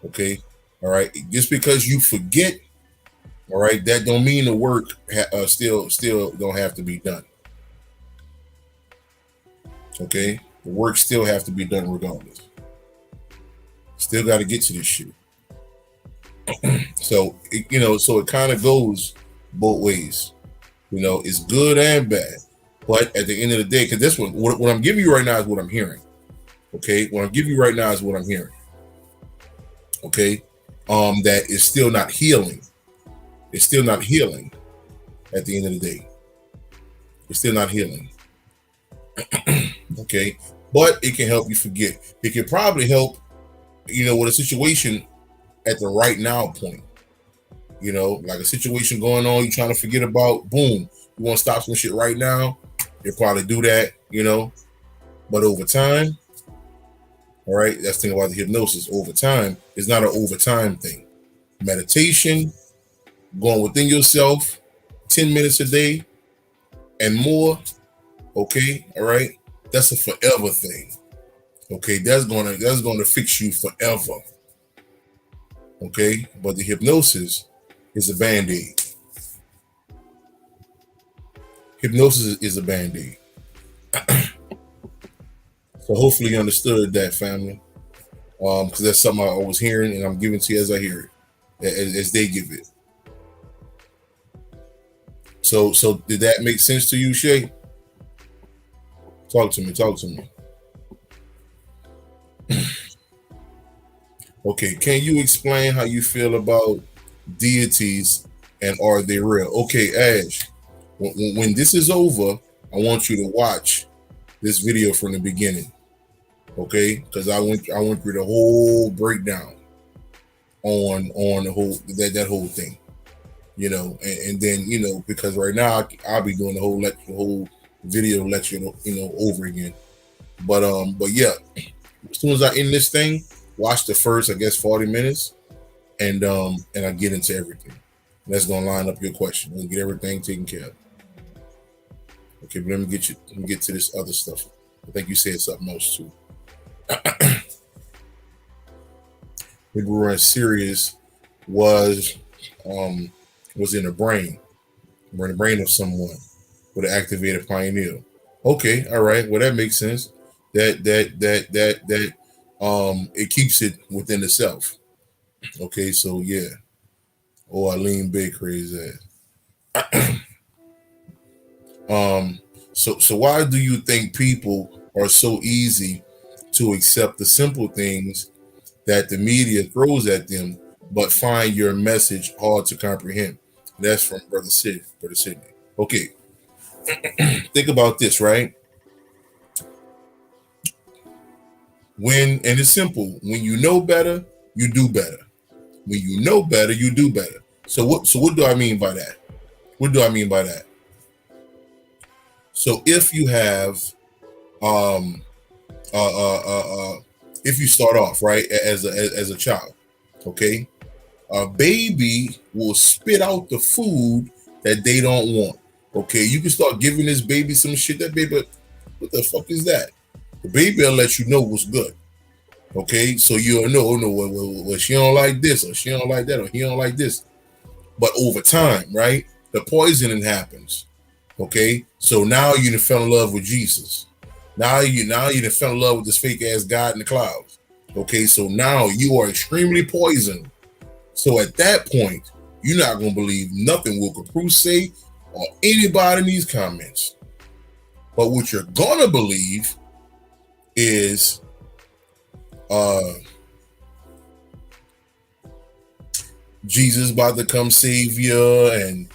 Okay? All right? Just because you forget, all right, that don't mean the work still don't have to be done. Okay? The work still have to be done regardless. Still got to get to this shit. So it kind of goes both ways. It's good and bad. But at the end of the day, because this one, what I'm giving you right now is what I'm hearing. Okay, what I'm giving you right now is what I'm hearing. Okay, that is still not healing. It's still not healing at the end of the day. It's still not healing. Okay. But it can help you forget. It can probably help, with a situation at the right now point. Like a situation going on, you're trying to forget about, boom, you want to stop some shit right now, you'll probably do that, But over time, all right, that's the thing about the hypnosis. Over time, it's not an overtime thing. Meditation, going within yourself, 10 minutes a day and more, okay, all right, that's a forever thing. Okay, that's gonna fix you forever. Okay, but the hypnosis is a band-aid. Hypnosis is a band-aid. So hopefully you understood that, family. Because that's something I was hearing, and I'm giving to you as I hear it, as they give it. So did that make sense to you, Shay? Talk to me. Okay, can you explain how you feel about deities and are they real? Okay, Ash, when this is over, I want you to watch this video from the beginning. Okay, because I went through the whole breakdown on the whole that whole thing, and then because right now I'll be doing the whole video lecture, over again. But yeah, as soon as I end this thing, watch the first, I guess, 40 minutes, and I get into everything. That's gonna line up your question and get everything taken care of. Okay, but let me get to this other stuff. I think you said something else too. We were serious was in the brain. We're in the brain of someone with an activated pineal. Okay, all right. Well, that makes sense. That it keeps it within itself. Okay, so yeah. Oh, I lean big crazy ass. So why do you think people are so easy to accept the simple things that the media throws at them, but find your message hard to comprehend? That's from Brother Sydney. Okay, think about this, right? And it's simple. When you know better, you do better. When you know better, you do better. So what do I mean by that? What do I mean by that? So if you have if you start off right as a child, okay, a baby will spit out the food that they don't want. Okay, you can start giving this baby some shit. That baby, what the fuck is that? The baby will let you know what's good. Okay, so you'll know, well, she don't like this, or she don't like that, or he don't like this. But over time, right, the poisoning happens. Okay, so now you done fell in love with Jesus. Now you done fell in love with this fake ass God in the clouds. Okay, so now you are extremely poisoned. So at that point, you're not gonna believe nothing Will Copprue say or anybody in these comments. But what you're gonna believe is Jesus about to come save you, and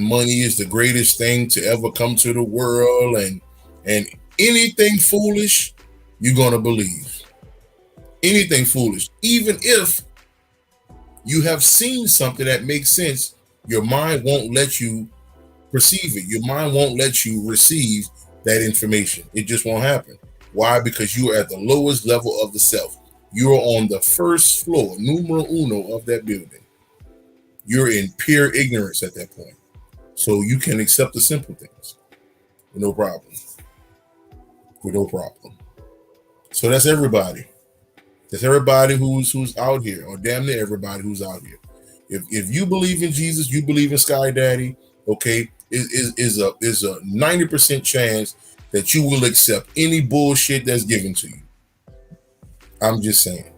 money is the greatest thing to ever come to the world, and anything foolish you're gonna believe. Anything foolish, even if you have seen something that makes sense, your mind won't let you perceive it. Your mind won't let you receive that information. It just won't happen. Why? Because you are at the lowest level of the self. You're on the first floor, numero uno of that building. You're in pure ignorance at that point. So you can accept the simple things with no problem. With no problem. So that's everybody. That's everybody who's out here, or damn near everybody who's out here. If you believe in Jesus, you believe in Sky Daddy, okay, is a 90% chance that you will accept any bullshit that's given to you. I'm just saying.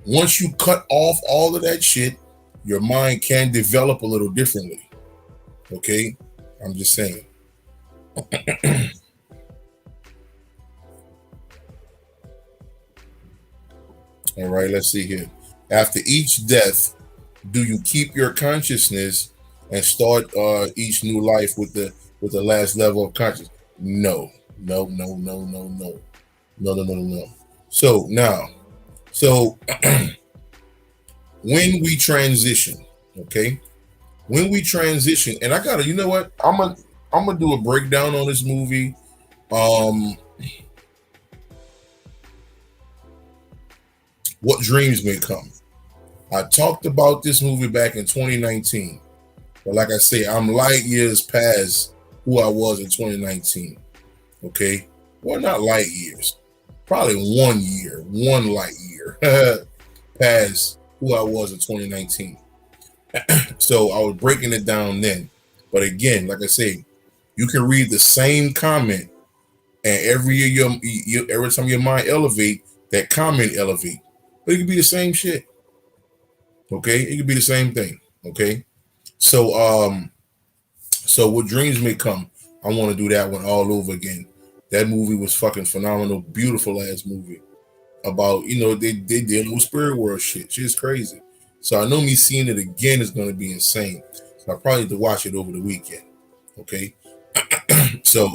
Once you cut off all of that shit, your mind can develop a little differently. Okay? I'm just saying. All right, let's see here. After each death, do you keep your consciousness and start each new life with the last level of consciousness? No, no, no, no, no, no, no, no, no, no. So now, so when we transition, okay, when we transition, and I gotta, you know what, I'm gonna do a breakdown on this movie. Um, what dreams may come. I talked about this movie back in 2019, but like I say, I'm light years past who I was in 2019. Okay, well, not light years, probably 1 year, one light year past who I was in 2019. So I was breaking it down then. But again, like I say, you can read the same comment, and every year, every time your mind elevate, that comment elevate. But it could be the same shit. Okay, it could be the same thing. Okay, so so what dreams may come. I want to do that one all over again. That movie was fucking phenomenal, beautiful ass movie about, you know, they dealing with spirit world shit. Shit's crazy. So I know me seeing it again is going to be insane. So I probably need to watch it over the weekend. Okay. So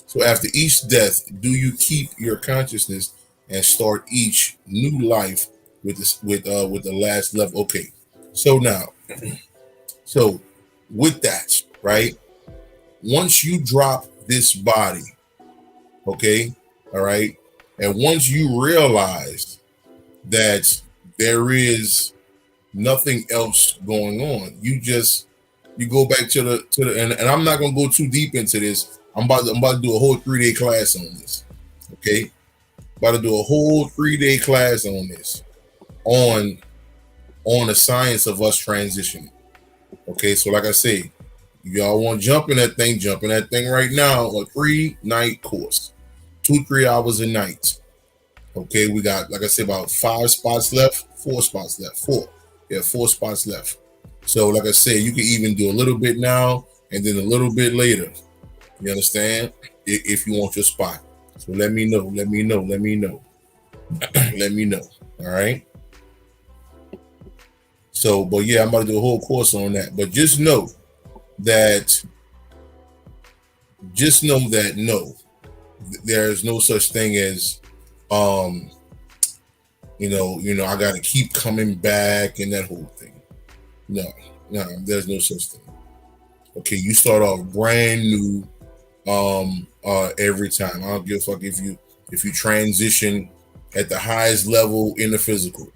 so after each death, do you keep your consciousness and start each new life with this with the last level? Okay. So now, so with that, right? Once you drop this body, okay, all right, and once you realize that there is nothing else going on, you go back to the and I'm not gonna go too deep into this. I'm about to do a whole 3 day class on this. Okay. About to do a whole 3 day class on this. On the science of us transitioning. Okay, so like I say, y'all want to jump in that thing right now. A 3 night course, 2-3 hours a night. Okay, we got, like I said, about 5 spots left, 4 spots left, yeah, 4 spots left. So like I said, you can even do a little bit now and then a little bit later. You understand? If you want your spot, so let me know, let me know, let me know, let me know. All right. So, but yeah, I'm about to do a whole course on that. But that, just know that no, there's no such thing as, um, I got to keep coming back and that whole thing. No, no, there's no such thing. Okay, you start off brand new, every time. I don't give a fuck if you transition at the highest level in the physical.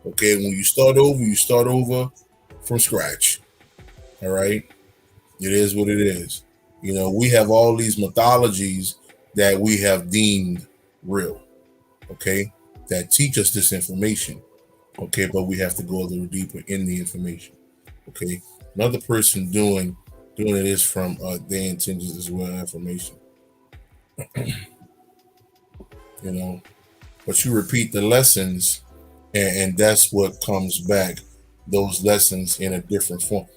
Okay, when you start over from scratch. All right. It is what it is. You know, we have all these mythologies that we have deemed real, okay, that teach us this information, okay, but we have to go a little deeper in the information, okay. Another person doing it is from their intentions as well, information, you know, but you repeat the lessons, and that's what comes back, those lessons in a different form.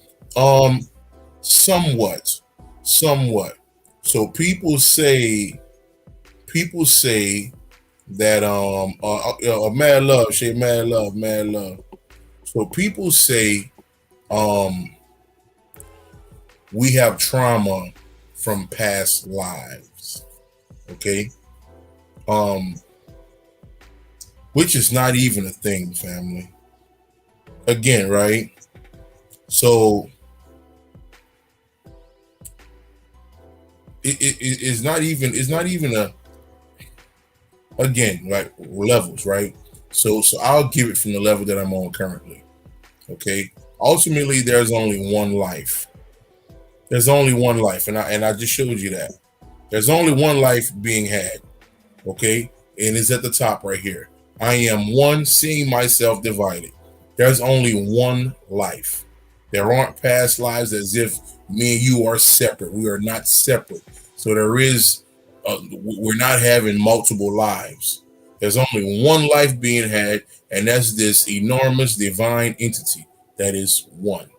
Somewhat, somewhat. So people say that mad love, shit, mad love, mad love. So people say we have trauma from past lives, okay? Um, which is not even a thing, family. Again, right? So it's not even a, again, like levels, right? So I'll give it from the level that I'm on currently. Okay. Ultimately, there's only one life. There's only one life, and I just showed you that. There's only one life being had. Okay, and it's at the top right here. I am one, seeing myself divided. There's only one life. There aren't past lives as if me and you are separate. We are not separate. So there is, we're not having multiple lives. There's only one life being had, and that's this enormous divine entity that is one.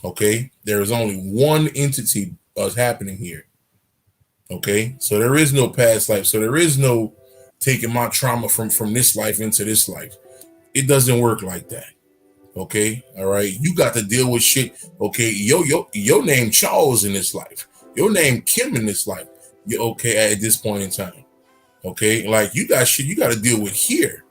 Okay, there is only one entity happening here. Okay, so there is no past life. So there is no taking my trauma from this life into this life. It doesn't work like that. Okay, all right. You got to deal with shit. Okay, your name Charles in this life. Your name Kim in this life. You okay at this point in time. Okay, like you got shit you got to deal with here.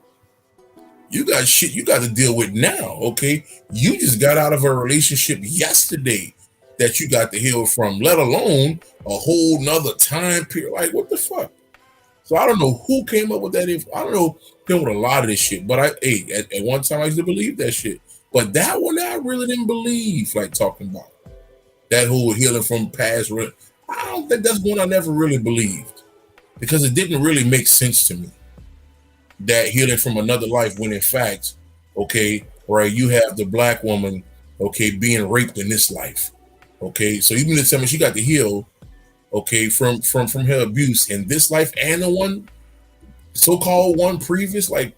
You got shit you got to deal with now. Okay, you just got out of a relationship yesterday that you got to heal from, let alone a whole nother time period. Like what the fuck? So I don't know who came up with that. I don't know who came with a lot of this shit. But at one time I used to believe that shit. But that one I really didn't believe, like talking about that whole healing from past. I don't think that's one I never really believed because it didn't really make sense to me. That healing from another life when in fact, okay, right, you have the black woman, okay, being raped in this life. Okay, so even to tell me she got to heal, okay, from her abuse in this life and the one so-called one previous, like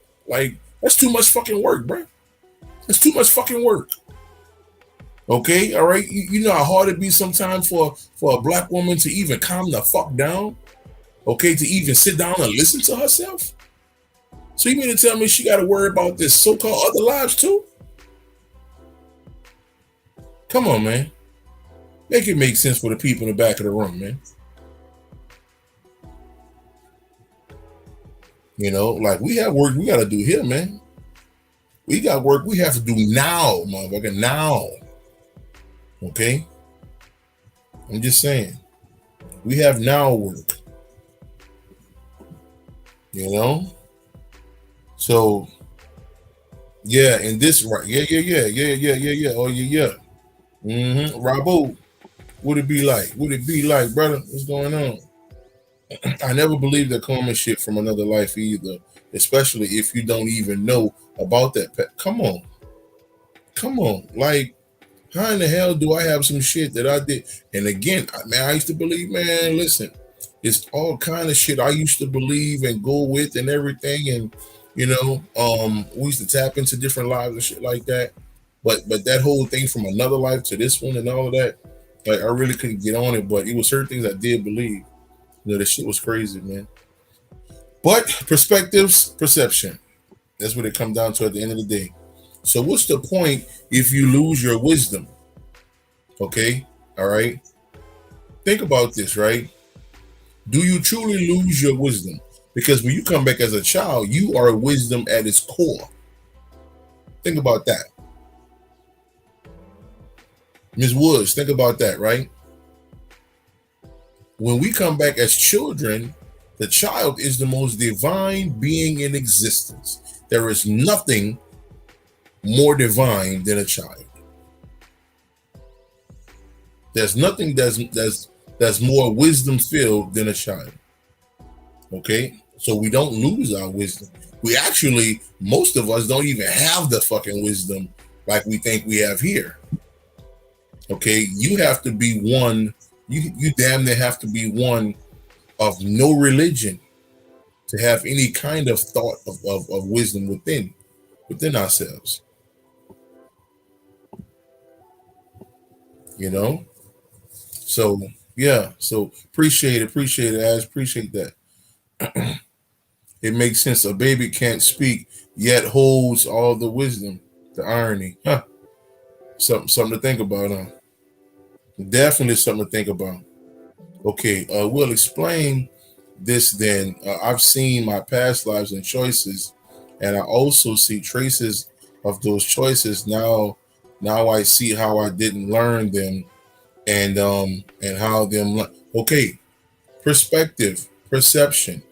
that's too much fucking work, bro. That's too much fucking work. Okay, all right. You know how hard it be sometimes for a black woman to even calm the fuck down. Okay, to even sit down and listen to herself. So you mean to tell me she got to worry about this so-called other lives too? Come on, man. Make it make sense for the people in the back of the room, man. You know, like we have work we got to do here, man. We got work we have to do now, motherfucker, now. Okay? I'm just saying. We have now work. You know? So, yeah, and this right. Yeah. Oh, yeah. Rabo, what it be like? What it be like, brother? What's going on? I never believed that karma shit from another life either, especially if you don't even know about that. Come on. Like, how in the hell do I have some shit that I did? And again, I used to believe, man, listen, it's all kind of shit I used to believe and go with and everything. And, you know, we used to tap into different lives and shit like that. But that whole thing from another life to this one and all of that, like, I really couldn't get on it. But it was certain things I did believe. You know, the shit was crazy, man. But perspectives, perception. That's what it comes down to at the end of the day. So what's the point if you lose your wisdom? Okay, all right. Think about this, right? Do you truly lose your wisdom? Because when you come back as a child, you are wisdom at its core. Think about that. Ms. Woods, think about that, right? When we come back as children, the child is the most divine being in existence. There is nothing more divine than a child. There's nothing that's more wisdom filled than a child. Okay, so we don't lose our wisdom. We actually, most of us don't even have the fucking wisdom like we think we have here. Okay, you have to be one. You damn near have to be one of no religion to have any kind of thought of wisdom within ourselves. You know? So yeah, so appreciate it, as appreciate that. It makes sense. A baby can't speak, yet holds all the wisdom. The irony. Huh. Something to think about, huh? Definitely something to think about. Okay, we'll explain this then. I've seen my past lives and choices, and I also see traces of those choices now. Now I see how I didn't learn them, and how them. Okay, perspective, perception.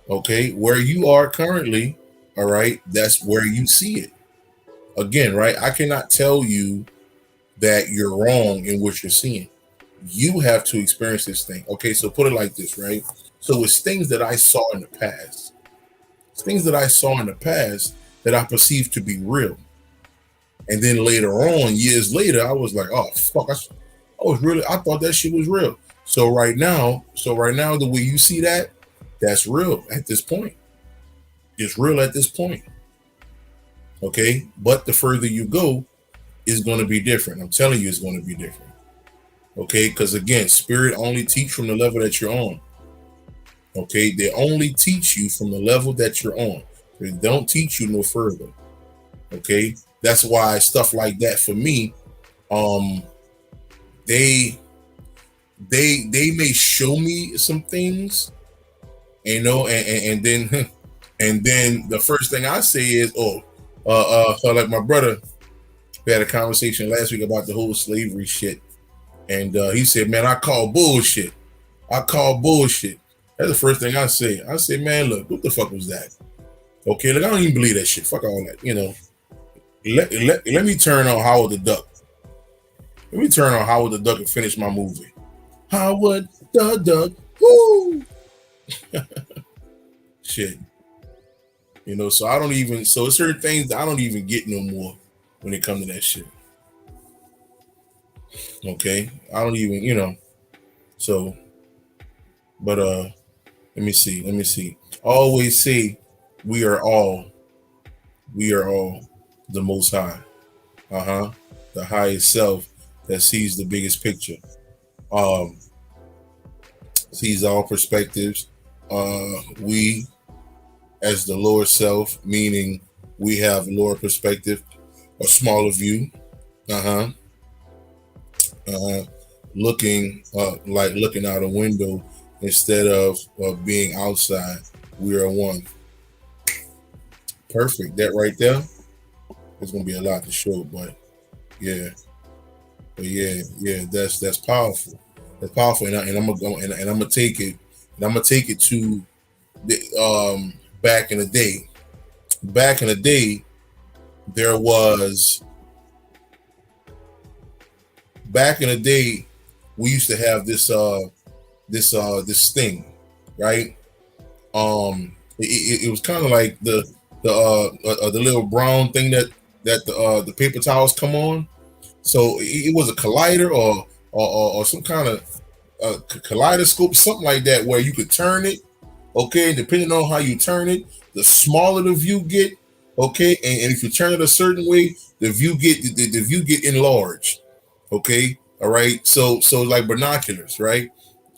Okay, where you are currently, all right, that's where you see it. Again, right? I cannot tell you that you're wrong in what you're seeing. You have to experience this thing. Okay, so put it like this, right? So it's things that I saw in the past. It's things that I saw in the past that I perceived to be real. And then later on, years later, I was like, oh fuck, I thought that shit was real. So right now, the way you see that, that's real at this point. It's real at this point. Okay, but the further you go, is going to be different. I'm telling you, it's going to be different. Okay, because again, spirit only teach from the level that you're on. Okay, they only teach you from the level that you're on. They don't teach you no further. Okay, that's why stuff like that for me, um, they they may show me some things, and then and then the first thing I say is, oh, like my brother, we had a conversation last week about the whole slavery shit, and he said, man, I call bullshit. I call bullshit. That's the first thing I say. I say, man, look, what the fuck was that? Okay, look, I don't even believe that shit. Fuck all that. Let me turn on Howard the Duck. Let me turn on Howard the Duck and finish my movie. Howard the Duck. Woo! Shit. So I don't even, so it's certain things that I don't even get no more when it comes to that shit. Okay? I don't even, so, but let me see. I always say we are all the most high. The highest self that sees the biggest picture. Sees all perspectives. We as the lower self, meaning we have a lower perspective, a smaller view. Looking like looking out a window instead of being outside. We are one. Perfect. That right there. There's gonna be a lot to show, but yeah, that's powerful. That's powerful, and I'm gonna go and I'm gonna take it, and I'm gonna take it to the back in the day. Back in the day, there was back in the day we used to have this thing, right? It was kind of like the little brown thing that the paper towels come on. So it was a collider or some kind of kaleidoscope, something like that, where you could turn it. Okay, depending on how you turn it, the smaller the view get. Okay, and if you turn it a certain way, the view get enlarged. Okay, all right. So like binoculars, right?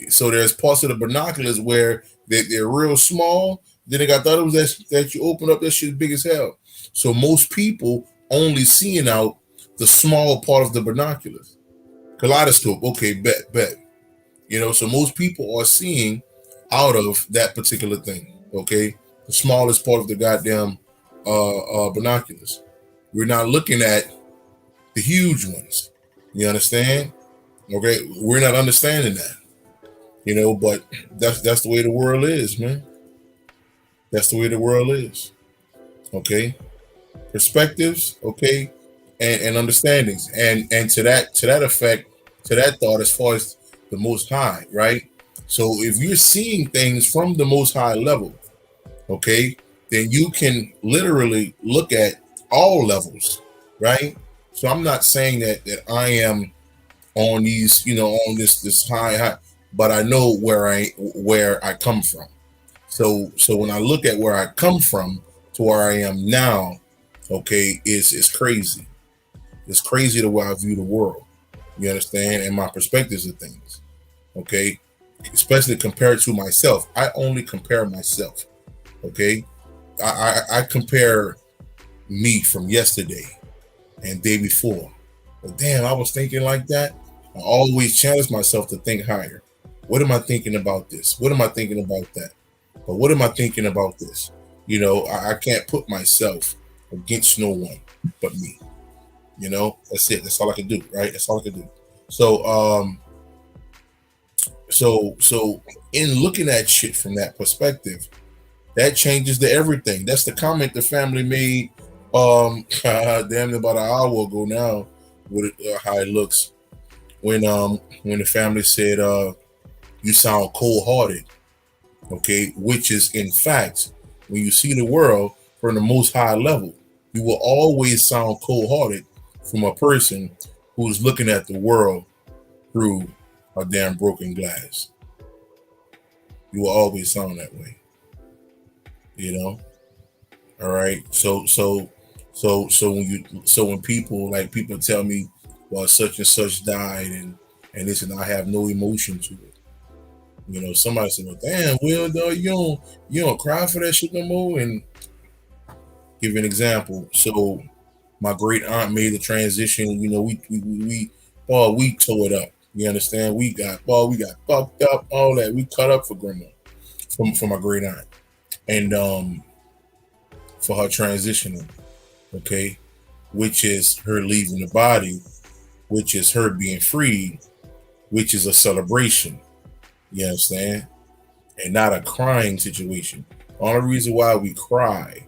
So there's parts of the binoculars where they're real small. Then they got the other ones that you open up, that shit's big as hell. So most people only seeing out the small part of the binoculars. Kaleidoscope, okay, bet. So most people are seeing out of that particular thing, okay? The smallest part of the goddamn binoculars. We're not looking at the huge ones. You understand? Okay, we're not understanding that. But that's the way the world is, man. That's the way the world is. Okay, perspectives, okay, and understandings, and to that effect, to that thought, as far as the Most High, right? So if you're seeing things from the Most High level, okay, then you can literally look at all levels, right? So I'm not saying that I am on these, on this high, but I know where I come from. So when I look at where I come from to where I am now, okay, it's crazy. It's crazy the way I view the world. You understand? And my perspectives of things. Okay, especially compared to myself. I only compare myself. Okay, I compare me from yesterday and day before. But damn, I was thinking like that. I always challenge myself to think higher. What am I thinking about this? What am I thinking about that? But what am I thinking about this? I can't put myself against no one but me. That's it. That's all I can do, right? That's all I can do. So in looking at shit from that perspective, that changes the everything. That's the comment the family made damn near about an hour ago now, with how it looks when the family said you sound cold-hearted, okay, which is in fact, when you see the world from the Most High level, you will always sound cold-hearted from a person who's looking at the world through a damn broken glass. You will always sound that way. All right. So when people tell me, well, such and such died and this, and I have no emotion to it. Somebody said, "Well, damn, Will, though, you don't cry for that shit no more." And give you an example. So my great aunt made the transition. We tore it up. You understand? We got fucked up, all that. We cut up for grandma, for my great aunt, and for her transitioning. Okay, which is her leaving the body, which is her being freed, which is a celebration. You understand? And not a crying situation. The only reason why we cry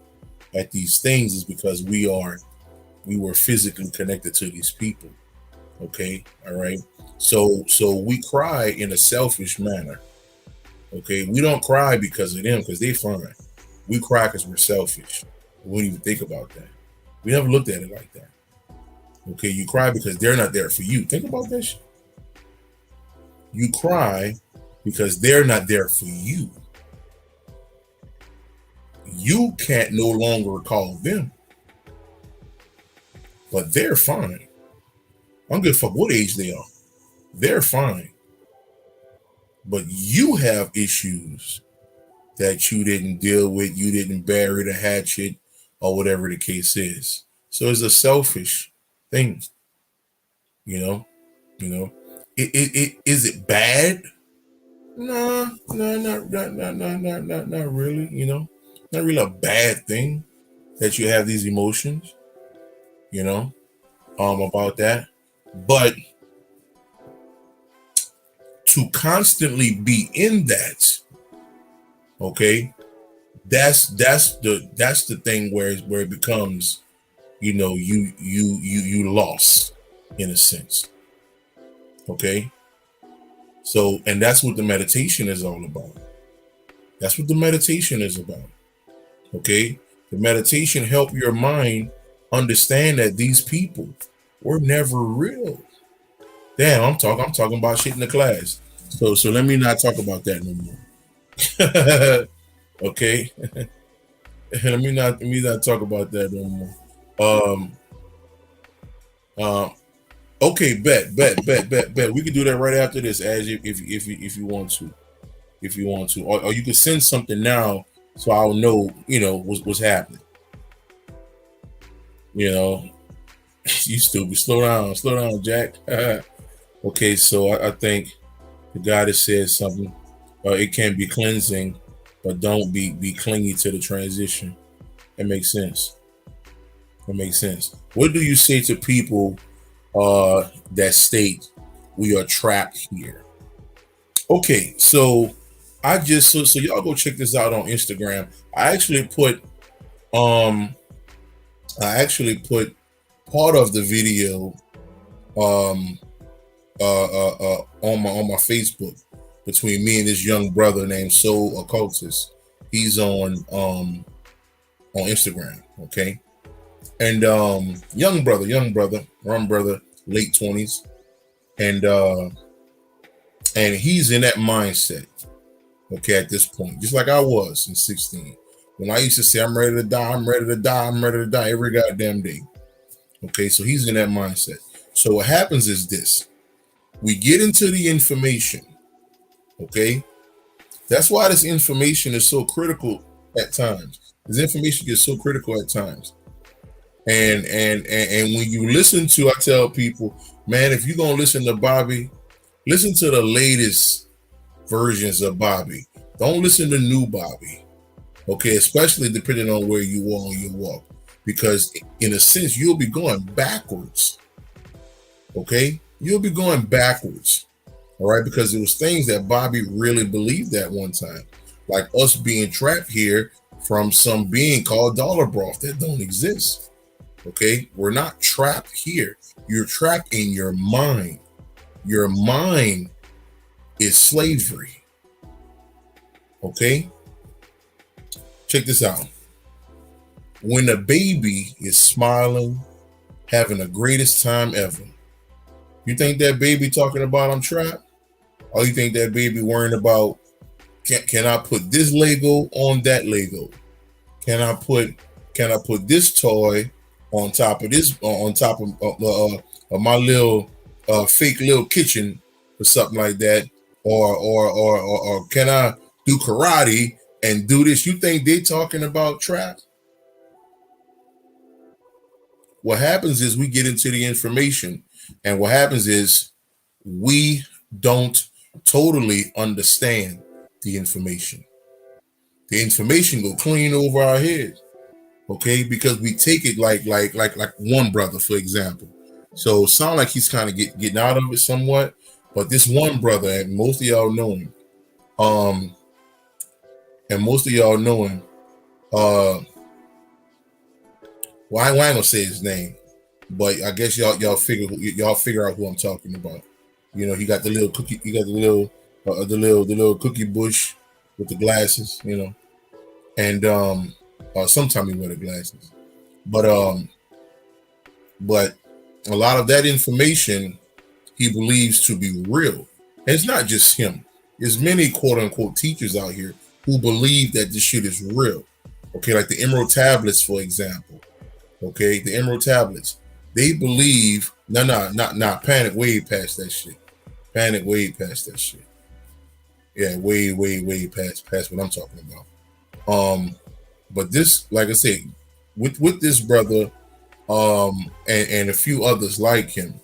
at these things is because we were physically connected to these people. Okay, all right. So we cry in a selfish manner. Okay, we don't cry because of them because they fine. We cry because we're selfish. We don't even think about that. We never looked at it like that. Okay, you cry because they're not there for you. Think about that shit. You cry because they're not there for you. You can't no longer call them, but they're fine. I don't give a fuck what age they are. They're fine. But you have issues that you didn't deal with, you didn't bury the hatchet, or whatever the case is. So it's a selfish thing, you know. You know, is it bad? No, no, not really. Not really a bad thing that you have these emotions. You know, about that, but to constantly be in that, okay, that's the thing where it becomes, you lost in a sense. Okay, so, and that's what the meditation is all about. That's what the meditation is about. Okay, the meditation help your mind understand that these people were never real. Damn, I'm talking about shit in the class. So let me not talk about that no more. Okay, let me not talk about that no more. Um, uh, okay, bet. We can do that right after this, as if you want to, or you can send something now so I'll know, what's happening. You know, you stupid. Slow down, Jack. Okay, so I think the guy that said something. It can be cleansing, but don't be clingy to the transition. It makes sense. It makes sense. What do you say to people that state we are trapped here? Okay, so so y'all go check this out on Instagram. Um I actually put part of the video um on my Facebook between me and this young brother named Soul Occultist. He's on Instagram, okay? And young brother, late 20s, and he's in that mindset, okay, at this point, just like I was in 16. When I used to say I'm ready to die every goddamn day. Okay, so he's in that mindset. So what happens is this: we get into the information, okay? That's why this information is so critical at times. This information gets so critical at times. And when you listen to, I tell people, man, if you're gonna listen to Bobby, listen to the latest versions of Bobby. Don't listen to new Bobby. Okay, especially depending on where you are on your walk. Because in a sense, you'll be going backwards. Okay? You'll be going backwards. All right, because it was things that Bobby really believed at one time. Like us being trapped here from some being called dollar broth that don't exist. Okay, we're not trapped here. You're trapped in your mind. Your mind is slavery. Okay, check this out. When a baby is smiling, having the greatest time ever, you think that baby talking about I'm trapped? Or you think that baby worrying about, can I put this Lego on that Lego? Can I put this toy on top of this, of my little fake little kitchen or something like that? or can I do karate and do this? You think they talking about trap? What happens is we get into the information, and what happens is we don't totally understand the information. The information go clean over our heads, okay? Because we take it like one brother, for example. So sound like he's kind of getting out of it somewhat, but this one brother, and most of y'all know him, um, and most of y'all know him. Well, I ain't gonna say his name, but I guess y'all figure out who I'm talking about. You know, he got the little cookie, he got the little cookie bush with the glasses, you know, and sometimes he wear the glasses, but but a lot of that information he believes to be real. And it's not just him. There's many quote unquote teachers out here who believe that this shit is real. Okay, like the Emerald Tablets, for example. Okay, the Emerald Tablets. They believe not panic way past that shit. Panic way past that shit. Yeah, way past what I'm talking about. But this, like I said, with this brother, and a few others like him,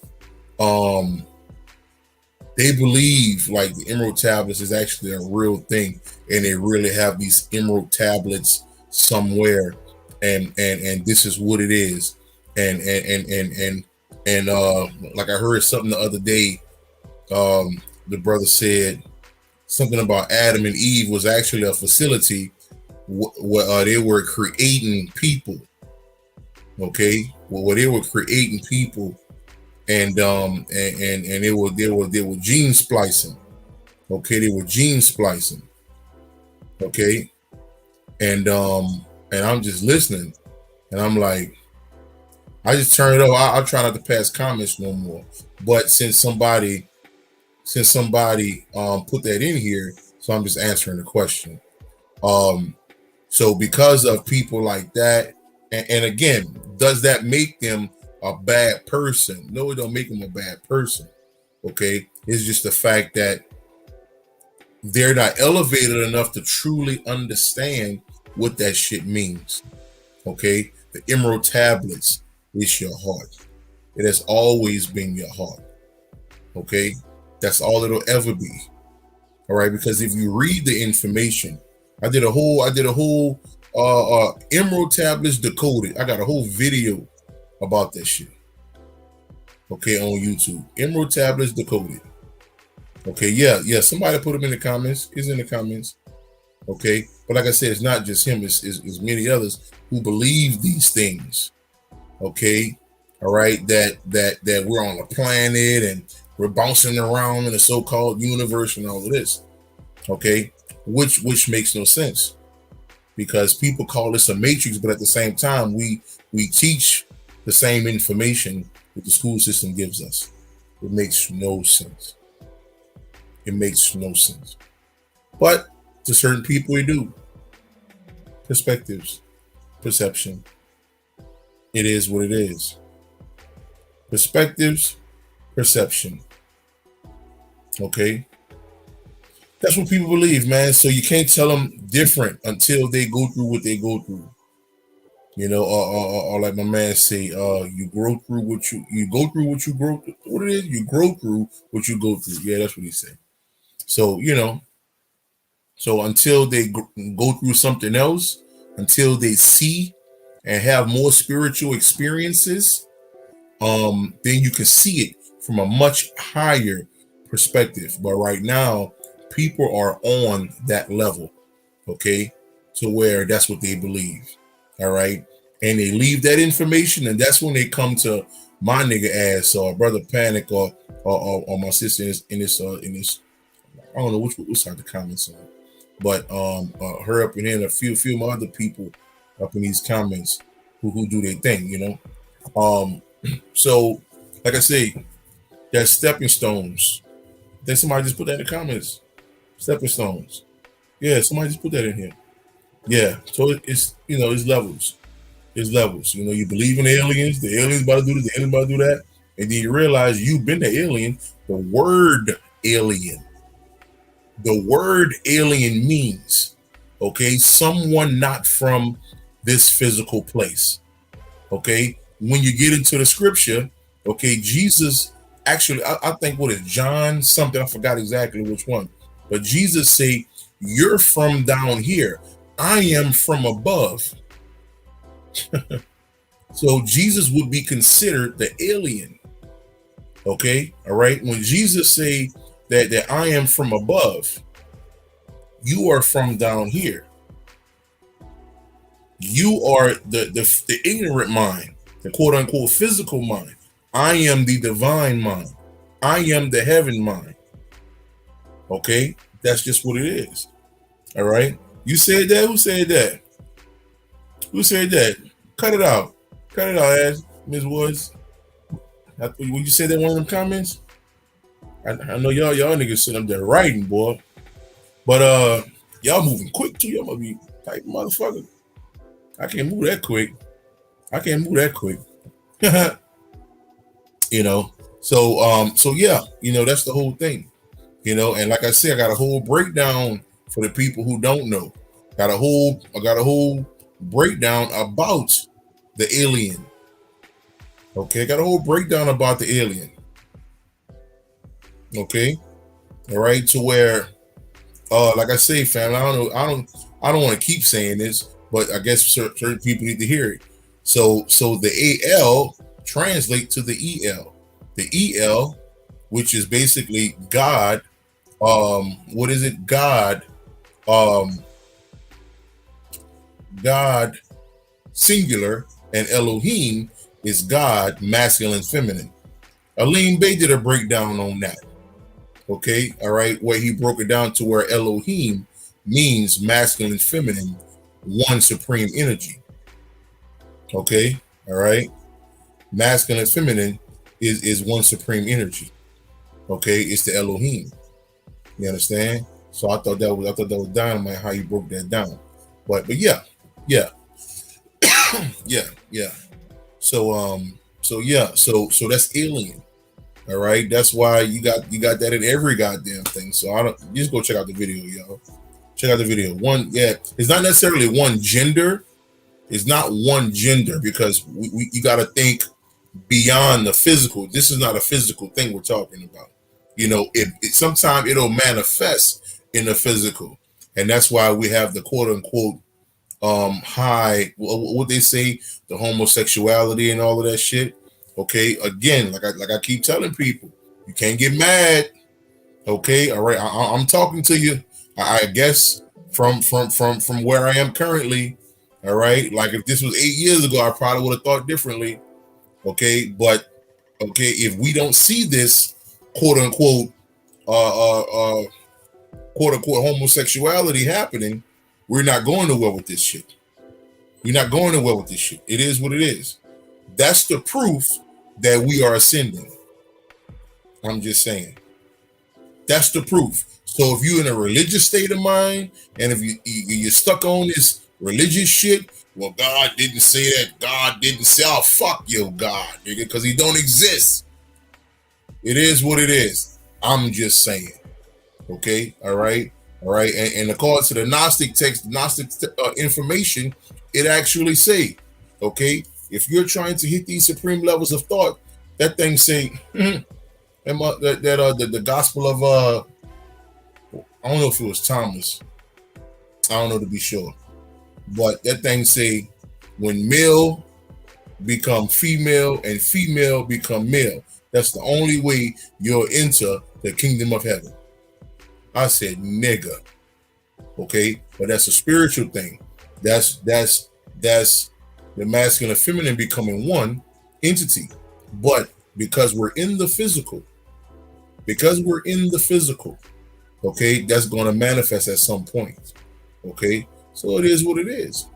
they believe like the Emerald Tablets is actually a real thing, and they really have these Emerald Tablets somewhere, and this is what it is, and like I heard something the other day, the brother said something about Adam and Eve was actually a facility where they were creating people. Okay, where they were creating people, and they were gene splicing. Okay, they were gene splicing. Okay, and I'm just listening, and I'm like, I just turn it off. I try not to pass comments no more. But since somebody put that in here, so I'm just answering the question. So because of people like that, and again, does that make them a bad person? No, it don't make them a bad person. Okay, it's just the fact that they're not elevated enough to truly understand what that shit means. Okay, the Emerald Tablets is your heart. It has always been your heart. Okay, that's all it'll ever be. All right, because if you read the information, I did a whole Emerald Tablets Decoded. I got a whole video about that shit. Okay, on YouTube. Emerald Tablets Decoded. Okay, yeah. Somebody put them in the comments. It's in the comments. Okay, but like I said, it's not just him. It's many others who believe these things. Okay, all right. That we're on a planet and we're bouncing around in the so-called universe and all of this. Okay, which makes no sense, because people call this a matrix, but at the same time, we teach the same information that the school system gives us. It makes no sense. It makes no sense. But to certain people, we do. Perspectives, perception. It is what it is. Perspectives, perception. Okay? That's what people believe, man. So you can't tell them different until they go through what they go through. You know, or like my man say, you grow through what you go through what you grow through. What it is, you grow through what you go through. Yeah, that's what he said. So, you know, so until they go through something else, until they see and have more spiritual experiences, then you can see it from a much higher perspective. But right now, people are on that level, okay, to where that's what they believe. All right, and they leave that information, and that's when they come to my nigga ass or brother Panic or my sister in this I don't know which side the comments on, but her up in here and a few of my other people up in these comments who do their thing, you know. So like I say, there's stepping stones. Then somebody just put that in the comments. Stepping stones. Yeah, somebody just put that in here. Yeah, so it's, you know, it's levels. It's levels. You know, you believe in aliens, the aliens about to do this, the aliens about to do that, and then you realize you've been the alien. The word alien The word alien means, okay, someone not from this physical place. Okay, when you get into the scripture, okay, Jesus actually, I think what is John something, I forgot exactly which one, but Jesus say, "You're from down here. I am from above." So Jesus would be considered the alien. Okay, all right. When Jesus say that I am from above, you are from down here. You are the ignorant mind, the quote unquote physical mind. I am the divine mind. I am the heaven mind. Okay, that's just what it is. All right. You said that. Who said that? Who said that? Cut it out. Cut it out, ass Ms. Woods. When you say that in one of them comments, I know y'all niggas sitting up there writing, boy. But y'all moving quick too. Y'all must be type motherfucker. I can't move that quick. I can't move that quick. You know. So yeah, that's the whole thing. And like I said, I got a whole breakdown for the people who don't know. I got a whole breakdown about the alien. Okay, I got a whole breakdown about the alien. Okay, all right, to where, like I say, fam, I don't want to keep saying this, but I guess certain people need to hear it. So the AL translate to the EL. The EL, which is basically God. What is it? God. God singular, and Elohim is God, masculine, feminine. Aleem Bay did a breakdown on that. Okay, all right, where he broke it down to where Elohim means masculine, feminine, one supreme energy. Okay, all right, masculine, feminine is one supreme energy. Okay, it's the Elohim. You understand? So I thought that was dynamite how you broke that down. But yeah. yeah. So that's alien. All right. That's why you got that in every goddamn thing. So I don't just go check out the video, y'all. Check out the video. It's not necessarily one gender. It's not one gender because you got to think beyond the physical. This is not a physical thing we're talking about. Sometimes it'll manifest in the physical, and that's why we have the quote unquote high, what they say, the homosexuality and all of that shit. Okay, again, like I keep telling people, you can't get mad. Okay, all right, I'm talking to you. I guess from where I am currently. All right, like if this was 8 years ago, I probably would have thought differently. Okay, but okay, if we don't see this quote unquote quote unquote homosexuality happening, we're not going nowhere with this shit. We're not going nowhere with this shit. It is what it is. That's the proof that we are ascending. I'm just saying. That's the proof. So if you're in a religious state of mind, and if you're stuck on this religious shit, well, God didn't say that. God didn't say, oh, fuck your God, nigga, because he don't exist. It is what it is. I'm just saying. Okay, all right. And according to the Gnostic text, information, it actually say, okay, if you're trying to hit these supreme levels of thought, that thing say, the gospel of I don't know if it was Thomas. I don't know to be sure, but that thing say, when male become female and female become male, that's the only way you'll enter the kingdom of heaven. I said, nigga. Okay, but that's a spiritual thing. That's the masculine and feminine becoming one entity. But because we're in the physical, okay, that's going to manifest at some point. Okay, so it is what it is.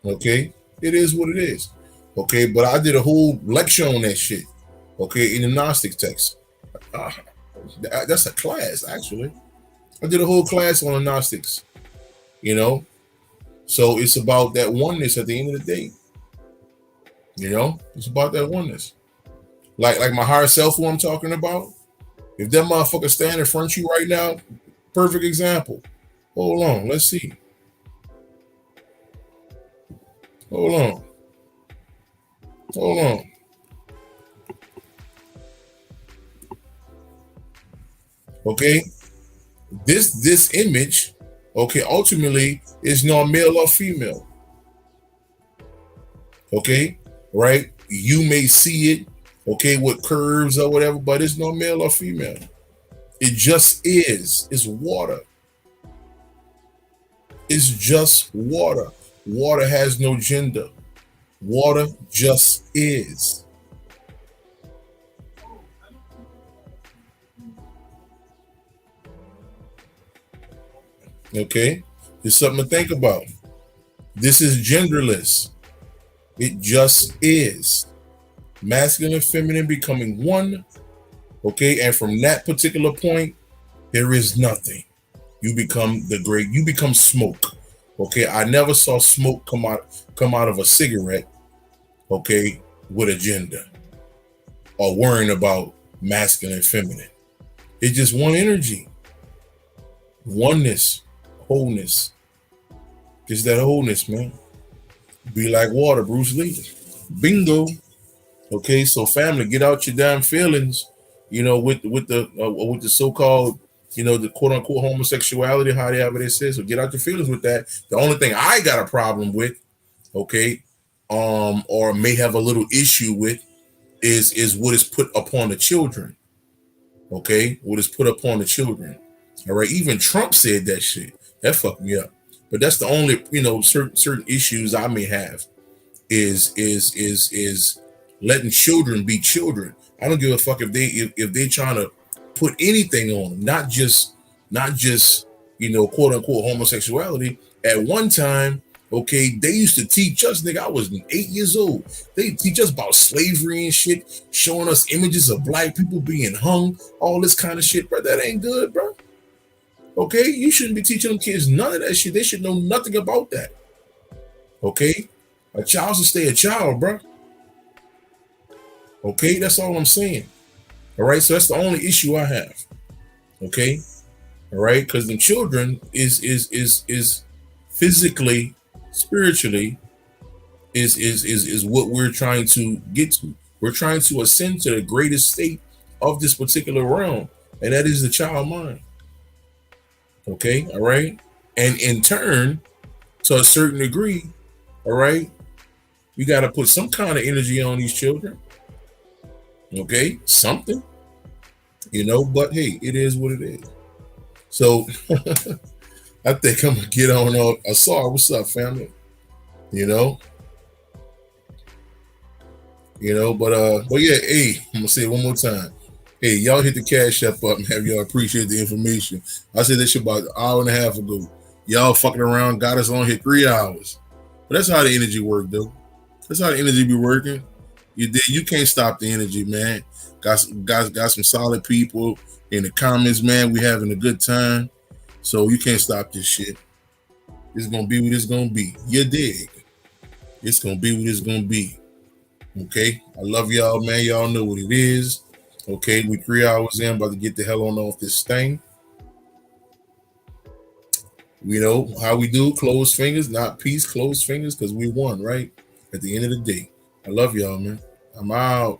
Okay, it is what it is. Okay, but I did a whole lecture on that shit. Okay, in the Gnostic text. That's a class, actually. I did a whole class on the Gnostics. So it's about that oneness at the end of the day. It's about that oneness. Like my higher self, who I'm talking about. If that motherfucker stand in front of you right now, perfect example. Hold on, let's see. Hold on. Hold on. Okay. This image, okay, ultimately is not male or female. Okay, right? You may see it, okay, with curves or whatever, but it's no male or female. It just is. It's water. It's just water. Water has no gender. Water just is. Okay? It's something to think about. This is genderless. It just is. Masculine and feminine becoming one. Okay? And from that particular point, there is nothing. You become smoke. Okay? I never saw smoke come out of a cigarette, okay, with a gender or worrying about masculine and feminine. It's just one energy. Oneness, wholeness. Just that wholeness, man. Be like water, Bruce Lee. Bingo. Okay, so family, get out your damn feelings. With the so-called, the quote-unquote homosexuality, however they say. So get out your feelings with that. The only thing I got a problem with, okay, or may have a little issue with, is what is put upon the children. Okay, what is put upon the children. All right, even Trump said that shit. That fucked me up. But that's the only, certain issues I may have is letting children be children. I don't give a fuck if they trying to put anything on them, not just quote unquote homosexuality. At one time, okay, they used to teach us, nigga. I was 8 years old. They teach us about slavery and shit, showing us images of black people being hung, all this kind of shit, bro. That ain't good, bro. Okay, you shouldn't be teaching them kids none of that shit. They should know nothing about that. Okay, a child should stay a child, bro. Okay, that's all I'm saying. All right, so that's the only issue I have. Okay, all right, because the children is physically, spiritually is what we're trying to get to. We're trying to ascend to the greatest state of this particular realm, and that is the child mind. Okay, all right, and in turn, to a certain degree, all right, you got to put some kind of energy on these children. Okay, something, but hey, it is what it is. So I think I'm gonna get on. Asar, what's up, family? You know, but yeah, hey, I'm gonna say it one more time. Hey, y'all hit the cash app up and have y'all appreciate the information. I said this shit about an hour and a half ago. Y'all fucking around, got us on here 3 hours. But that's how the energy work, though. That's how the energy be working. You can't stop the energy, man. Got some solid people in the comments, man. We having a good time. So you can't stop this shit. It's gonna be what it's gonna be. You dig? It's gonna be what it's gonna be. Okay? I love y'all, man. Y'all know what it is. Okay, we 3 hours in, about to get the hell on off this thing. You know how we do, closed fingers, not peace, closed fingers, because we won, right? At the end of the day. I love y'all, man. I'm out.